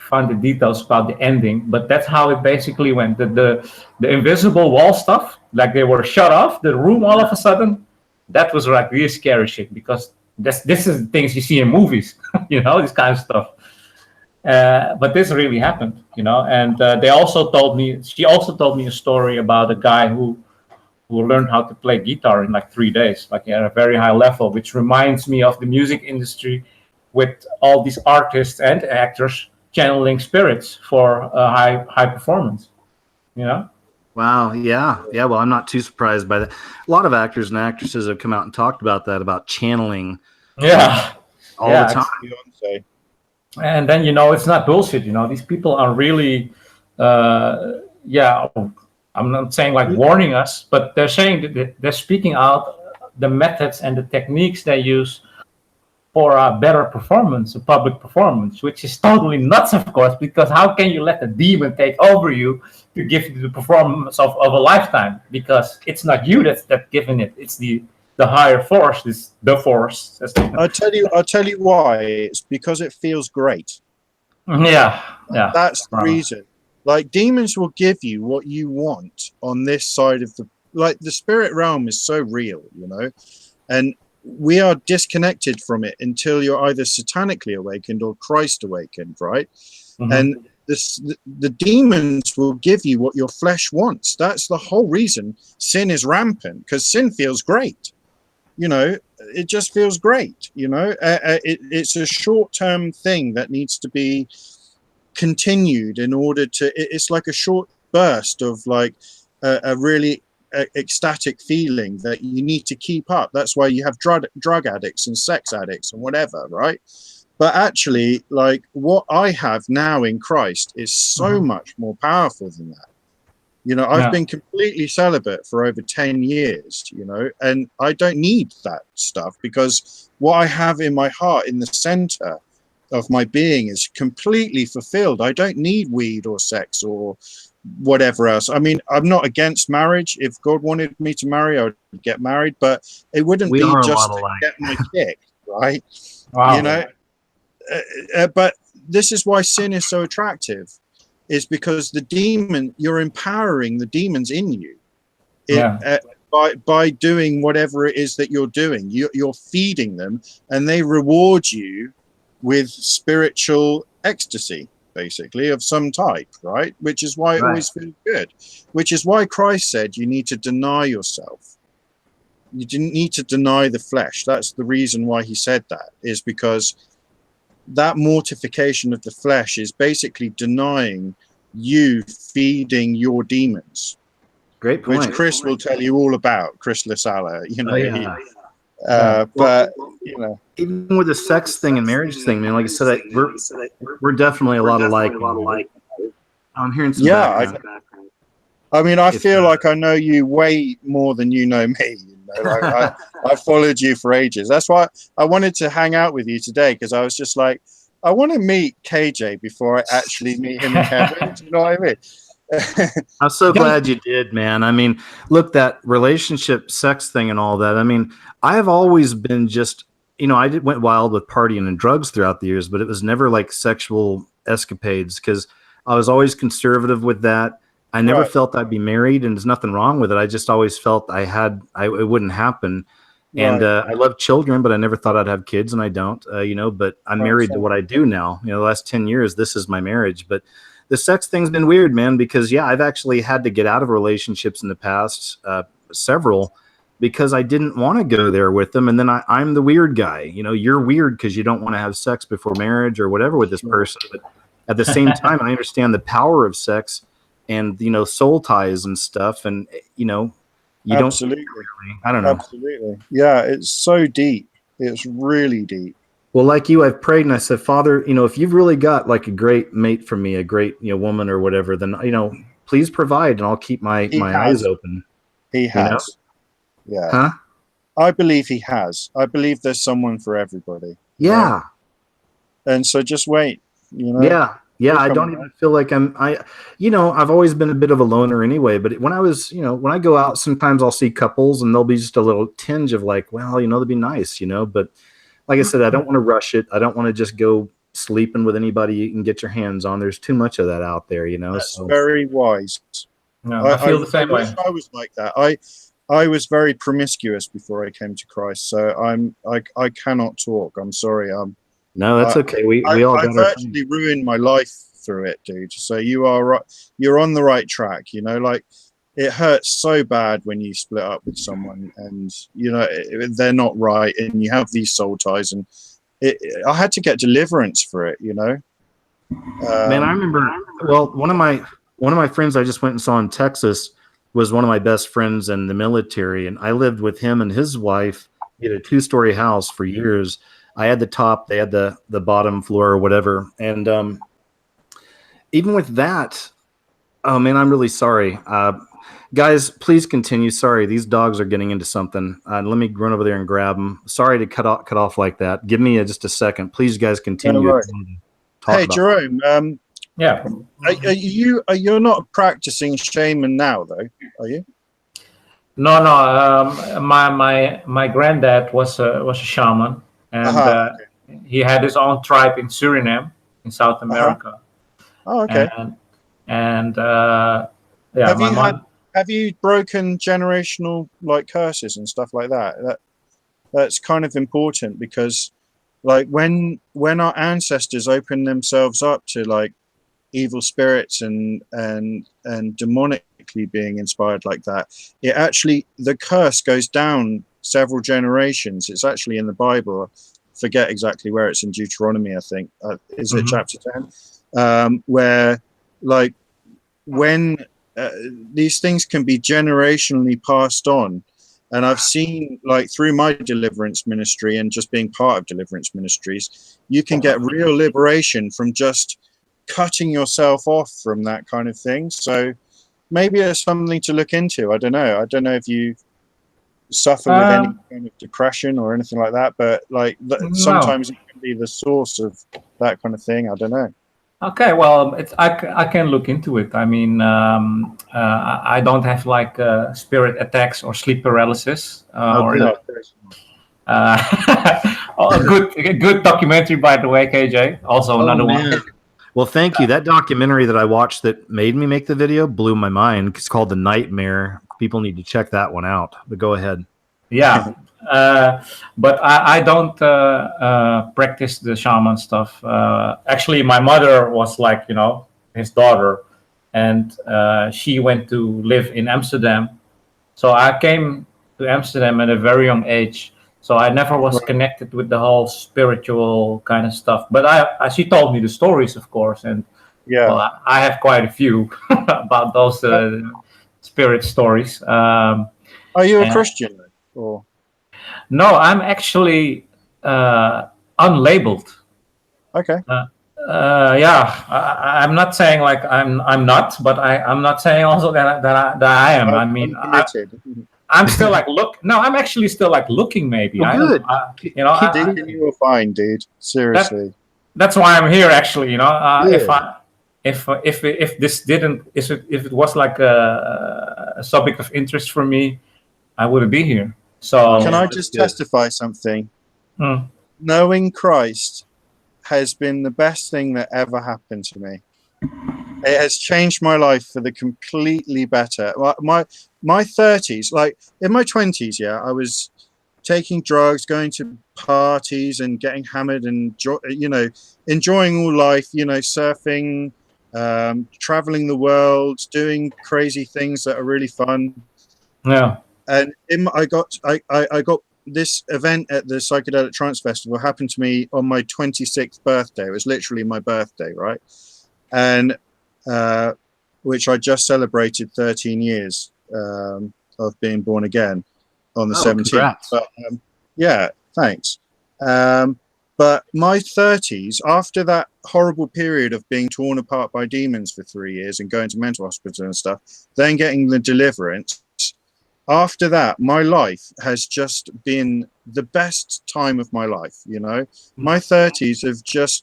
find the details about the ending, but that's how it basically went. The invisible wall stuff, like they were shut off the room all of a sudden. That was like really scary shit because this is the things you see in movies, this kind of stuff. But this really happened, And she also told me a story about a guy who learned how to play guitar in like 3 days, like at a very high level, which reminds me of the music industry with all these artists and actors channeling spirits for high performance, Wow. Yeah. Well, I'm not too surprised by that. A lot of actors and actresses have come out and talked about that, about channeling. All the time. Beyonce. And then it's not bullshit. These people are really, I'm not saying like warning us, but they're saying that they're speaking out the methods and the techniques they use for a better performance, a public performance, which is totally nuts, of course, because how can you let a demon take over you to give you the performance of a lifetime? Because it's not you that's giving it; it's the higher force, the force. I'll tell you why. It's because it feels great. Yeah. That's the reason. Like, demons will give you what you want on this side of the spirit realm is so real, and we are disconnected from it until you're either satanically awakened or Christ awakened, right? Mm-hmm. And the demons will give you what your flesh wants. That's the whole reason sin is rampant, because sin feels great. It just feels great. It's a short-term thing that needs to be continued in order to. It's like a short burst of like a really ecstatic feeling that you need to keep up. That's why you have drug addicts and sex addicts and whatever, right? But actually, like, what I have now in Christ is so much more powerful than that. I've been completely celibate for over 10 years, and I don't need that stuff, because what I have in my heart, in the center of my being, is completely fulfilled. I don't need weed or sex or whatever else. I mean, I'm not against marriage. If God wanted me to marry, I would get married, but it wouldn't be just to get my kick, right? Wow. But this is why sin is so attractive, is because you're empowering the demons in you. By doing whatever it is that you're doing. You're feeding them, and they reward you with spiritual ecstasy, basically, of some type, right? Which is why it always feels good. Which is why Christ said you need to deny yourself. You didn't need to deny the flesh. That's the reason why he said that, is because that mortification of the flesh is basically denying you feeding your demons. Great point. Which Chris will tell you all about, Chris LaSala, but even with the sex thing and marriage thing, man, like I said, we're definitely a lot alike. I'm hearing some background. I mean, I feel like I know you way more than you know me. I followed you for ages. That's why I wanted to hang out with you today, because I was just like, I want to meet KJ before I actually meet him in heaven. Do you know what I mean? I'm so glad you did, man. I mean, look, that relationship sex thing and all that. I mean, I have always been just, I went wild with partying and drugs throughout the years, but it was never like sexual escapades, because I was always conservative with that. I never felt I'd be married, and there's nothing wrong with it. I just always felt it wouldn't happen. And I love children, but I never thought I'd have kids, and I don't, but I'm married to what I do now. The last 10 years, this is my marriage. But the sex thing's been weird, man, because, I've actually had to get out of relationships in the past, several, because I didn't want to go there with them. And then I'm the weird guy. You're weird because you don't want to have sex before marriage or whatever with this person. But at the same time, I understand the power of sex and, soul ties and stuff. And, you absolutely. I don't know. Absolutely. Yeah, it's so deep. It's really deep. Well, like you, I've prayed and I said, Father, if you've really got like a great mate for me, a great, woman or whatever, then, please provide, and I'll keep my eyes open. He has. Yeah. Huh? I believe he has. I believe there's someone for everybody. Yeah. And so just wait, Yeah, I don't even feel like I've always been a bit of a loner anyway, but when when I go out, sometimes I'll see couples and there'll be just a little tinge of like, well, that'd be nice, but like I said, I don't want to rush it. I don't want to just go sleeping with anybody you can get your hands on. There's too much of that out there, That's very wise. No, I feel the same way. I was like that. I was very promiscuous before I came to Christ, so I cannot talk. I'm sorry. No, that's okay. We all got I've actually ruined my life through it, dude. So you're on the right track. Like, it hurts so bad when you split up with someone and they're not right, and you have these soul ties, and I had to get deliverance for it. Man, I remember. Well, one of my friends I just went and saw in Texas was one of my best friends in the military, and I lived with him and his wife. He had a 2-story house for years. I had the top, they had the bottom floor or whatever. And even with that, oh man, I'm really sorry. Guys, please continue. Sorry, these dogs are getting into something. Let me run over there and grab them. Sorry to cut off like that. Give me just a second, please. Guys, continue. No worries. Hey, about Jerome. Yeah. You're not practicing shaman now, though, are you? No. My granddad was a shaman, and he had his own tribe in Suriname, in South America. Oh, okay. And have you broken generational curses and stuff like that? That's kind of important, because when our ancestors open themselves up to evil spirits and demonically being inspired like that, the curse goes down several generations. It's actually in the Bible. I forget exactly where. It's in Deuteronomy, I think. Is it chapter 10? Where when these things can be generationally passed on. And I've seen, through my deliverance ministry and just being part of deliverance ministries, you can get real liberation from just cutting yourself off from that kind of thing. So maybe there's something to look into. I don't know if you suffer with any kind of depression or anything like that, but sometimes it can be the source of that kind of thing. I don't know. Okay, well, I can look into it. I mean, I don't have spirit attacks or sleep paralysis. A good documentary, by the way, KJ. Also another one. Well, thank you. That documentary that I watched that made me make the video blew my mind. It's called The Nightmare. People need to check that one out. But go ahead. Yeah. But I don't practice the shaman stuff. Actually, my mother was his daughter, and she went to live in Amsterdam. So I came to Amsterdam at a very young age. So I never was connected with the whole spiritual kind of stuff. But she told me the stories, of course, and I have quite a few about those spirit stories. Are you a Christian or? No, I'm actually unlabeled. Okay. I'm not saying I'm not, but I'm not saying also that I am. I mean, I'm still I'm actually still looking. Maybe good. You were fine, dude. Seriously. That's why I'm here. Actually, if this didn't, if it was a subject of interest for me, I wouldn't be here. So can I just testify something? Knowing Christ has been the best thing that ever happened to me. It has changed my life for the completely better. My 30s, in my 20s, I was taking drugs, going to parties and getting hammered and enjoying all life, surfing, traveling the world, doing crazy things that are really fun. Yeah. And I got this event at the Psychedelic Trance Festival happened to me on my 26th birthday. It was literally my birthday, right? And which I just celebrated 13 years of being born again on the 17th. Congrats. But thanks. But my 30s, after that horrible period of being torn apart by demons for 3 years and going to mental hospital and stuff, then getting the deliverance. After that, my life has just been the best time of my life. My 30s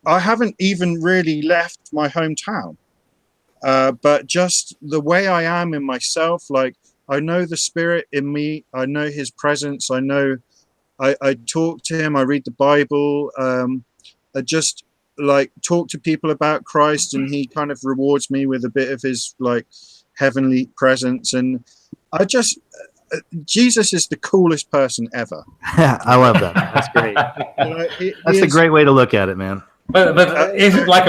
I haven't even really left my hometown, but just the way I am in myself, I know the spirit in me. I know his presence. I know I talk to him. I read the Bible. I just talk to people about Christ, and he kind of rewards me with a bit of his heavenly presence. And Jesus is the coolest person ever. I love that. That's great. That's a great way to look at it, man. But is it like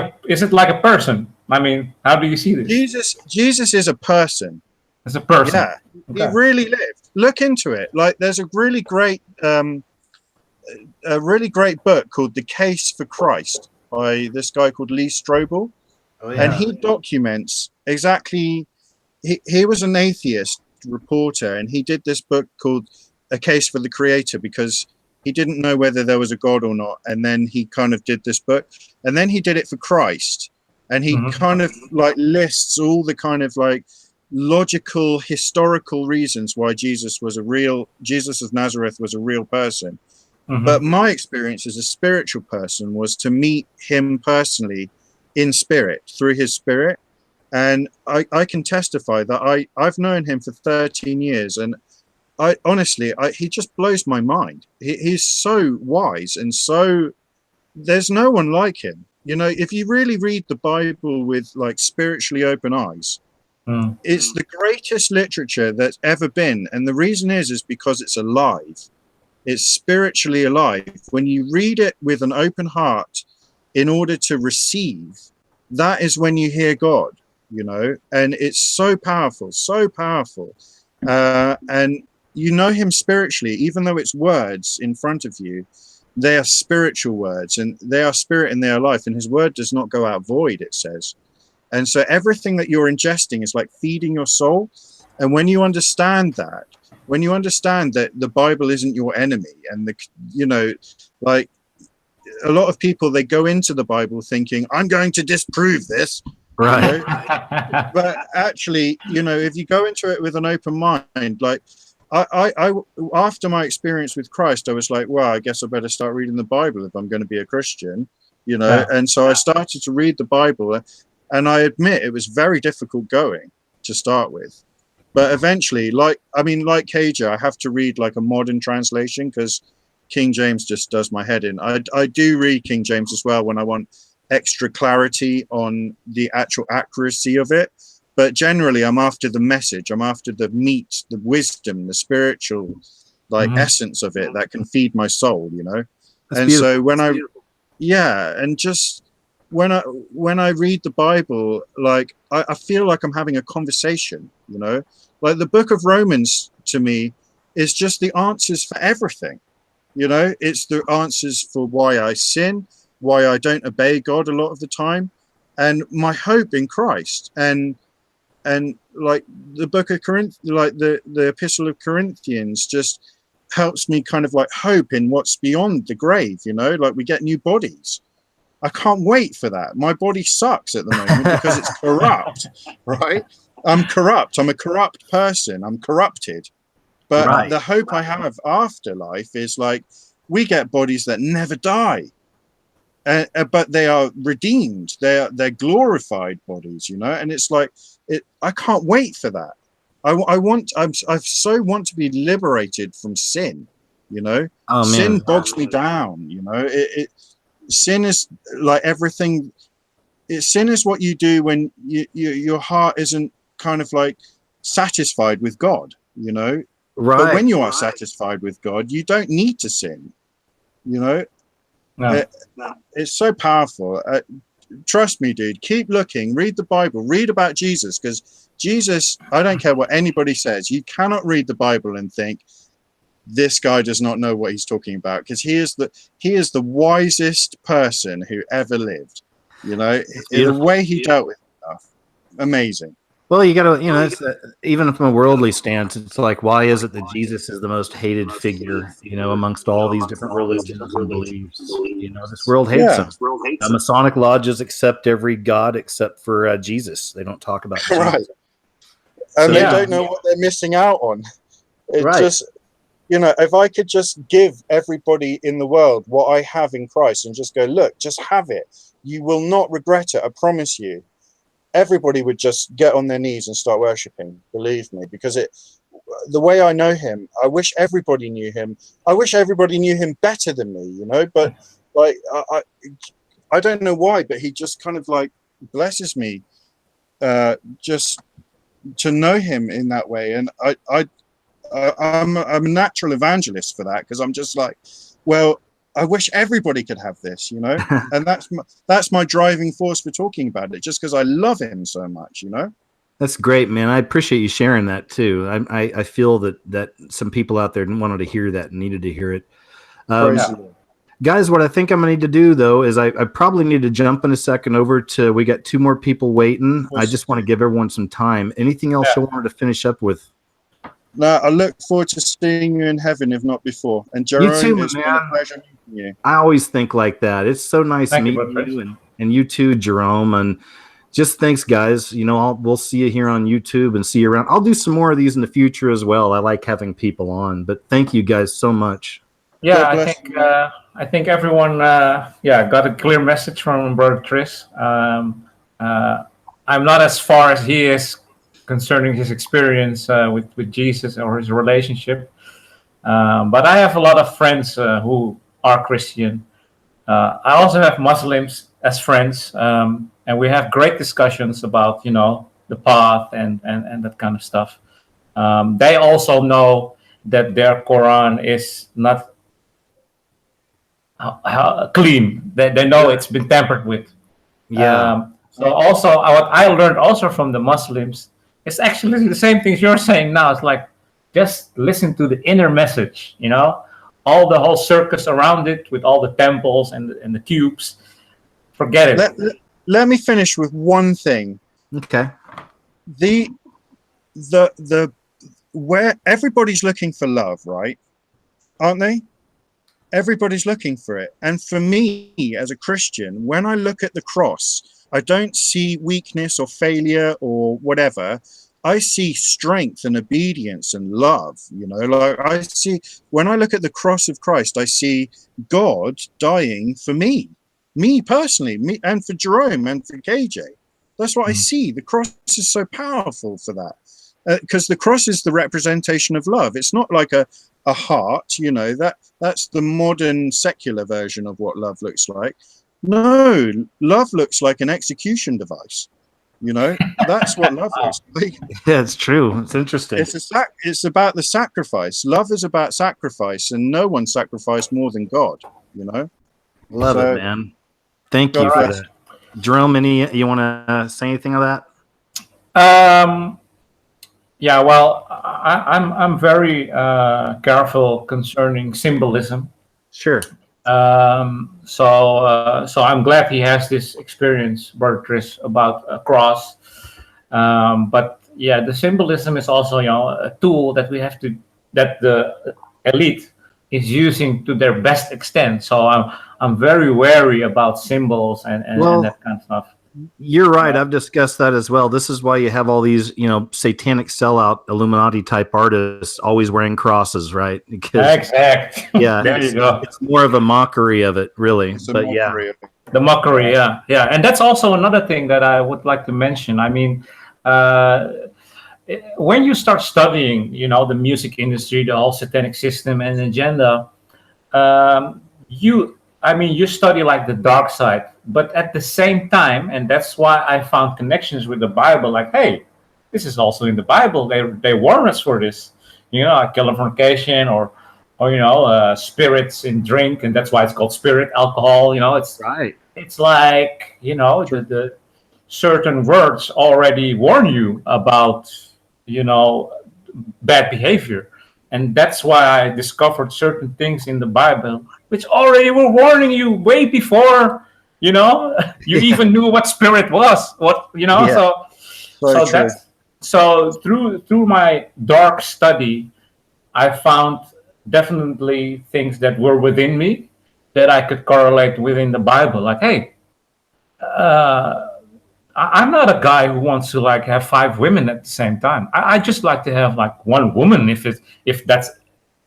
a person? I mean, how do you see this? Jesus is a person. As a person. Yeah, okay. He really lived. Look into it. There's a really great book called The Case for Christ by this guy called Lee Strobel. Oh, yeah. And he documents exactly. He was an atheist reporter, and he did this book called A Case for the Creator because he didn't know whether there was a God or not. And then he kind of did this book, and then he did it for Christ, and he kind of lists all the kind of logical, historical reasons why Jesus of Nazareth was a real person. But my experience as a spiritual person was to meet him personally in spirit, through his spirit. And I can testify that I've known him for 13 years, and I honestly, he just blows my mind. He's so wise, and so there's no one like him. You know, if you really read the Bible with like spiritually open eyes, it's the greatest literature that's ever been. And the reason is because it's alive. It's spiritually alive. When you read it with an open heart in order to receive, that is when you hear God, you know, and it's so powerful, so powerful. And you know him spiritually, even though it's words in front of you, they are spiritual words, and they are spirit and they are life, and his word does not go out void, it says. And so everything that you're ingesting is like feeding your soul. And when you understand that, the Bible isn't your enemy, and you know, like a lot of people, they go into the Bible thinking, I'm going to disprove this. Right. You know? But actually, you know, if you go into it with an open mind, like I after my experience with Christ, I was like, well, I guess I better start reading the Bible if I'm going to be a Christian, you know. Yeah. And so I started to read the Bible, and I admit it was very difficult going to start with. But eventually, like KJ, I have to read like a modern translation because King James just does my head in. I do read King James as well when I want extra clarity on the actual accuracy of it. But generally, I'm after the message. I'm after the meat, the wisdom, the spiritual, like essence of it that can feed my soul, you know. That's and beautiful. So and just when I read the Bible, like I feel like I'm having a conversation, you know. Like the book of Romans to me is just the answers for everything, you know. It's the answers for why I sin, why I don't obey God a lot of the time, and my hope in Christ. And like the book of like the epistle of Corinthians just helps me kind of like hope in what's beyond the grave, you know, like we get new bodies. I can't wait for that. My body sucks at the moment because it's corrupt, right? I'm corrupt. I'm a corrupt person. I'm corrupted. But the hope I have after life is like we get bodies that never die. But they are redeemed. They're glorified bodies, you know. And it's like I can't wait for that. I so want to be liberated from sin, you know. Oh, man. Sin bogs me down, you know. Sin is like everything. Sin is what you do when your heart isn't kind of like satisfied with God, you know. Right. But when you are satisfied with God, you don't need to sin, you know. No. It's so powerful. Trust me, dude. Keep looking. Read the Bible. Read about Jesus, because Jesus, I don't care what anybody says, you cannot read the Bible and think this guy does not know what he's talking about, because he is the wisest person who ever lived. You know, the way he dealt with stuff, amazing. Well, you got to, you know, even from a worldly stance, it's like, why is it that Jesus is the most hated figure, you know, amongst all these different religions and beliefs? You know, this world hates him. Masonic lodges accept every god except for Jesus. They don't talk about Jesus. Right. And they don't know what they're missing out on. It just, you know, if I could just give everybody in the world what I have in Christ and just go, look, just have it. You will not regret it. I promise you. Everybody would just get on their knees and start worshiping, believe me, because the way I know him, I wish everybody knew him. I wish everybody knew him better than me, you know, but like, I don't know why, but he just kind of like blesses me just to know him in that way. And I'm a natural evangelist for that, because I'm just like, well, I wish everybody could have this, you know, and that's my driving force for talking about it, just because I love him so much, you know. That's great, man. I appreciate you sharing that too. I feel that some people out there wanted to hear that and needed to hear it. Guys, what I think I'm gonna need to do though is I probably need to jump in a second over to, we got 2 more people waiting. I just want to give everyone some time. Anything else you wanted to finish up with? No, I look forward to seeing you in heaven, if not before. And Jerome, you too, it's been a pleasure meeting you. I always think like that. It's so nice meeting you, and you too, Jerome. And just thanks, guys. We'll see you here on YouTube and see you around. I'll do some more of these in the future as well. I like having people on, but thank you guys so much. Yeah, God bless you. I think everyone, got a clear message from Brother Tris. I'm not as far as he is concerning his experience with Jesus or his relationship, but I have a lot of friends who are Christian. I also have Muslims as friends, and we have great discussions about the path and that kind of stuff. They also know that their Quran is not clean. They know it's been tampered with. Yeah. So also, what I learned also from the Muslims is actually the same things you're saying now. It's like just listen to the inner message. All the whole circus around it with all the temples and the tubes. Forget it. Let me finish with one thing. Okay. The where everybody's looking for love, right? Aren't they? Everybody's looking for it. And for me, as a Christian, when I look at the cross, I don't see weakness or failure or whatever. I see strength and obedience and love. Like when I look at the cross of Christ, I see God dying for me personally, and for Jerome and for KJ. That's what I see. The cross is so powerful for that, because the cross is the representation of love. It's not like a heart, that's the modern secular version of what love looks like. No, love looks like an execution device. That's what love looks like. Yeah, it's true. It's interesting. It's about the sacrifice. Love is about sacrifice, and no one sacrificed more than God. Love it, man. Thank you for that. Jerome, you want to say anything of that? Yeah, well, I'm very careful concerning symbolism. Sure. So I'm glad he has this experience, Brother Chris, about a cross. But yeah, the symbolism is also a tool that that the elite is using to their best extent. So I'm very wary about symbols and that kind of stuff. You're right. I've discussed that as well. This is why you have all these, satanic sellout Illuminati type artists always wearing crosses, right? Because, exact. Yeah, there you go. It's more of a mockery of it, really. The mockery, yeah. And that's also another thing that I would like to mention. I mean, when you start studying, the music industry, the whole satanic system and agenda, you study like the dark side, but at the same time, and that's why I found connections with the Bible. Like, hey, this is also in the Bible. They warn us for this, killer fornication or spirits in drink, and that's why it's called spirit alcohol. It's right. It's like the certain words already warn you about bad behavior. And that's why I discovered certain things in the Bible, which already were warning you way before, you even knew what spirit was. Yeah. So through my dark study, I found definitely things that were within me that I could correlate within the Bible. Like, hey, I'm not a guy who wants to have 5 women at the same time. I just like to have one woman. If that's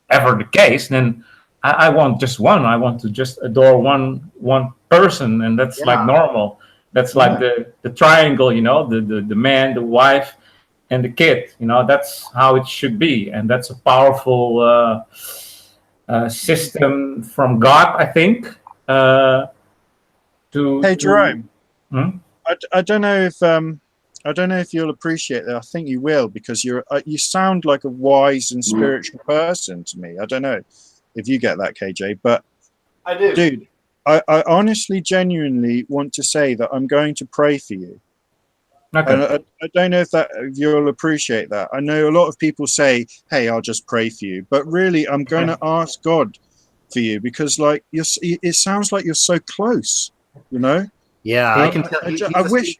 ever the case, then I want just one. I want to just adore one person, and that's normal. That's like the triangle, the man, the wife, and the kid. That's how it should be, and that's a powerful system from God, I think. Hey, Jerome. I don't know if you'll appreciate that. I think you will, because you sound like a wise and spiritual person to me. I don't know if you get that, KJ, but I do. Dude, I honestly, genuinely want to say that I'm going to pray for you. Okay. And I don't know if you'll appreciate that. I know a lot of people say, "Hey, I'll just pray for you," but really, I'm going to ask God for you, because it sounds like you're so close. Yeah, I can tell. I wish.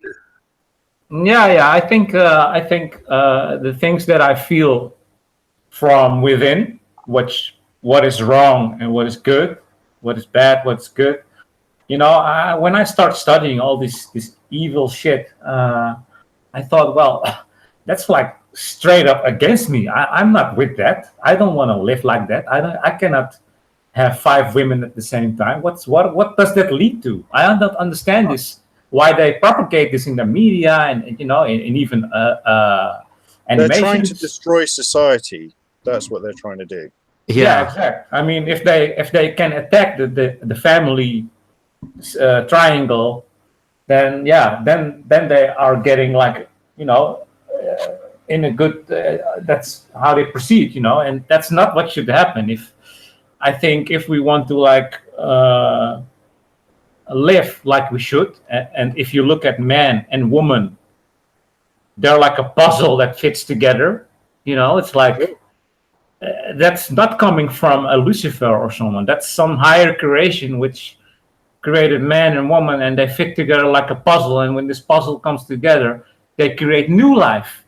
Yeah. I think the things that I feel from within, what is wrong and what is good, what is bad, what's good. When I start studying all these evil shit. I thought, well, that's like straight up against me. I'm not with that. I don't want to live like that. I cannot have 5 women at the same time. What does that lead to? I don't understand this. Why they propagate this in the media and you know, in even They're trying to animations. destroy society. That's what they're trying to do. Yeah, exactly. I mean, if they can attack the family triangle, then they are getting like, you know, in a good. That's how they proceed, you know, and that's not what should happen. I think if we want to like live like we should, and if you look at man and woman, they're like a puzzle that fits together. You know, it's like. That's not coming from a Lucifer or someone. That's some higher creation which created man and woman, and they fit together like a puzzle. And when this puzzle comes together, they create new life.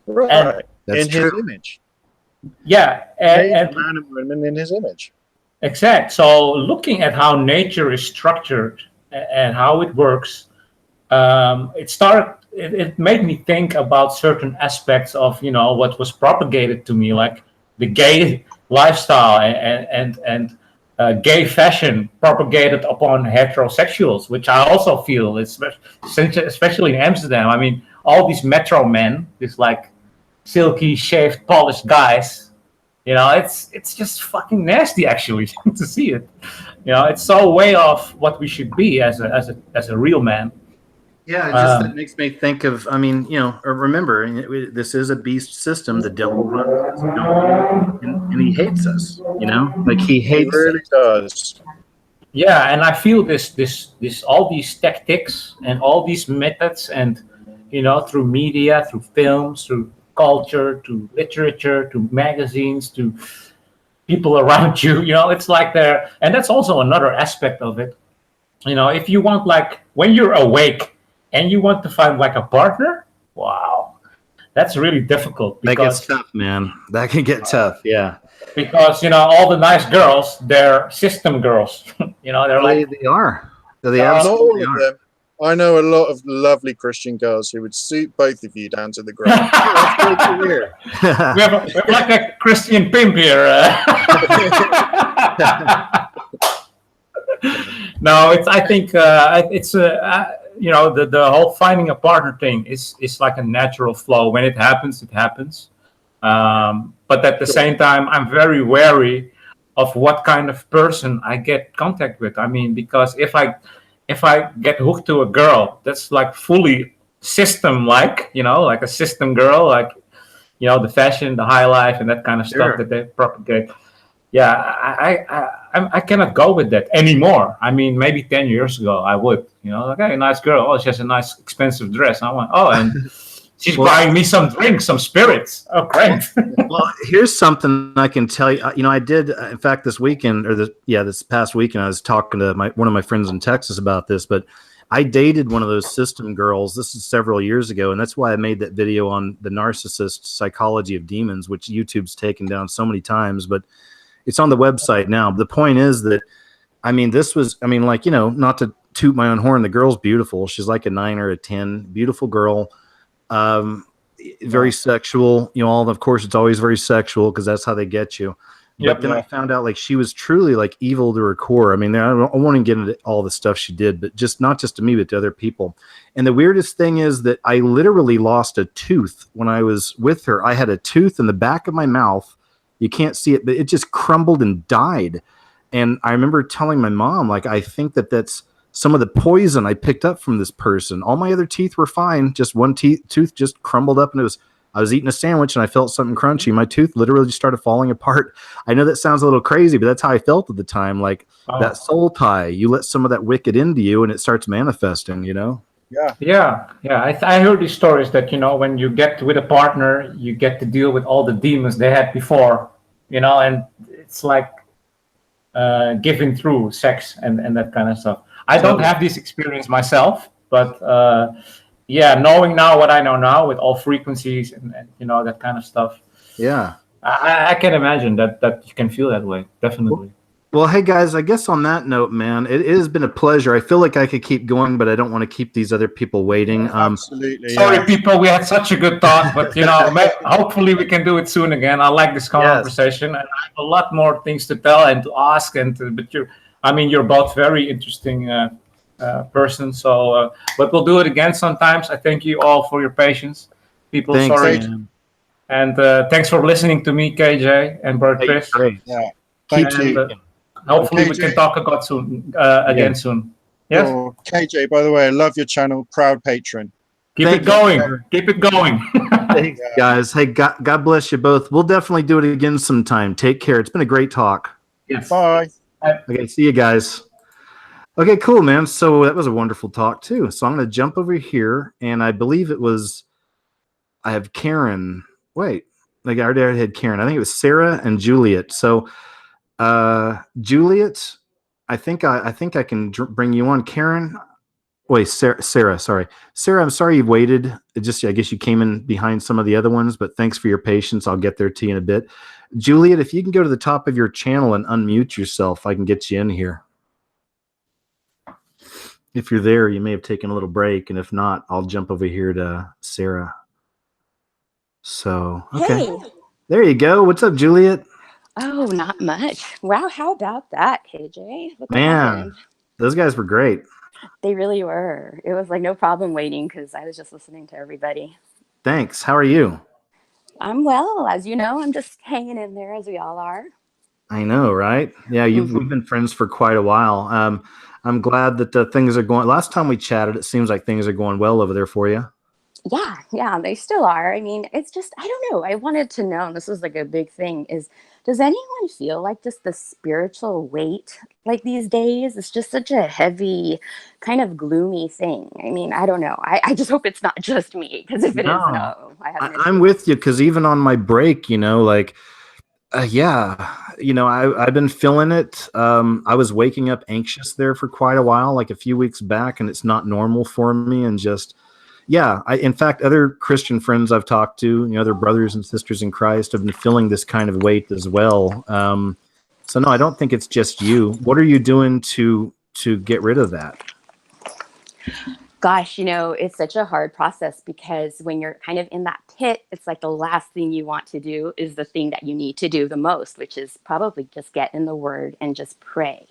Right. And that's in true. his image. Yeah, Made and man and woman in his image. exact. So looking at how nature is structured and how it works, it made me think about certain aspects of, you know, what was propagated to me, like the gay lifestyle and gay fashion propagated upon heterosexuals, which I also feel, especially in Amsterdam. I mean, all these metro men, these like silky, shaved, polished guys, you know, it's just fucking nasty actually to see it. You know, it's so way off what we should be as a real man. Yeah, that makes me think of, I mean, you know, remember, this is a beast system. The devil runs this, you know, and he hates us, you know, like he hates He really does. Yeah, and I feel this all these tactics and all these methods, and you know, through media, through films, through culture, to literature, to magazines, to people around you. You know, it's like there, and that's also another aspect of it. You know, if you want, like, when you're awake and you want to find like a partner, wow, that's really difficult. That Because gets tough, man. That can get tough. Yeah. because you know, all the nice girls, they're system girls. You know, they're like They are. They Not absolutely all of are. them. I know a lot of lovely Christian girls who would suit both of you down to the ground. we have like a Christian pimp here. No, I think it's you know, the whole finding a partner thing is like a natural flow. When it happens, it happens. But at the same time, I'm very wary of what kind of person I get contact with. I mean, because if I get hooked to a girl that's like fully system, like, you know, like a system girl, like, you know, the fashion, the high life, and that kind of stuff that they propagate. Yeah, I cannot go with that anymore. I mean, maybe 10 years ago I would, you know, like, hey, nice girl. Oh, she has a nice expensive dress. I went, oh, and she's buying me some drinks, some spirits. Oh, great. Well, here's something I can tell you. You know, I did, in fact, this weekend, or this past weekend, I was talking to one of my friends in Texas about this, but I dated one of those system girls. This is several years ago, and that's why I made that video on the narcissist psychology of demons, which YouTube's taken down so many times, but it's on the website now. The point is that, I mean, like, you know, not to toot my own horn, the girl's beautiful. She's like a 9 or a 10, beautiful girl. Very sexual, you know, of course it's always very sexual because that's how they get you. But then I found out like she was truly like evil to her core. I mean, I want to get into all the stuff she did, but not just to me, but to other people. And the weirdest thing is that I literally lost a tooth when I was with her. I had a tooth in the back of my mouth. You can't see it, but it just crumbled and died. And I remember telling my mom, like, I think that's some of the poison I picked up from this person. All my other teeth were fine. Just one tooth just crumbled up, and I was eating a sandwich and I felt something crunchy. My tooth literally just started falling apart. I know that sounds a little crazy, but that's how I felt at the time. Like that soul tie, you let some of that wicked into you and it starts manifesting, you know? Yeah. I heard these stories that, you know, when you get with a partner, you get to deal with all the demons they had before, you know, and it's like giving through sex and that kind of stuff. I don't have this experience myself, but knowing now what I know now with all frequencies and you know, that kind of stuff. Yeah. I can imagine that you can feel that way. Definitely. Well, hey guys, I guess on that note, man, it has been a pleasure. I feel like I could keep going, but I don't want to keep these other people waiting. Absolutely. Sorry, Yeah. people, we had such a good talk, but hopefully we can do it soon again. I like this conversation, and I have a lot more things to tell and to ask. But you're both very interesting person. So, but we'll do it again sometimes. I thank you all for your patience, people. Thanks, sorry, man. and thanks for listening to me, KJ and Bert Chris. Great. Yeah. Thank you. Hopefully we KJ. can talk about soon again soon. Yes. Sure. KJ, by the way, I love your channel. Proud patron. Keep it going. Keep it going. Thanks, guys. Hey, God bless you both. We'll definitely do it again sometime. Take care. It's been a great talk. Yes. Bye. Okay, see you guys. Okay, cool, man. So that was a wonderful talk too. So I'm going to jump over here, and I believe I have Karen. Wait, like I already had Karen. I think it was Sarah and Juliet. So Juliet, I think I can bring you on. Karen, wait, Sarah, sorry. Sarah, I'm sorry you've waited. I guess you came in behind some of the other ones, but thanks for your patience. I'll get there to you in a bit. Juliet, if you can go to the top of your channel and unmute yourself, I can get you in here. If you're there, you may have taken a little break, and if not, I'll jump over here to Sarah. So, okay. Hey. There you go. What's up, Juliet? Oh, not much. Wow, how about that, KJ? Look what Man, happened. those guys were great. They really were. It was like no problem waiting because I was just listening to everybody. Thanks. How are you? I'm well, as you know. I'm just hanging in there as we all are. I know, right? Yeah, we've been friends for quite a while. I'm glad that things are going. Last time we chatted, it seems like things are going well over there for you. Yeah, they still are. I mean, it's just, I don't know. I wanted to know, and this was like a big thing, does anyone feel like just the spiritual weight like these days? It's just such a heavy, kind of gloomy thing. I mean, I don't know. I just hope it's not just me, because if it is, no, I have an issue. I'm with you, because even on my break, I've been feeling it. I was waking up anxious there for quite a while, like a few weeks back, and it's not normal for me. And just, in fact, other Christian friends I've talked to, other brothers and sisters in Christ have been feeling this kind of weight as well. So no, I don't think it's just you. What are you doing to get rid of that? Gosh, it's such a hard process, because when you're kind of in that pit, it's like the last thing you want to do is the thing that you need to do the most, which is probably just get in the Word and just pray.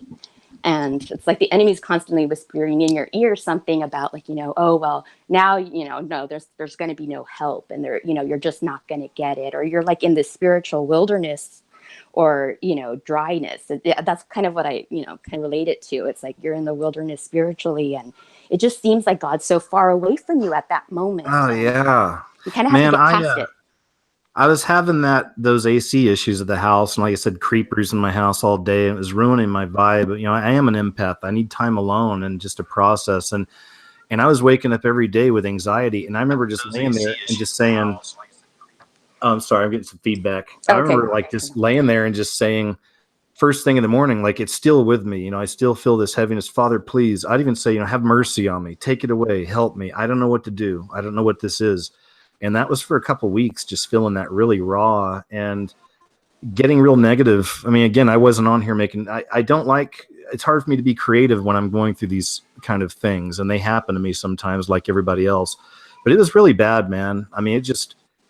And it's like the enemy's constantly whispering in your ear something about, like, oh, well, now, no, there's going to be no help, and you're just not going to get it, or you're like in this spiritual wilderness, or, dryness. That's kind of what I, can relate it to. It's like you're in the wilderness spiritually, and it just seems like God's so far away from you at that moment. Oh, yeah. You kind of have to get past it. I was having those AC issues at the house, and like I said, creepers in my house all day. It was ruining my vibe. I am an empath. I need time alone and just to process. And I was waking up every day with anxiety. And I remember just laying there and just saying, oh, I'm sorry, I'm getting some feedback. I remember just laying there and just saying, first thing in the morning, like, it's still with me. I still feel this heaviness. Father, please. I'd even say, have mercy on me. Take it away. Help me. I don't know what to do. I don't know what this is. And that was for a couple of weeks, just feeling that really raw and getting real negative. I mean, again, I wasn't on here I don't like, it's hard for me to be creative when I'm going through these kind of things. And they happen to me sometimes, like everybody else. But it was really bad, man. I mean,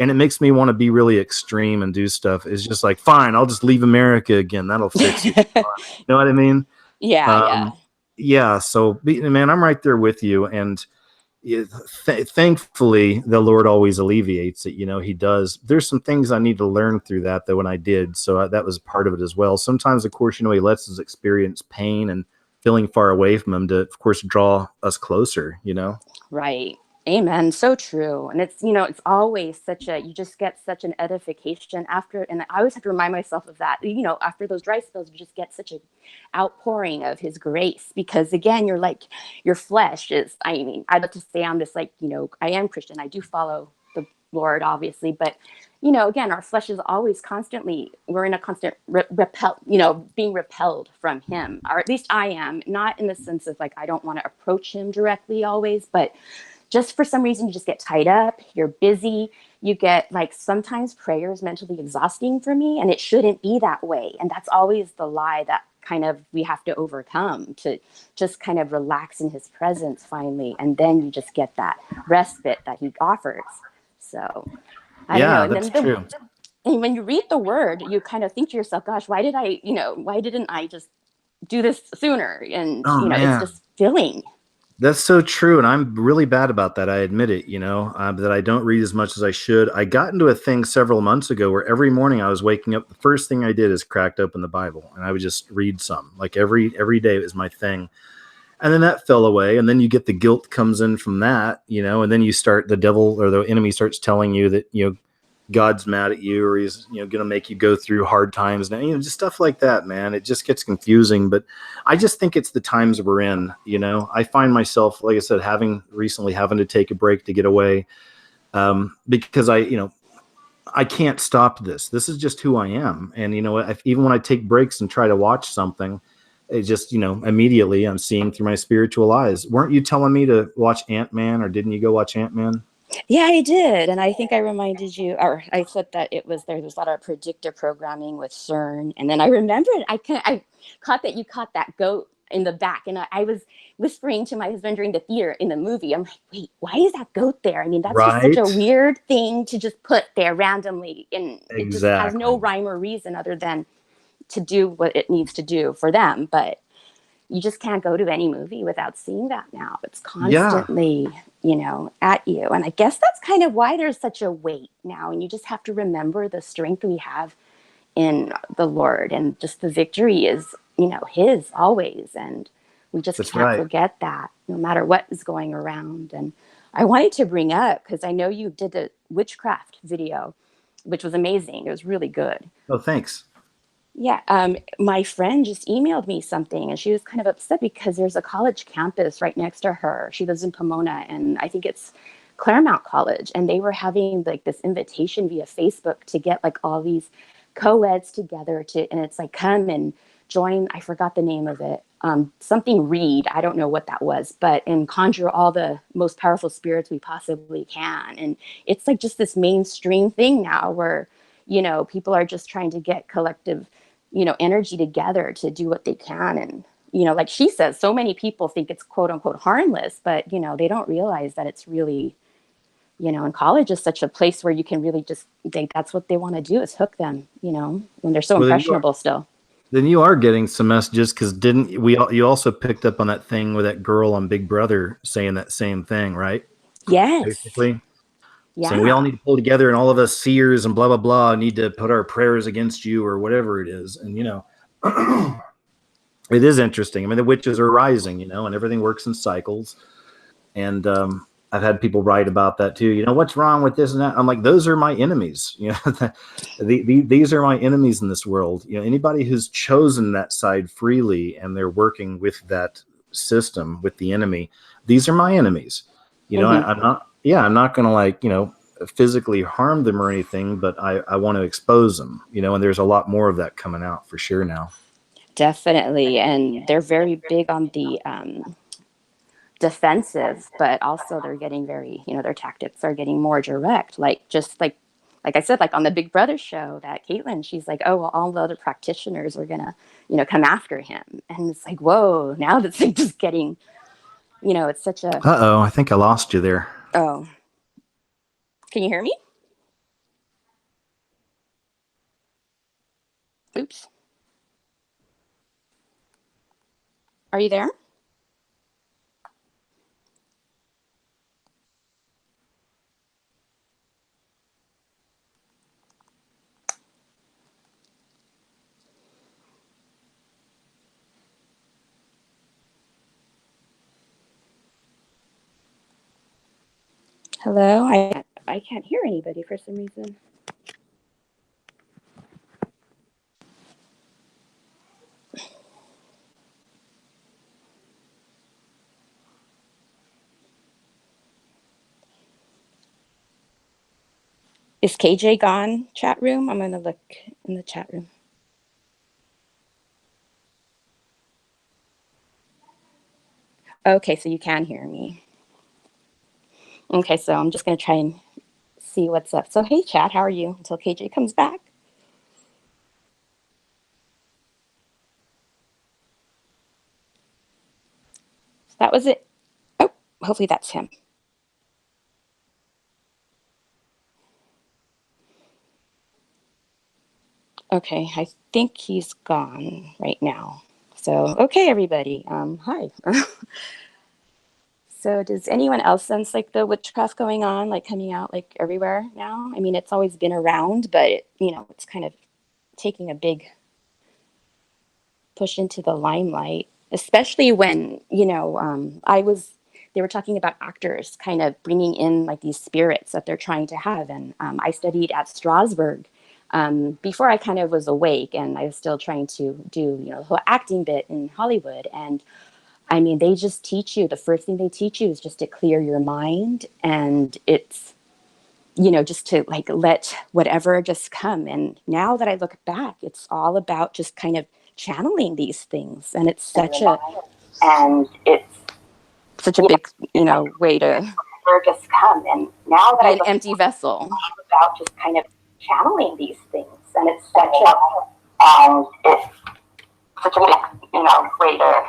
and it makes me want to be really extreme and do stuff. It's just like, fine, I'll just leave America again. That'll fix it. You know what I mean? Yeah. Yeah. So, man, I'm right there with you. And thankfully, the Lord always alleviates it. He does. There's some things I need to learn through that, though, when I did. So that was part of it as well. Sometimes, of course, He lets us experience pain and feeling far away from Him to, of course, draw us closer, Right. Amen. So true. And it's, it's always you just get such an edification after, and I always have to remind myself of that, after those dry spells, you just get such an outpouring of His grace, because again, you're like, your flesh is, I'd like to say I'm just like, I am Christian. I do follow the Lord, obviously, but again, our flesh is always we're in a constant being repelled from Him, or at least I am, not in the sense of like, I don't want to approach Him directly always, but just for some reason, you just get tied up, you're busy, you get like, sometimes prayer is mentally exhausting for me, and it shouldn't be that way. And that's always the lie that kind of we have to overcome to just kind of relax in his presence finally, and then you just get that respite that he offers. So I don't know. Yeah, And that's then true. and when you read the word, you kind of think to yourself, gosh, why didn't I just do this sooner? And Oh it's man. just filling. That's so true, and I'm really bad about that. I admit it, that I don't read as much as I should. I got into a thing several months ago where every morning I was waking up, the first thing I did is cracked open the Bible, and I would just read some. Like every day was my thing. And then that fell away, and then you get the guilt comes in from that, and then the devil or the enemy starts telling you that, God's mad at you, or he's going to make you go through hard times, and just stuff like that, man. It just gets confusing. But I just think it's the times we're in. I find myself, like I said, having to take a break to get away, because I can't stop this. This is just who I am. And even when I take breaks and try to watch something, it just immediately I'm seeing through my spiritual eyes. Weren't you telling me to watch Ant-Man, or didn't you go watch Ant-Man? Yeah, I did. And I think I reminded you, or I said that there's a lot of predictive programming with CERN. And then I remembered, I caught that you caught that goat in the back. And I was whispering to my husband during the theater in the movie, I'm like, wait, why is that goat there? I mean, that's just such a Right. weird thing to just put there randomly. And it just has no Exactly. rhyme or reason other than to do what it needs to do for them. But you just can't go to any movie without seeing that now. It's Yeah. constantly, at you. And I guess that's kind of why there's such a weight now. And you just have to remember the strength we have in the Lord, and just the victory is, his always. And we just That's can't right. forget that no matter what is going around. And I wanted to bring up, because I know you did a witchcraft video, which was amazing. It was really good. Oh, thanks. Yeah, my friend just emailed me something, and she was kind of upset because there's a college campus right next to her. She lives in Pomona, and I think it's Claremont College, and they were having like this invitation via Facebook to get like all these co-eds together and it's like, come and join. I forgot the name of it. Something read. I don't know what that was, and conjure all the most powerful spirits we possibly can. And it's like just this mainstream thing now where, people are just trying to get collective energy together to do what they can. And, like she says, so many people think it's quote unquote harmless, but, they don't realize that it's really, and college is such a place where you can really just think that's what they want to do is hook them, when they're so Well, impressionable still. then you are getting some messages, because you also picked up on that thing with that girl on Big Brother saying that same thing, right? Yes. Basically. Yeah. Saying we all need to pull together, and all of us seers and blah, blah, blah need to put our prayers against you, or whatever it is. And, it is interesting. I mean, the witches are rising, and everything works in cycles. And I've had people write about that too. What's wrong with this and that? I'm like, those are my enemies. These are my enemies in this world. Anybody who's chosen that side freely and they're working with that system, with the enemy, these are my enemies. I'm not. Yeah, I'm not going to physically harm them or anything, but I want to expose them. And there's a lot more of that coming out for sure now. Definitely. And they're very big on the defensive, but also they're getting very, their tactics are getting more direct. Like I said, like on the Big Brother show, that Caitlin, she's like, oh, well, all the other practitioners are gonna, come after him. And it's like, whoa, now that's like just getting, it's such a. Uh-oh, I think I lost you there. Oh, can you hear me? Oops. Are you there? Hello? I can't hear anybody for some reason. Is KJ gone, chat room? I'm going to look in the chat room. Okay, so you can hear me. Okay, so I'm just going to try and see what's up. So, hey, chat, how are you? Until KJ comes back. that was it. Oh, hopefully that's him. Okay, I think he's gone right now. So, okay, everybody. Hi. So does anyone else sense like the witchcraft going on, like coming out like everywhere now? I mean, it's always been around, but it's kind of taking a big push into the limelight, especially when, they were talking about actors kind of bringing in like these spirits that they're trying to have. And I studied at Strasbourg before I kind of was awake, and I was still trying to do, the whole acting bit in Hollywood. And I mean, they just teach you, the first thing they teach you is just to clear your mind. And it's, just to like let whatever just come. And now that I look back, it's all about just kind of channeling these things. And it's such a big, way to just come. And now that be an empty vessel. About just kind of channeling these things. And it's such a big, way to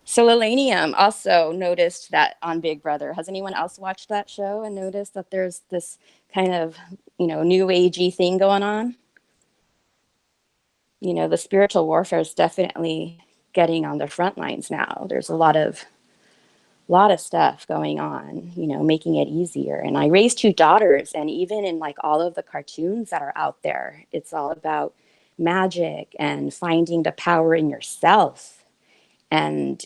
So Lilanium also noticed that on Big Brother. Has anyone else watched that show and noticed that there's this kind of, new agey thing going on? The spiritual warfare is definitely getting on the front lines now. There's a lot of stuff going on, making it easier. And I raised 2 daughters, and even in like all of the cartoons that are out there, it's all about magic and finding the power in yourself and,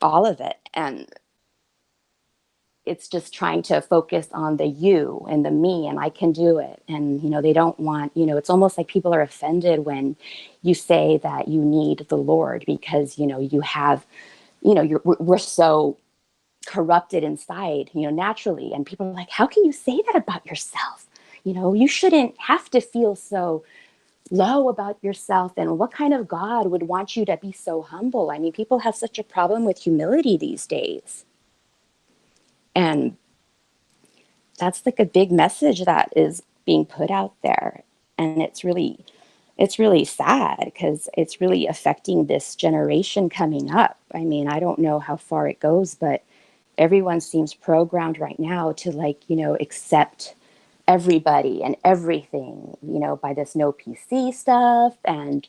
all of it. And it's just trying to focus on the you and the me, and I can do it. And, they don't want, it's almost like people are offended when you say that you need the Lord because, you have, we're so corrupted inside, naturally. And people are like, how can you say that about yourself? You shouldn't have to feel so low about yourself. And what kind of God would want you to be so humble? I mean, people have such a problem with humility these days. And that's like a big message that is being put out there. And it's really sad because it's really affecting this generation coming up. I mean, I don't know how far it goes, but everyone seems programmed right now to accept everybody and everything, by this no PC stuff. And,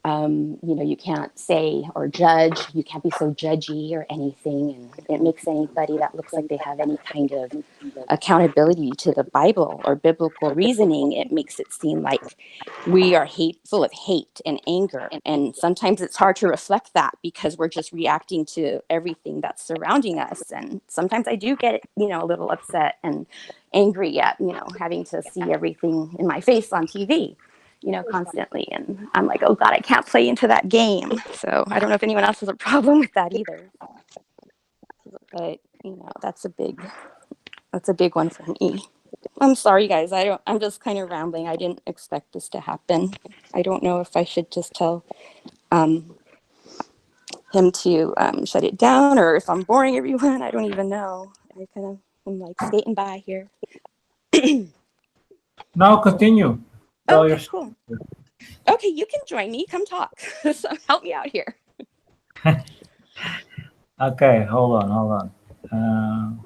you can't say or judge, you can't be so judgy or anything. And it makes anybody that looks like they have any kind of accountability to the Bible or biblical reasoning, it makes it seem like we are full of hate and anger. And sometimes it's hard to reflect that because we're just reacting to everything that's surrounding us. And sometimes I do get, a little upset and angry at, having to see everything in my face on TV, constantly. And I'm like, oh God, I can't play into that game. So I don't know if anyone else has a problem with that either. But, that's a big one for me. I'm sorry, guys. I'm just kind of rambling. I didn't expect this to happen. I don't know if I should just tell him to shut it down or if I'm boring everyone. I don't even know. I'm like skating by here. No, continue. Okay, cool. Okay, you can join me. Come talk. So help me out here. Okay, hold on.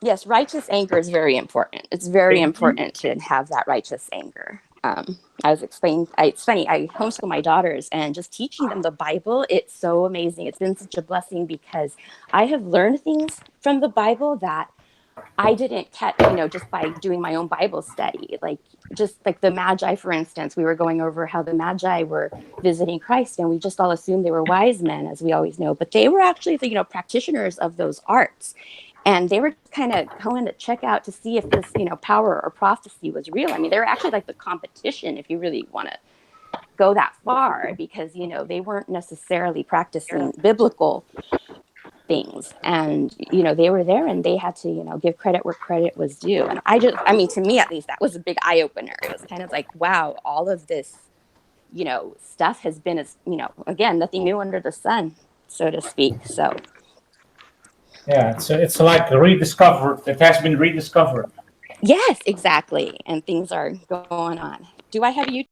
Yes, righteous anger is very important. It's very important to have that righteous anger. I was explaining, it's funny, I homeschool my daughters and just teaching them the Bible, it's so amazing. It's been such a blessing because I have learned things from the Bible that I didn't catch, just by doing my own Bible study. Just like the Magi, for instance, we were going over how the Magi were visiting Christ and we just all assumed they were wise men, as we always know, but they were actually the, practitioners of those arts. And they were kind of going to check out to see if this, power or prophecy was real. I mean, they were actually like the competition, if you really want to go that far, because, they weren't necessarily practicing biblical things. And, they were there and they had to, give credit where credit was due. And to me, at least, that was a big eye opener. It was kind of like, wow, all of this, stuff has been, as, again, nothing new under the sun, so to speak. So. Yeah, it's like rediscovered. It has been rediscovered. Yes, exactly. And things are going on. Do I have you?